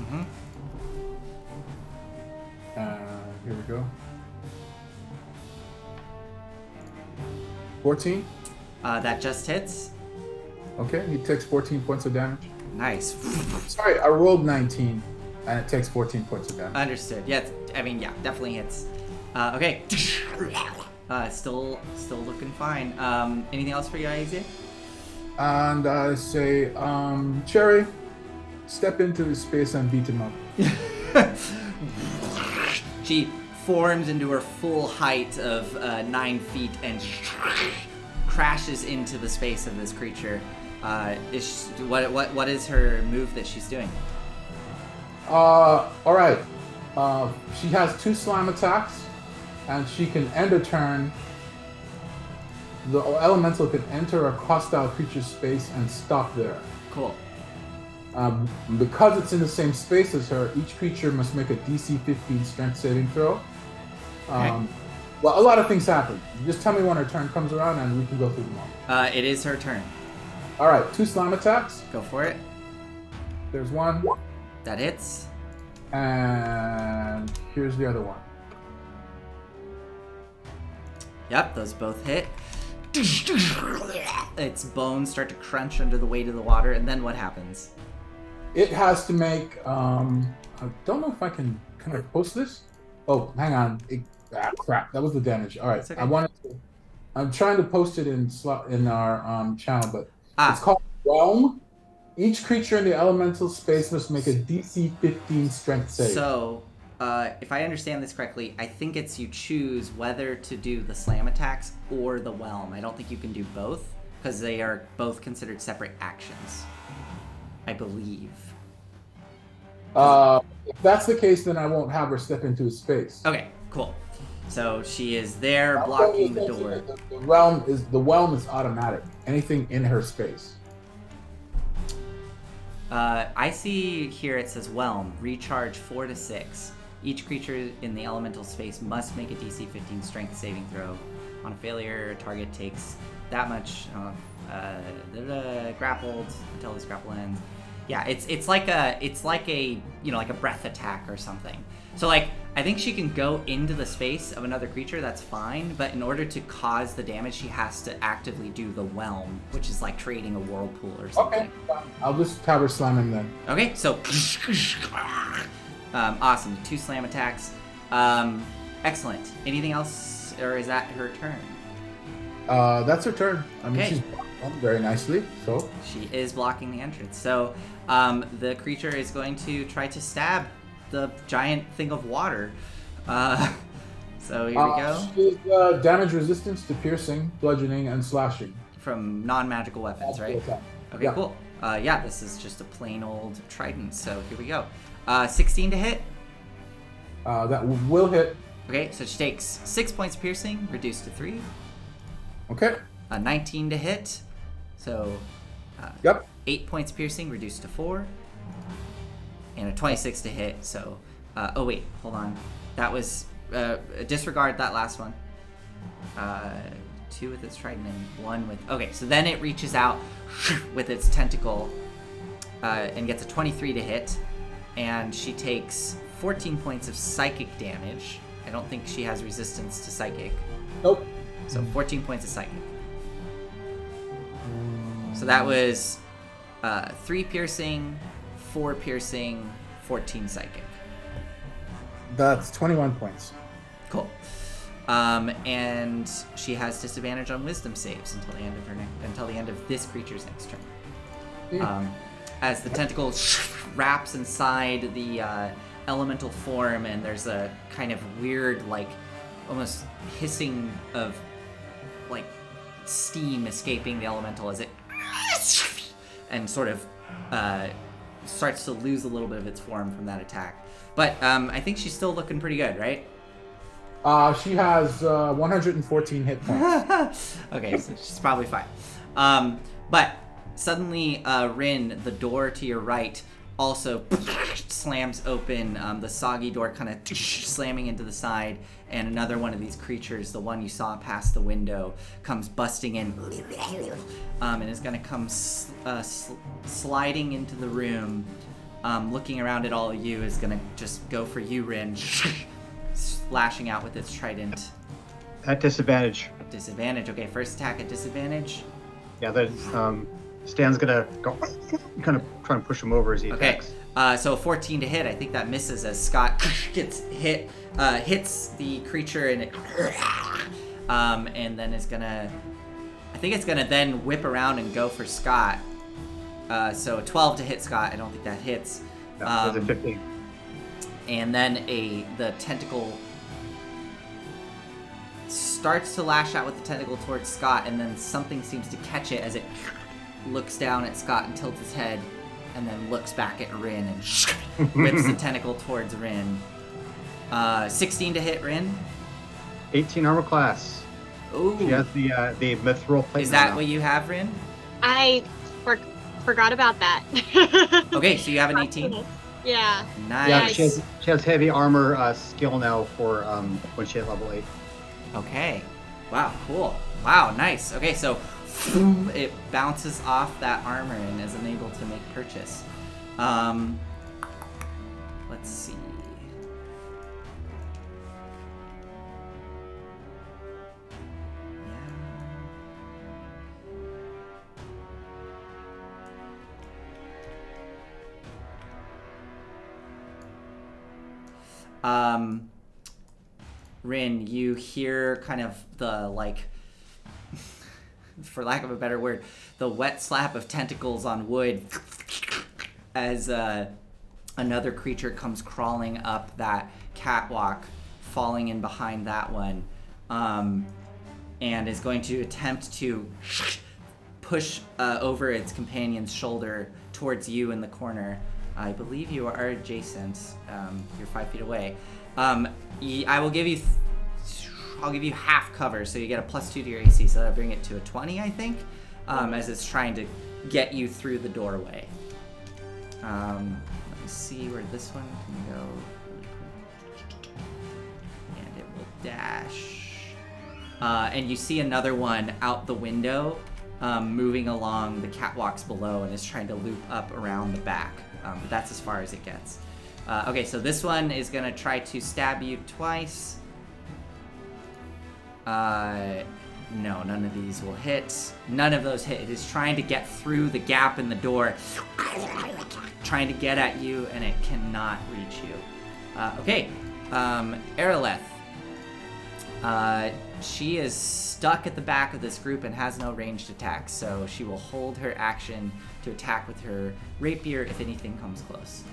Mm-hmm. Here we go. 14. That just hits. Okay, he takes 14 points of damage. Nice. Sorry, I rolled 19, and it takes 14 points of damage. Understood. Yeah, definitely hits. Okay. Still looking fine. Anything else for you, Aize? And I say, Cherry, step into the space and beat him up. She forms into her full height of 9 feet and crashes into the space of this creature. What is her move that she's doing? All right. She has 2 slime attacks, and she can end a turn. The elemental can enter a hostile creature's space and stop there. Cool. Because it's in the same space as her, each creature must make a DC 15 strength saving throw. Okay. Well, a lot of things happen. Just tell me when her turn comes around and we can go through them all. It is her turn. All right, 2 slime attacks. Go for it. There's one, That hits. and here's the other one. Yep, those both hit. Its bones start to crunch under the weight of the water, and then what happens? It has to make. I don't know if I can. Can I post this? Oh, hang on. Crap. That was the damage. All right. It's okay. I wanted to. I'm trying to post it in our channel, but it's Ah, called Realm. Each creature in the elemental space must make a DC 15 Strength save. so if I understand this correctly, I think it's you choose whether to do the slam attacks or the whelm. I don't think you can do both because they are both considered separate actions. I believe. If that's the case, then I won't have her step into his space. Okay, cool. So she is there I'll blocking tell the you door. that the realm is automatic. Anything in her space. I see here it says whelm, recharge 4 to 6. Each creature in the elemental space must make a DC 15 strength saving throw. On a failure, target takes that much grappled until this grapple ends. Yeah, it's like a like a breath attack or something. So like I think she can go into the space of another creature, that's fine, but in order to cause the damage she has to actively do the whelm, which is like creating a whirlpool or something. Okay, I'll just have her slam him then. Okay, so awesome. 2 slam attacks. Excellent. Anything else, or is that her turn? That's her turn. I mean, Okay. she's blocked very nicely. So She is blocking the entrance. So the creature is going to try to stab the giant thing of water. So here we go. She is damage resistance to piercing, bludgeoning, and slashing. From non-magical weapons, right? Attack. Okay, Yeah. cool. Yeah, this is just a plain old trident. So here we go. 16 to hit. That will hit. Okay, so she takes 6 points piercing, reduced to 3. Okay. 19 to hit. So Yep. 8 points piercing, reduced to 4. And a 26 to hit, so... oh, wait, hold on. That was... disregard that last one. 2 with its trident and 1 with... Okay, so then it reaches out with its tentacle and gets a 23 to hit. And she takes 14 points of psychic damage. I don't think she has resistance to psychic. Nope. So 14 points of psychic. So that was 3 piercing, 4 piercing, 14 psychic. That's 21 points. Cool. And she has disadvantage on wisdom saves until the end of this creature's next turn. Yeah. As the tentacle wraps inside the elemental form, and there's a kind of weird, like, almost hissing of, like, steam escaping the elemental as it and sort of starts to lose a little bit of its form from that attack. But I think she's still looking pretty good, right? She has 114 hit points. Okay, so she's probably fine. But suddenly, Rin, the door to your right, also slams open, the soggy door kind of slamming into the side, and another one of these creatures, the one you saw past the window, comes busting in and is going to come sliding into the room, looking around at all of you, is going to just go for you, Rin, slashing out with its trident. At disadvantage. Disadvantage. Okay, first attack at disadvantage. Yeah, the Stan's gonna go kind of try and push him over as he Okay, attacks. so 14 to hit. I think that misses as Scott gets hits the creature and it, and then is gonna, I think it's gonna then whip around and go for Scott. So 12 to hit Scott. I don't think that hits. That's a 15. And then the tentacle starts to lash out with the tentacle towards Scott, and then something seems to catch it as it looks down at Scott and tilts his head, and then looks back at Rin and whips the tentacle towards Rin. 16 to hit Rin. 18 armor class. Ooh. She has the mithril plate. Is that now. what you have, Rin? I forgot about that. Okay, so you have an 18. Yeah. Nice. Yeah, she has heavy armor skill now for when she hit level 8. Okay. Wow, cool. Wow, nice. Okay, so it bounces off that armor and is unable to make purchase. Let's see. Rin, you hear kind of the, like, for lack of a better word, the wet slap of tentacles on wood as another creature comes crawling up that catwalk, falling in behind that one, and is going to attempt to push over its companion's shoulder towards you in the corner. I believe you are adjacent. You're 5 feet away. I will give you... I'll give you half cover, so you get a +2 to your AC, so that'll bring it to a 20, I think, as it's trying to get you through the doorway. Let me see where this one can go. And it will dash. And you see another one out the window, moving along the catwalks below, and is trying to loop up around the back. But that's as far as it gets. Okay, so this one is going to try to stab you twice. No, none of these will hit. None of those hit. It is trying to get through the gap in the door, trying to get at you, and it cannot reach you. Okay, Aeroleth. She is stuck at the back of this group and has no ranged attacks, so she will hold her action to attack with her rapier if anything comes close.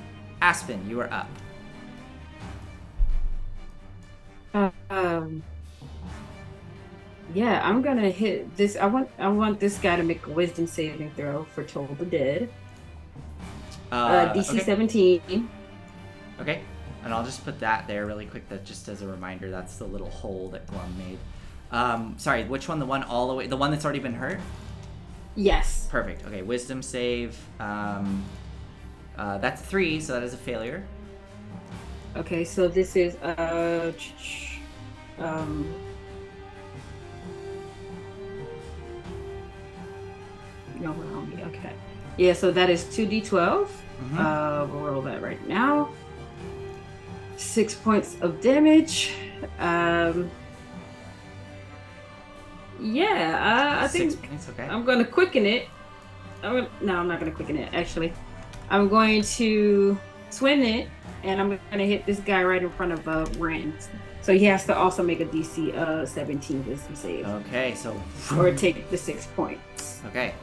Aspen, you are up. Yeah, I'm gonna hit this. I want this guy to make a wisdom saving throw for Toll the Dead. DC okay. 17. Okay, and I'll just put that there really quick. That just as a reminder, that's the little hole that Glum made. Sorry, which one? The one all the way, the one that's already been hurt? Yes. Perfect. Okay, wisdom save. That's 3, so that is a failure. Okay, so this is no, around me. Okay. Yeah, so that is 2d12. We'll roll that right now. 6 points of damage. I think 6 points, okay. I'm going to quicken it. No, I'm not going to quicken it, actually. I'm going to swing it, and I'm going to hit this guy right in front of Ren. So he has to also make a DC 17 wisdom save. Okay, so... Or take the 6 points. Okay.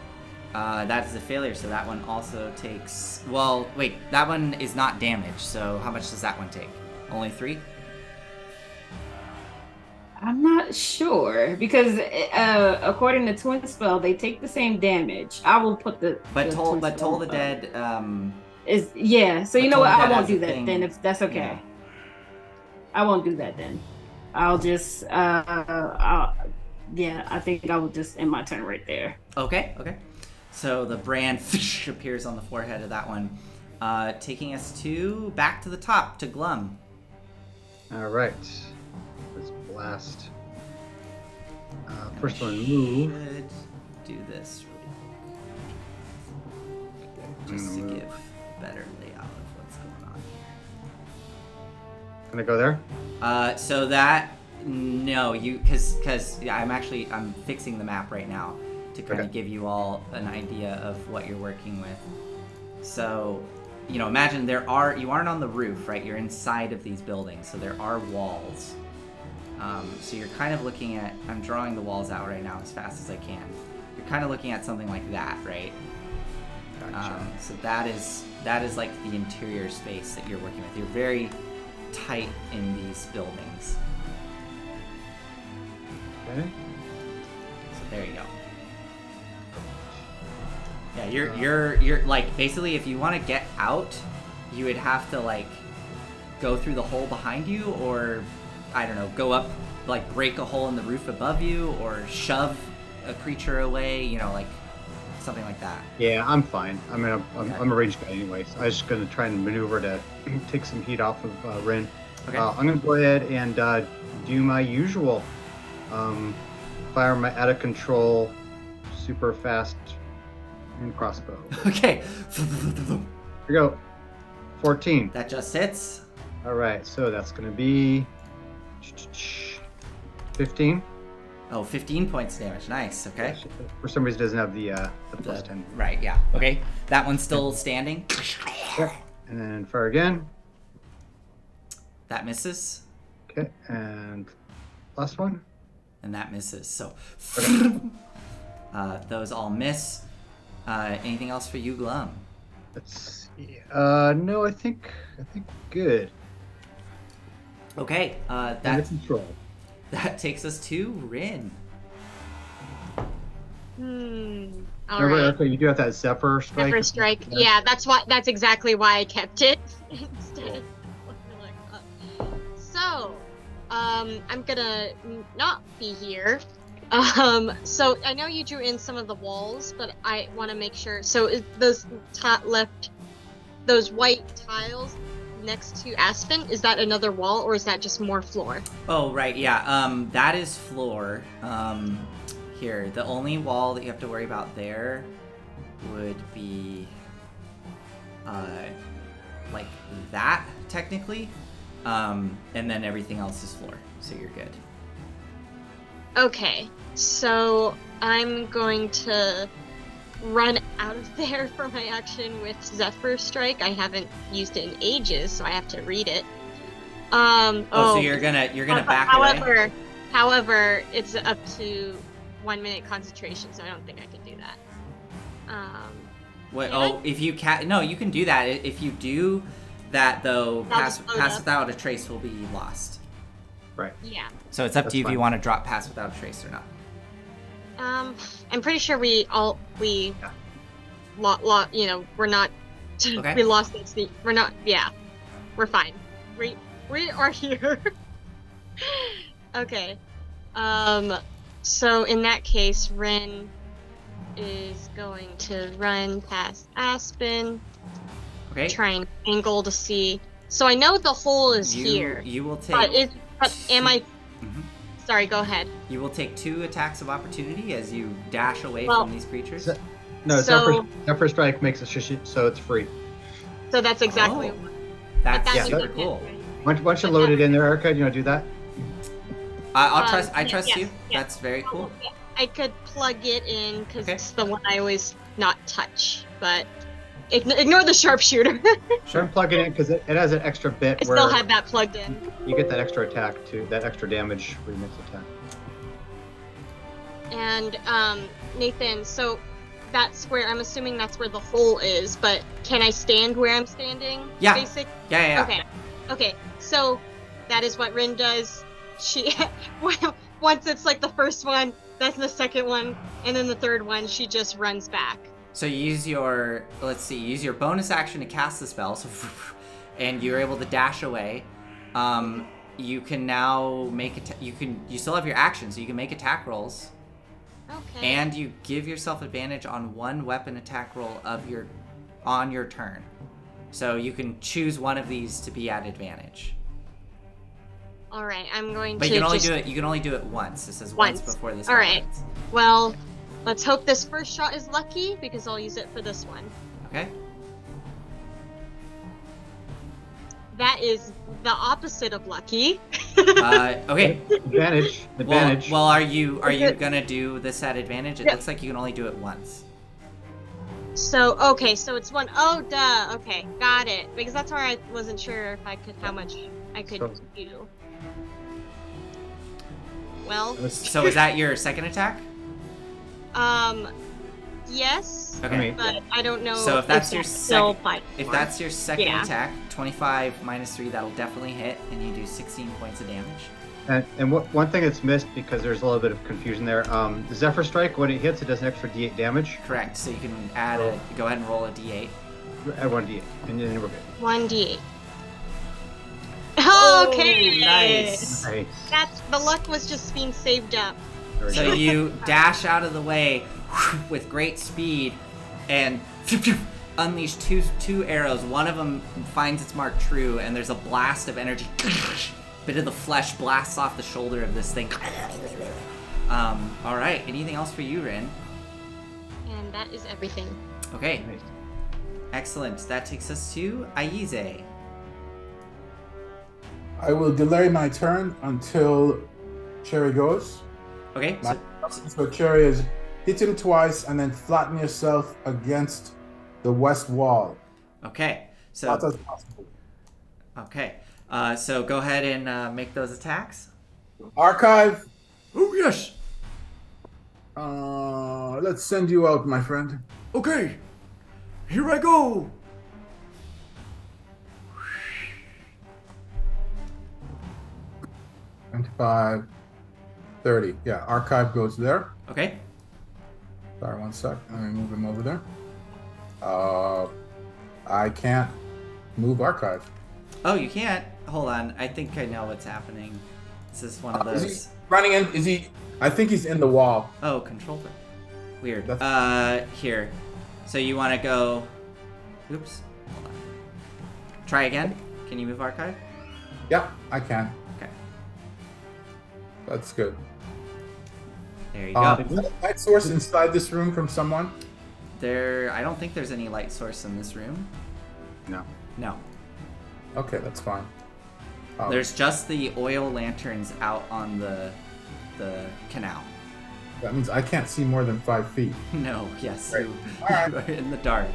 That is a failure, so that one also takes... Well, wait, that one is not damaged, so how much does that one take? Only 3? I'm not sure, because according to Twin Spell, they take the same damage. I will put the... But Toll the Dead... so you know what? I won't do that thing. then, if that's okay. Yeah. I won't do that then. I'll just... I think I will just end my turn right there. Okay. So the brand appears on the forehead of that one, taking us back to the top, to Glum. All right. Let's blast. First one, move. Should do this really quick, just to give a better layout of what's going on. Can I go there? So that because I'm fixing the map right now to kind of give you all an idea of what you're working with. So, imagine you aren't on the roof, right? You're inside of these buildings, so there are walls. So you're kind of looking at, I'm drawing the walls out right now as fast as I can. You're kind of looking at something like that, right? Gotcha. So that is like the interior space that you're working with. You're very tight in these buildings. Okay. So there you go. Yeah, you're like, basically if you want to get out, you would have to like go through the hole behind you, or I don't know, go up, like break a hole in the roof above you, or shove a creature away, like something like that. Yeah, I'm fine. I mean, I'm a range guy anyways. I was just going to try and maneuver to take some heat off of Ren. Okay. I'm going to go ahead and do my usual. Fire my out of control, super fast and crossbow. Okay. Here we go. 14. That just hits. All right, so that's going to be 15. Oh, 15 points damage. Nice. Okay. For some reason, it doesn't have the plus 10. Right. Yeah. Okay. That one's still standing. Yep. And then fire again. That misses. Okay, and last one. And that misses. So those all miss. Anything else for you, Glum? Let's see. No, I think good. Okay, Under control. that takes us to Rin. All Remember, right. Erica, you do have that Zephyr strike. Zephyr strike. Yeah, that's exactly why I kept it instead. So, I'm gonna not be here. So I know you drew in some of the walls, but I want to make sure. So is those those white tiles next to Aspen, is that another wall or is that just more floor? Oh, right, yeah. That is floor. Here, the only wall that you have to worry about there would be, like that, technically. And then everything else is floor, so you're good. Okay, so I'm going to run out of there for my action with Zephyr Strike. I haven't used it in ages, so I have to read it. So you're gonna back away? However, it's up to 1 minute concentration, so I don't think I can do that. What? Oh, if you can, no, you can do that. If you do that, though, pass without a trace will be lost. Right. Yeah. So it's up to you if fine. you want to drop pass without a trace or not. I'm pretty sure we're not. Okay. We lost this. We're not. Yeah, we're fine. We are here. Okay. So in that case, Ren is going to run past Aspen. Okay. Try and angle to see. So I know the hole is here. You will take. But am I? Mhm. Sorry. Go ahead. You will take 2 attacks of opportunity as you dash away from these creatures. No, So- Zephyr strike makes it so it's free. So that's exactly. Oh. But That's Yeah, super means- cool. Once you load it in there, Erica, do you want to do that? I trust yes, you. yes. That's very cool. I could plug it in because Okay. it's the one I always not touch, but ignore the sharpshooter. Sure. Plug it in because it has an extra bit I where still have that plugged in. you get that extra attack too, that extra damage remix attack. And Nathan, so that square, I'm assuming that's where the hole is, but can I stand where I'm standing? Yeah. Basic? Yeah. Okay. So that is what Rin does. She once it's like the first one, that's the second one, and then the third one, she just runs back. So you use your bonus action to cast the spell, and you're able to dash away. You can now make you still have your action, so you can make attack rolls. Okay. And you give yourself advantage on 1 weapon attack roll on your turn. So you can choose one of these to be at advantage. All right, I'm going But to. you can only do it once. This is once before this. All right. happens. Well, let's hope this first shot is lucky because I'll use it for this one. Okay. That is the opposite of lucky. Okay. Advantage. Well, are you gonna do this at advantage? It looks like you can only do it once. So so it's one. Oh, duh. Okay, got it. Because that's where I wasn't sure if how much I could do. Well, So is that your second attack? yes. Okay. But I don't know. So if that's your still second, if that's your second Yeah. attack, 25 minus 3, that'll definitely hit, and you do 16 points of damage. And one thing that's missed because there's a little bit of confusion there. The Zephyr strike, when it hits, it does an extra D8 damage. Correct. So you can go ahead and roll a d8. Add 1 D8, and then we're good. 1d8. Oh, Okay. nice. Nice. That's the luck was just being saved up. There we So go. you dash out of the way with great speed and unleash two arrows. One of them finds its mark true, and there's a blast of energy. Bit of the flesh blasts off the shoulder of this thing. All right. Anything else for you, Rin? And that is everything. Okay. Nice. Excellent. That takes us to Aize. I will delay my turn until Cherry goes. Okay. So Cherry is hit him twice and then flatten yourself against the west wall. Okay. So Not as possible. Okay. So go ahead and make those attacks. Archive. Oh, yes. Let's send you out, my friend. Okay. Here I go. 25, 30. Yeah, archive goes there. Okay. Sorry, one sec. Let me move him over there. I can't move archive. Oh, you can't? Hold on. I think I know what's happening. This is one of Is those. he running in? Is he? I think he's in the wall. Oh, control thing. Weird. That's- Here. So you want to go... Oops. Hold on. Try again. Can you move archive? Yeah, I can. Okay. That's good. There you go. Is there a light source inside this room from someone? I don't think there's any light source in this room. No. No. Okay, that's fine. There's just the oil lanterns out on the canal. That means I can't see more than 5 feet. No, yes, Right. you, Alright. you are in the dark.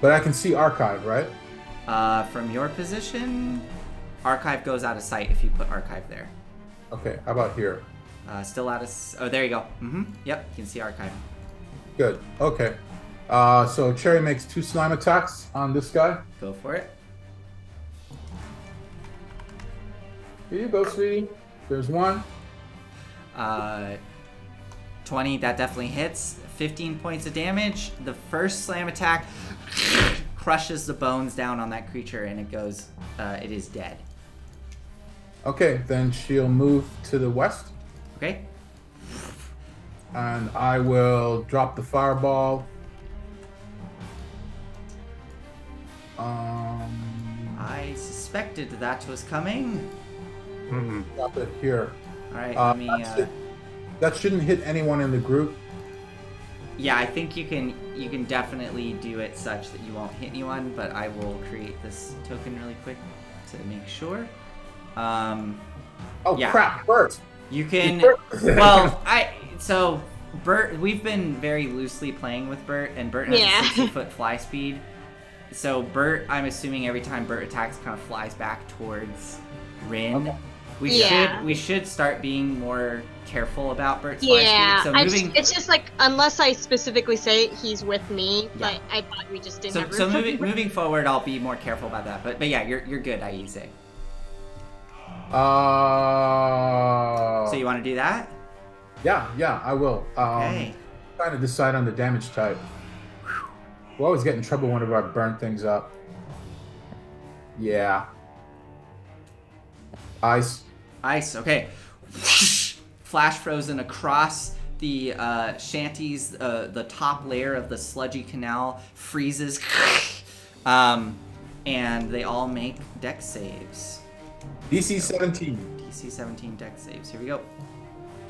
But I can see archive, right? From your position, archive goes out of sight if you put archive there. Okay, how about here? Still out of... Oh, there you go. Yep, you can see archive. Good. Okay. So Cherry makes 2 slime attacks on this guy. Go for it. Here you go, sweetie. There's one. 20, that definitely hits. 15 points of damage. The first slam attack crushes the bones down on that creature and it goes, it is dead. Okay, then she'll move to the west. Okay? And I will drop the fireball. I suspected that was coming. Drop it here. Alright, let me, That shouldn't hit anyone in the group. yeah, I think you can definitely do it such that you won't hit anyone, but I will create this token really quick to make sure. Oh Yeah. crap, Bert! You can, Bert. well, so Bert, we've been very loosely playing with Bert, and Bert has Yeah. a 60-foot fly speed. So Bert, I'm assuming every time Bert attacks, kind of flies back towards Rin. Okay. Yeah. We should start being more careful about Bert's fly Yeah, speed. So moving, it's just like, unless I specifically say he's with me, Yeah. but I thought we just didn't have so room for moving forward, I'll be more careful about that. But yeah, you're good, Aise. So you want to do that? Yeah, I will. Okay. Trying to decide on the damage type. We always get in trouble whenever I burn things up. Yeah. Ice. Ice, okay. Flash frozen across the shanties, the top layer of the sludgy canal freezes. And they all make dex saves. DC 17. DC 17 dex saves. Here we go.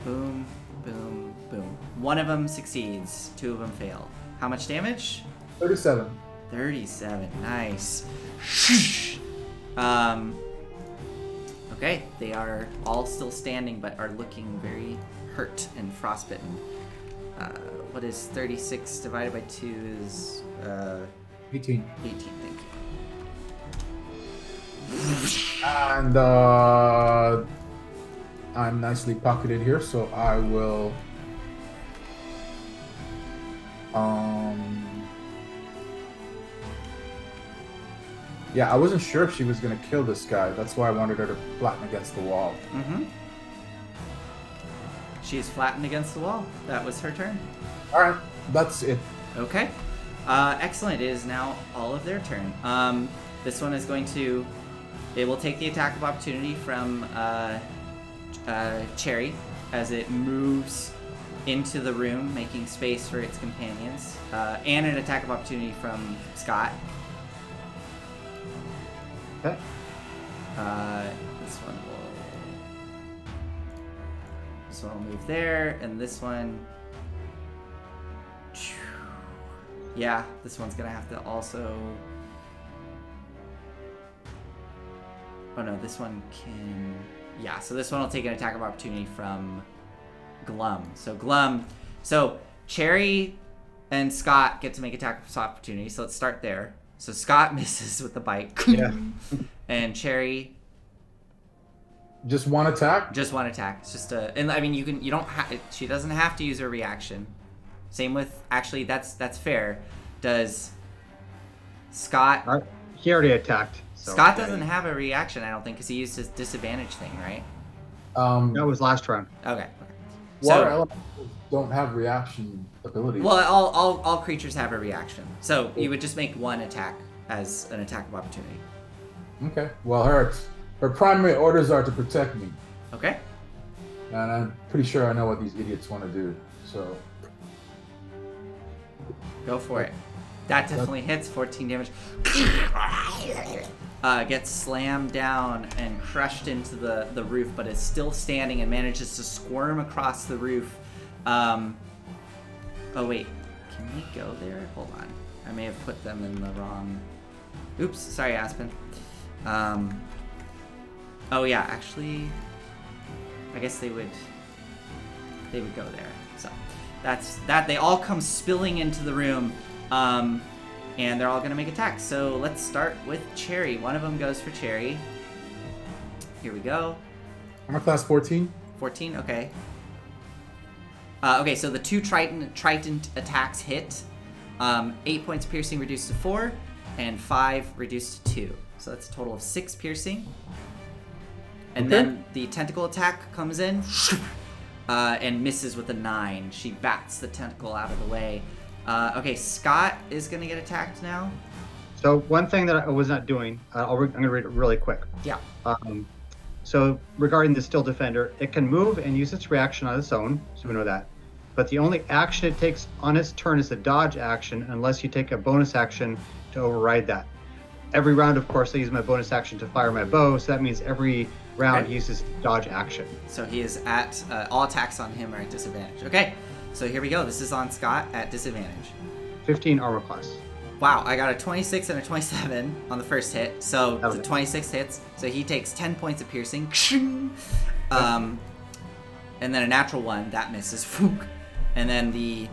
Boom, boom, boom. One of them succeeds, 2 of them fail. How much damage? 37. 37. Nice. Okay, they are all still standing, but are looking very hurt and frostbitten. What is 36 divided by 2 is 18. 18. Thank you. And I'm nicely pocketed here, so I will yeah, I wasn't sure if she was gonna kill this guy. That's why I wanted her to flatten against the wall. She is flattened against the wall. That was her turn. Alright, that's it. Okay. Excellent. It is now all of their turn. This one is going to... It will take the attack of opportunity from Cherry as it moves into the room, making space for its companions. And an attack of opportunity from Scott. Okay. This one will move there, and this one... Yeah, this one's gonna have to also... Oh no, this one can... Yeah, so this one will take an attack of opportunity from Glum. So Cherry and Scott get to make attack of opportunity, so let's start there. So Scott misses with the bite. Yeah. And Cherry Just one attack. just one attack. It's just a, and I mean you don't have. She doesn't have to use her reaction. Same with actually that's fair. Does Scott? He already attacked. So, Scott doesn't have a reaction, I don't think, because he used his disadvantage thing, right? That was last round. Okay. Water So, elementals don't have reaction abilities. well, all creatures have a reaction. So you would just make one attack as an attack of opportunity. Okay. Well, her primary orders are to protect me, Okay. and I'm pretty sure I know what these idiots want to do. So Go for it. That definitely hits. 14 damage. Gets slammed down and crushed into the roof, but is still standing and manages to squirm across the roof. Oh wait, can we go there? Hold on. I may have put them in the wrong. Oops, sorry, Aspen. Oh yeah, actually, I guess they would go there. So that's that. They all come spilling into the room. And they're all gonna make attacks. So let's start with Cherry. One of them goes for Cherry. Here we go. I'm a class 14. 14, okay. Okay, so the two Triton attacks hit. 8 points piercing reduced to 4, and 5 reduced to 2. So that's a total of 6 piercing. And Okay. then the tentacle attack comes in and misses with a 9. She bats the tentacle out of the way. Okay, Scott is going to get attacked now. So one thing that I was not doing, I'm going to read it really quick. Yeah. So regarding the Still Defender, it can move and use its reaction on its own, so we know that. But the only action it takes on its turn is a dodge action, unless you take a bonus action to override that. Every round, of course, I use my bonus action to fire my bow, so that means every round Okay. uses dodge action. So he is at, all attacks on him are at disadvantage. Okay, so here we go. This is on Scott at disadvantage. 15 armor class. Wow, I got a 26 and a 27 on the first hit. So That was the it. 26 hits. So he takes 10 points of piercing. And then a natural 1, that misses. And then the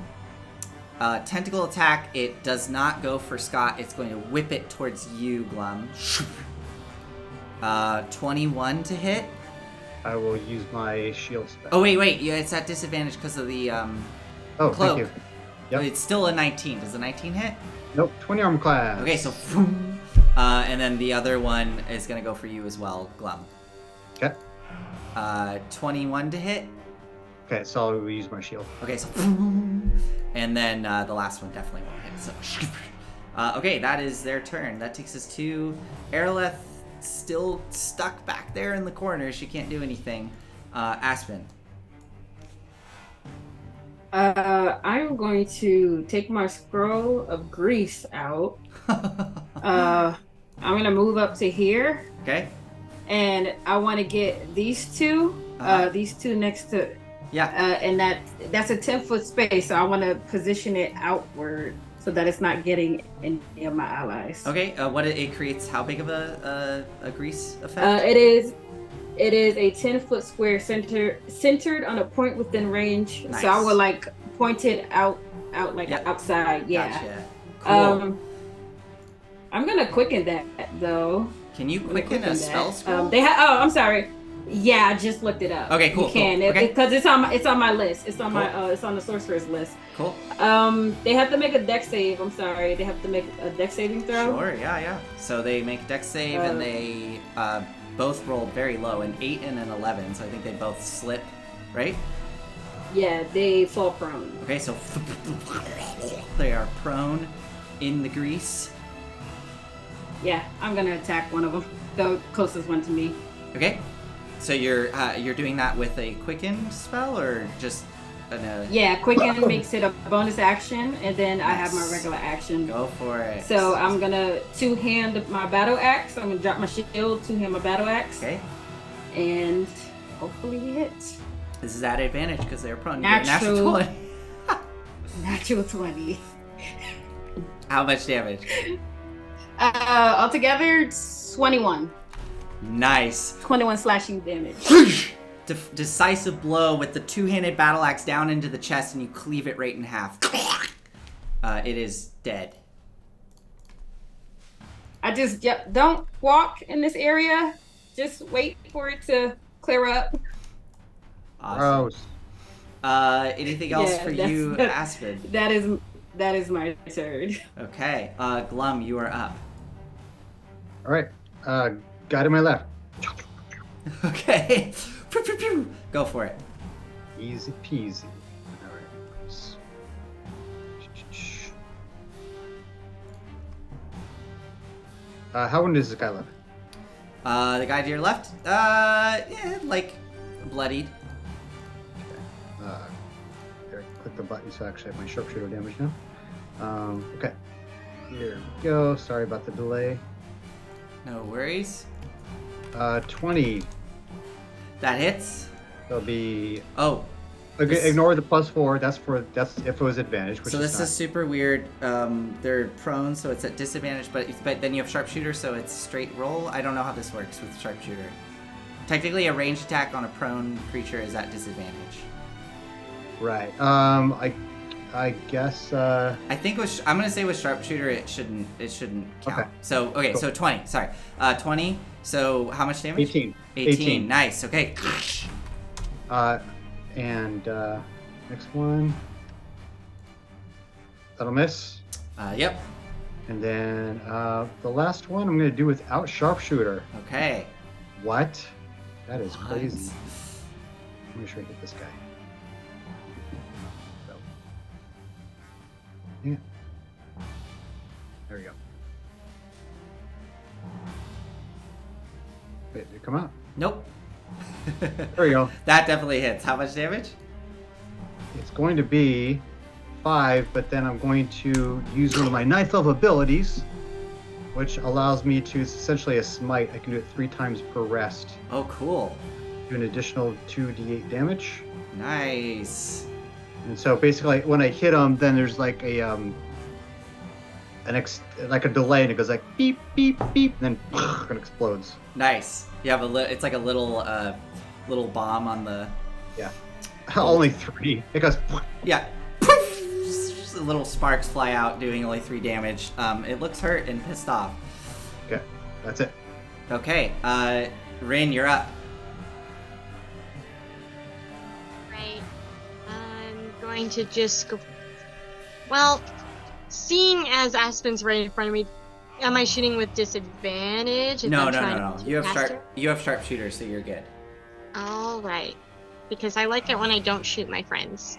tentacle attack, it does not go for Scott. It's going to whip it towards you, Glum. 21 to hit. I will use my shield spell. Oh, wait. Yeah, it's at disadvantage because of the Oh, cloak. thank you. Yep. It's still a 19. Does the 19 hit? Nope, 20 armor class. Okay, so and then the other one is gonna go for you as well, Glum. Okay. 21 to hit. Okay, so I will use my shield. Okay, so and then the last one definitely won't hit. So okay, that is their turn. That takes us to Aeroleth, still stuck back there in the corner. She can't do anything. Aspen. I'm going to take my scroll of grease out. I'm gonna move up to here, Okay. and I want to get these two next to, Yeah. and that's a 10-foot space. So I want to position it outward so that it's not getting any of my allies. Okay. What it creates? How big of a grease effect? It is a 10-foot square centered on a point within range. Nice. So I would like point it out like Yep. outside. Yeah. Gotcha. Cool. I'm gonna quicken that though. Can you I'm gonna quicken a spell scroll? I'm sorry. Yeah, I just looked it up. Okay, cool, You can cool. Okay. because it's on my list. It's on Cool. my it's on the sorcerer's list. Cool. They have to make a dex save. I'm sorry. They have to make a dex saving throw. Sure, yeah. So they make dex save and they both rolled very low, an 8 and an 11, so I think they both slip, right? Yeah, they fall prone. Okay, so they are prone in the grease. Yeah, I'm gonna attack one of them, the closest one to me. Okay, so you're doing that with a quicken spell or just Yeah, quicken makes it a bonus action, and then I have my Nice. regular action. Go for it. So I'm gonna two-hand my battle axe. I'm gonna drop my shield, two-hand my battle axe, Okay, and hopefully we hit. this is at advantage because they're prone. You get Natural. natural 20. Natural 20. How much damage? Altogether, 21. Nice. 21 slashing damage. Decisive blow with the two-handed battle axe down into the chest, and you cleave it right in half. It is dead. I just don't walk in this area. Just wait for it to clear up. Awesome. Gross. Anything else for you, Aspen? That is my turn. Okay. Glum, you are up. All right. Guy to my left. Okay. Pew, pew, pew. Go for it. Easy peasy. All right. How long does this guy live? The guy to your left, like bloodied. Here, click the button so I actually have my sharpshooter damage now. Okay. Here we go. Sorry about the delay. No worries. 20. That hits. There'll be. Oh. Okay, ignore the +4. That's if it was advantage. Which So is this not. is super weird. They're prone, so it's at disadvantage, but then you have sharpshooter, so it's straight roll. I don't know how this works with sharpshooter. Technically, a ranged attack on a prone creature is at disadvantage. Right. I guess. I think I'm gonna say with sharpshooter it shouldn't count. Okay. So cool. So 20. Sorry. 20. So how much damage? 18. 18. Nice. Okay. And next one. That'll miss. Yep. And then the last one I'm gonna do without sharpshooter. Okay. What? That is What? crazy. Let me sure I get this guy. So. Yeah. There we go. Wait, did it come out? Nope. There we go. That definitely hits. How much damage? It's going to be 5, but then I'm going to use one of my 9th level abilities, which allows me to essentially a smite. I can do it 3 times per rest. Oh, cool. Do an additional 2d8 damage. Nice. And so basically, when I hit them, then there's like a like a delay, and it goes like beep beep beep, and then it explodes. Nice. You have it's like a little bomb on the. Yeah. Only 3. It goes. Yeah. Poof! Little sparks fly out, doing only 3 damage. It looks hurt and pissed off. Okay, that's it. Okay. Rin, you're up. Right. I'm going to just go. Well, seeing as Aspen's right in front of me, am I shooting with disadvantage? if No. I'm trying to You have faster? You have sharpshooter, so you're good. All right. Because I like it when I don't shoot my friends.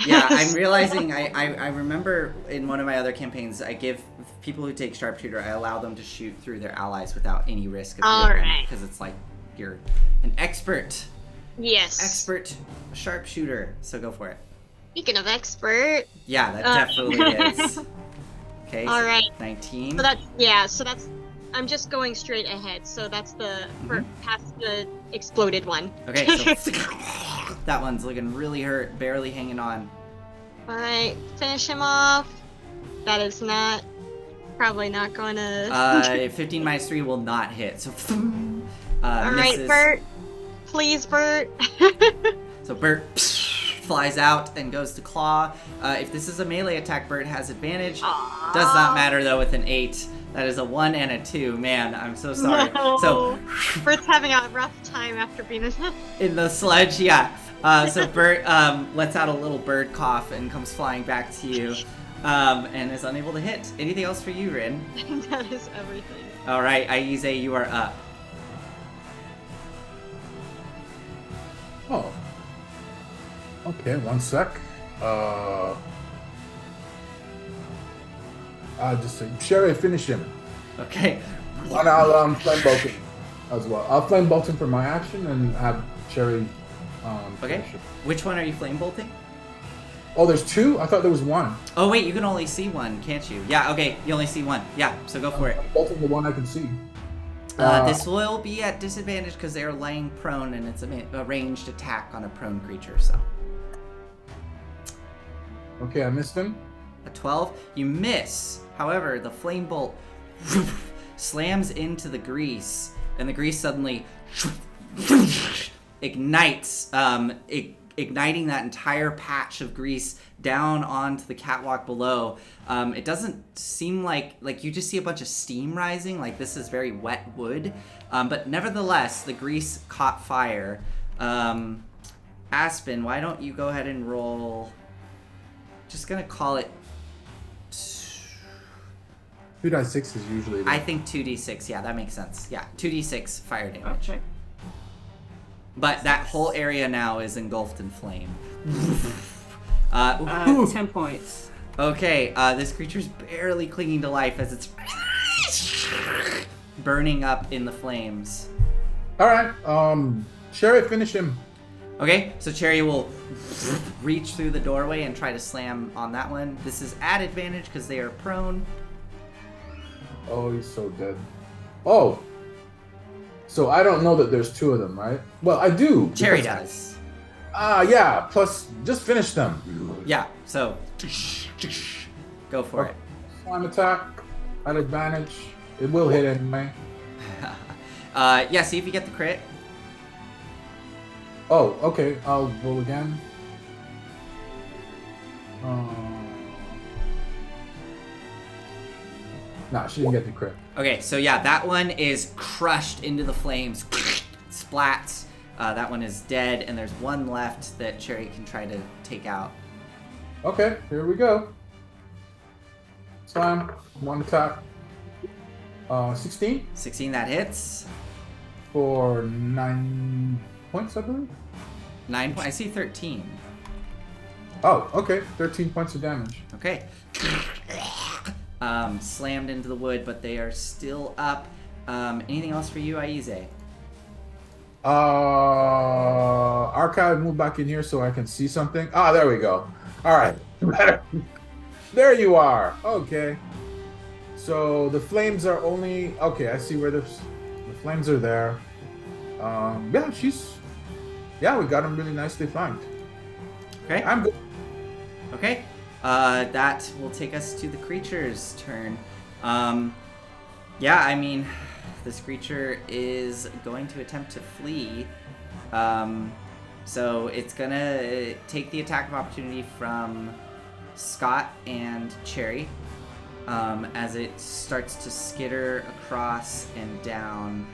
Yeah, I'm realizing I remember in one of my other campaigns, I give people who take sharpshooter, I allow them to shoot through their allies without any risk of All hitting right. because it's like you're an expert sharpshooter. So go for it. Speaking of expert. Yeah, that definitely is. Okay. All right. 19. So that's. I'm just going straight ahead. So that's past the exploded one. Okay, so that one's looking really hurt, barely hanging on. All right, finish him off. That is probably not going to. 15 minus 3 will not hit. So All right, misses. Bert. Please, Bert. So Bert flies out and goes to claw. If this is a melee attack, Bert has advantage. Aww. Does not matter though with an 8. That is a 1 and a 2. Man, I'm so sorry. No. So Bert's having a rough time after being in the sludge, yeah. So Bert lets out a little bird cough and comes flying back to you, and is unable to hit. Anything else for you, Rin? That is everything. All right, Aize, you are up. Oh. Okay, one sec. I'll just say, Sherry, finish him. Okay. And I'll flame bolt him as well. I'll flame bolt him for my action and have Sherry Okay. finish him. Which one are you flame bolting? Oh, there's 2? I thought there was 1. Oh wait, you can only see one, can't you? Yeah. Okay, you only see one. Yeah. So go for it. I'm bolting the one I can see. This will be at disadvantage because they are laying prone, and it's a ranged attack on a prone creature. So Okay, I missed him. a 12, you miss. However, the flame bolt slams into the grease, and the grease suddenly ignites. igniting that entire patch of grease down onto the catwalk below. It doesn't seem like you just see a bunch of steam rising, like this is very wet wood. But nevertheless, the grease caught fire. Aspen, why don't you go ahead and roll... Just gonna call it... 2d6 is usually... I think 2d6, yeah, that makes sense. Yeah, 2d6 fire damage. Okay. But that whole area now is engulfed in flame. 10 points. Okay, this creature's barely clinging to life as it's burning up in the flames. Alright, Sherry, finish him. Okay, so Cherry will reach through the doorway and try to slam on that one. This is at advantage because they are prone. Oh, he's so dead. Oh! So I don't know that there's two of them, right? Well, I do. Cherry does. Yeah, plus, just finish them. Yeah, so go for it. Slam attack, at advantage. It will hit anyway. Yeah, see if you get the crit. Oh, okay. I'll roll again. Nah, she didn't get the crit. Okay, so yeah, that one is crushed into the flames, splats. That one is dead, and there's one left that Cherry can try to take out. Okay, here we go. Slam, one attack. 16 16, that hits. for 9 points, I believe. 9 points. I see 13. Oh, okay. 13 points of damage. Okay. Slammed into the wood, but they are still up. Anything else for you, Aize? Archive, move back in here so I can see something. Ah, there we go. All right. Better. There you are. Okay. So the flames are only... Okay, I see where the flames are there. Yeah, Yeah, we got them really nicely flanked. Okay. I'm good. Okay. That will take us to the creature's turn. Yeah, I mean, this creature is going to attempt to flee. So it's gonna take the attack of opportunity from Scott and Cherry as it starts to skitter across and down.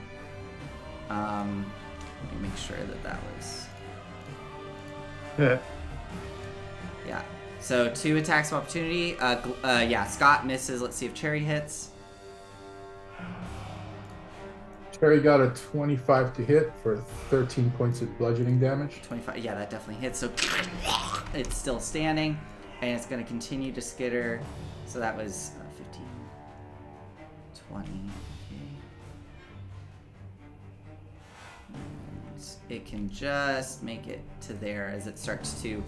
Let me make sure that was... Yeah. So 2 attacks of opportunity. Yeah, Scott misses. Let's see if Cherry hits. Cherry got a 25 to hit for 13 points of bludgeoning damage. 25. Yeah, that definitely hits. So it's still standing, and it's going to continue to skitter. So that was 15, 20. It can just make it to there as it starts to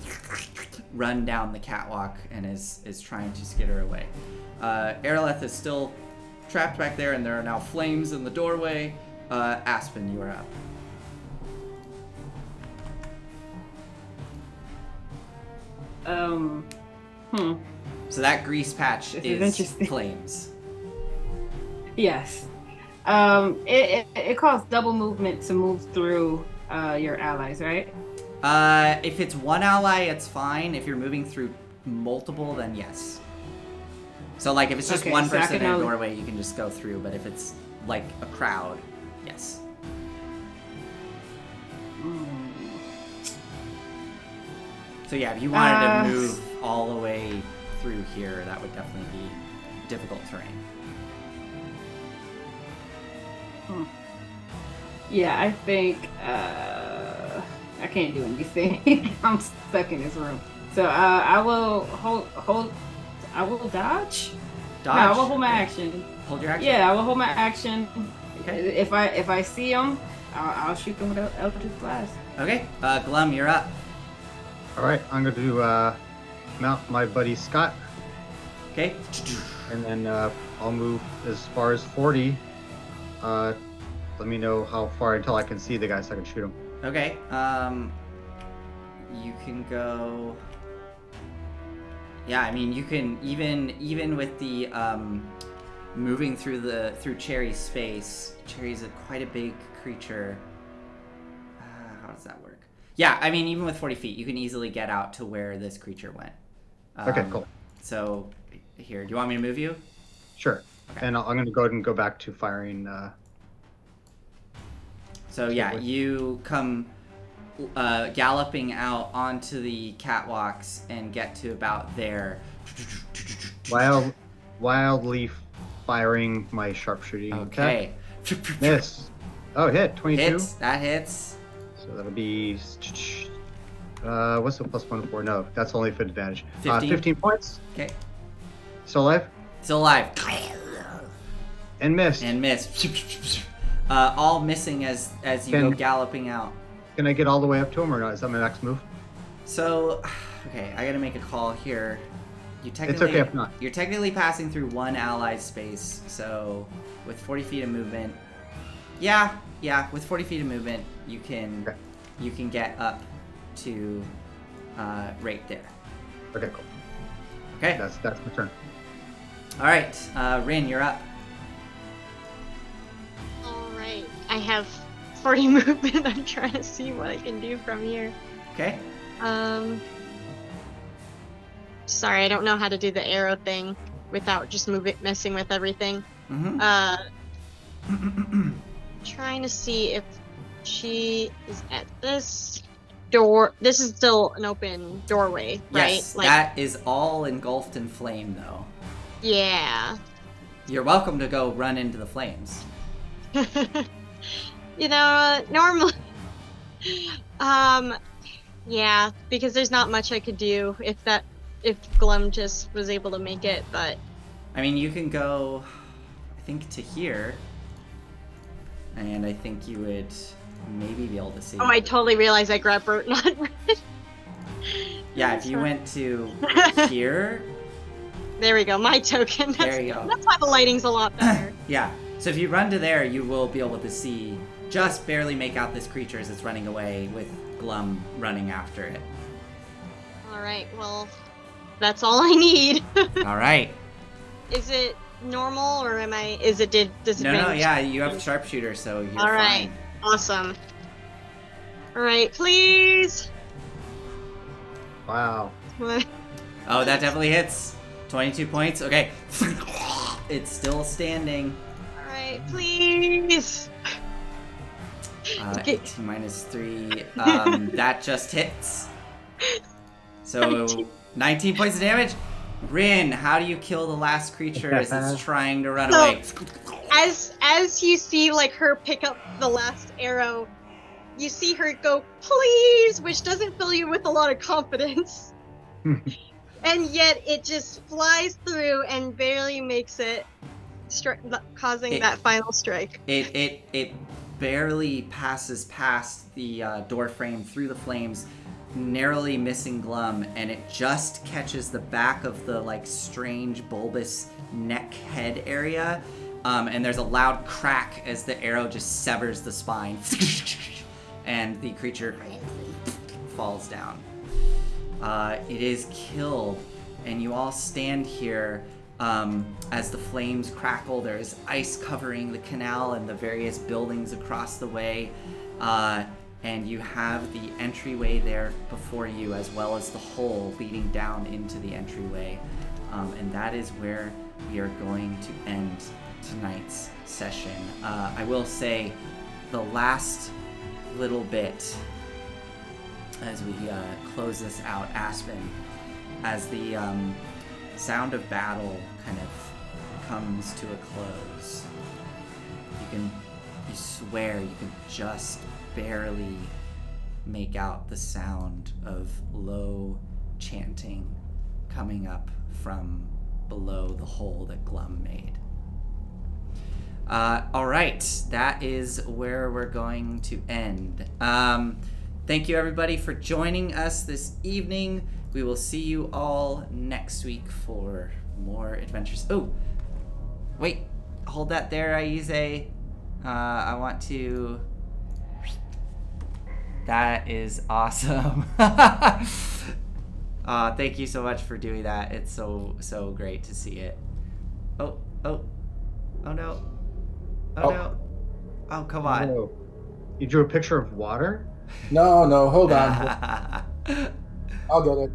run down the catwalk and is trying to skitter away. Aeroleth is still trapped back there, and there are now flames in the doorway. Aspen, you are up. So that grease patch This is interesting. flames. Yes. It costs double movement to move through your allies, right? If it's one ally, it's fine. If you're moving through multiple, then yes. So, like, if it's just Okay, one so I person can in a only- doorway, you can just go through. But if it's, like, a crowd, yes. So, yeah, if you wanted to move all the way through here, that would definitely be difficult terrain. Yeah, I think I can't do anything. I'm stuck in this room. So I will hold. I will dodge. Dodge? No, I will hold my action. Hold your action? Yeah, I will hold my action. Okay. If I see them, I'll shoot them with Eldritch Blast. Okay. Glum, you're up. All right, I'm going to mount my buddy Scott, Okay. and then I'll move as far as 40. Let me know how far until I can see the guy so I can shoot him. Okay. You can go. Yeah, I mean, you can even with the moving through Cherry's space. Cherry's quite a big creature. How does that work? Yeah, I mean, even with 40 feet, you can easily get out to where this creature went. Okay, cool. So, here, do you want me to move you? Sure. Okay. And I'm going to go ahead and go back to firing. So yeah, you come galloping out onto the catwalks and get to about there. Wildly firing my sharpshooting. Okay. Miss. Oh, hit. 22. Hits. That hits. So that'll be. What's the +1 for? No, that's only for advantage. 15 points. Okay. Still alive? Still alive. And missed. And miss. All missing as you go galloping out. Can I get all the way up to him or not? Is that my next move? So, okay, I gotta make a call here. It's okay if not. You're technically passing through one allied space, so with 40 feet of movement, yeah, with 40 feet of movement, you can get up to right there. Okay, cool. Okay. That's my turn. All right, Rin, you're up. All right. I have 40 movement. I'm trying to see what I can do from here. Okay. Sorry, I don't know how to do the arrow thing without just messing with everything. Mm-hmm. Trying to see if she is at this door. This is still an open doorway, right? Yes, that is all engulfed in flame, though. Yeah. You're welcome to go run into the flames. Normally, yeah, because there's not much I could do if Glum just was able to make it, but... I mean, you can go, I think, to here, and I think you would maybe be able to see. Oh, I totally realized I grabbed Bert, not Red. Yeah, if you went to here... There we go, my token. There you go. That's why the lighting's a lot better. Yeah, so if you run to there, you will be able to see, just barely make out this creature as it's running away with Glum running after it. Alright, well, that's all I need. All right. Is it normal, or does it disadvantage? No, yeah, you have sharpshooter, so you're all right, fine. awesome. All right, please. Wow. Oh, that definitely hits. 22 points. Okay. It's still standing. All right, please. 18 minus 3. That just hits. So 19 points of damage. Rin, how do you kill the last creature as it's trying to run away? As you see, like, her pick up the last arrow, you see her go, please, which doesn't fill you with a lot of confidence. And yet it just flies through and barely makes it, causing that final strike. It barely passes past the door frame through the flames, narrowly missing Glum, and it just catches the back of the strange bulbous neck head area, and there's a loud crack as the arrow just severs the spine, and the creature falls down. It is killed, and you all stand here as the flames crackle. There is ice covering the canal and the various buildings across the way, and you have the entryway there before you, as well as the hole leading down into the entryway, and that is where we are going to end tonight's session. I will say the last little bit as we close this out, Aspen, as the sound of battle kind of comes to a close, you swear you can just barely make out the sound of low chanting coming up from below the hole that Glum made. All right, that is where we're going to end. Thank you, everybody, for joining us this evening. We will see you all next week for more adventures. Oh, wait. Hold that there, Aize. I want to... That is awesome. Thank you so much for doing that. It's so great to see it. Oh no. Oh no. Oh, come on. Oh. You drew a picture of water? No, hold on. I'll get it.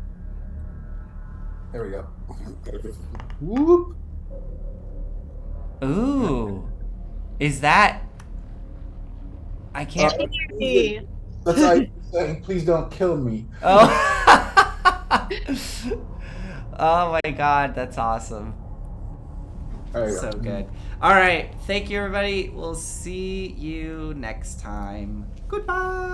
There we go. Whoop. Ooh. Is that... I can't... Hey. That's like saying, please don't kill me. Oh. Oh my god, that's awesome. There you So go. good. All right. Thank you, everybody. We'll see you next time. Goodbye.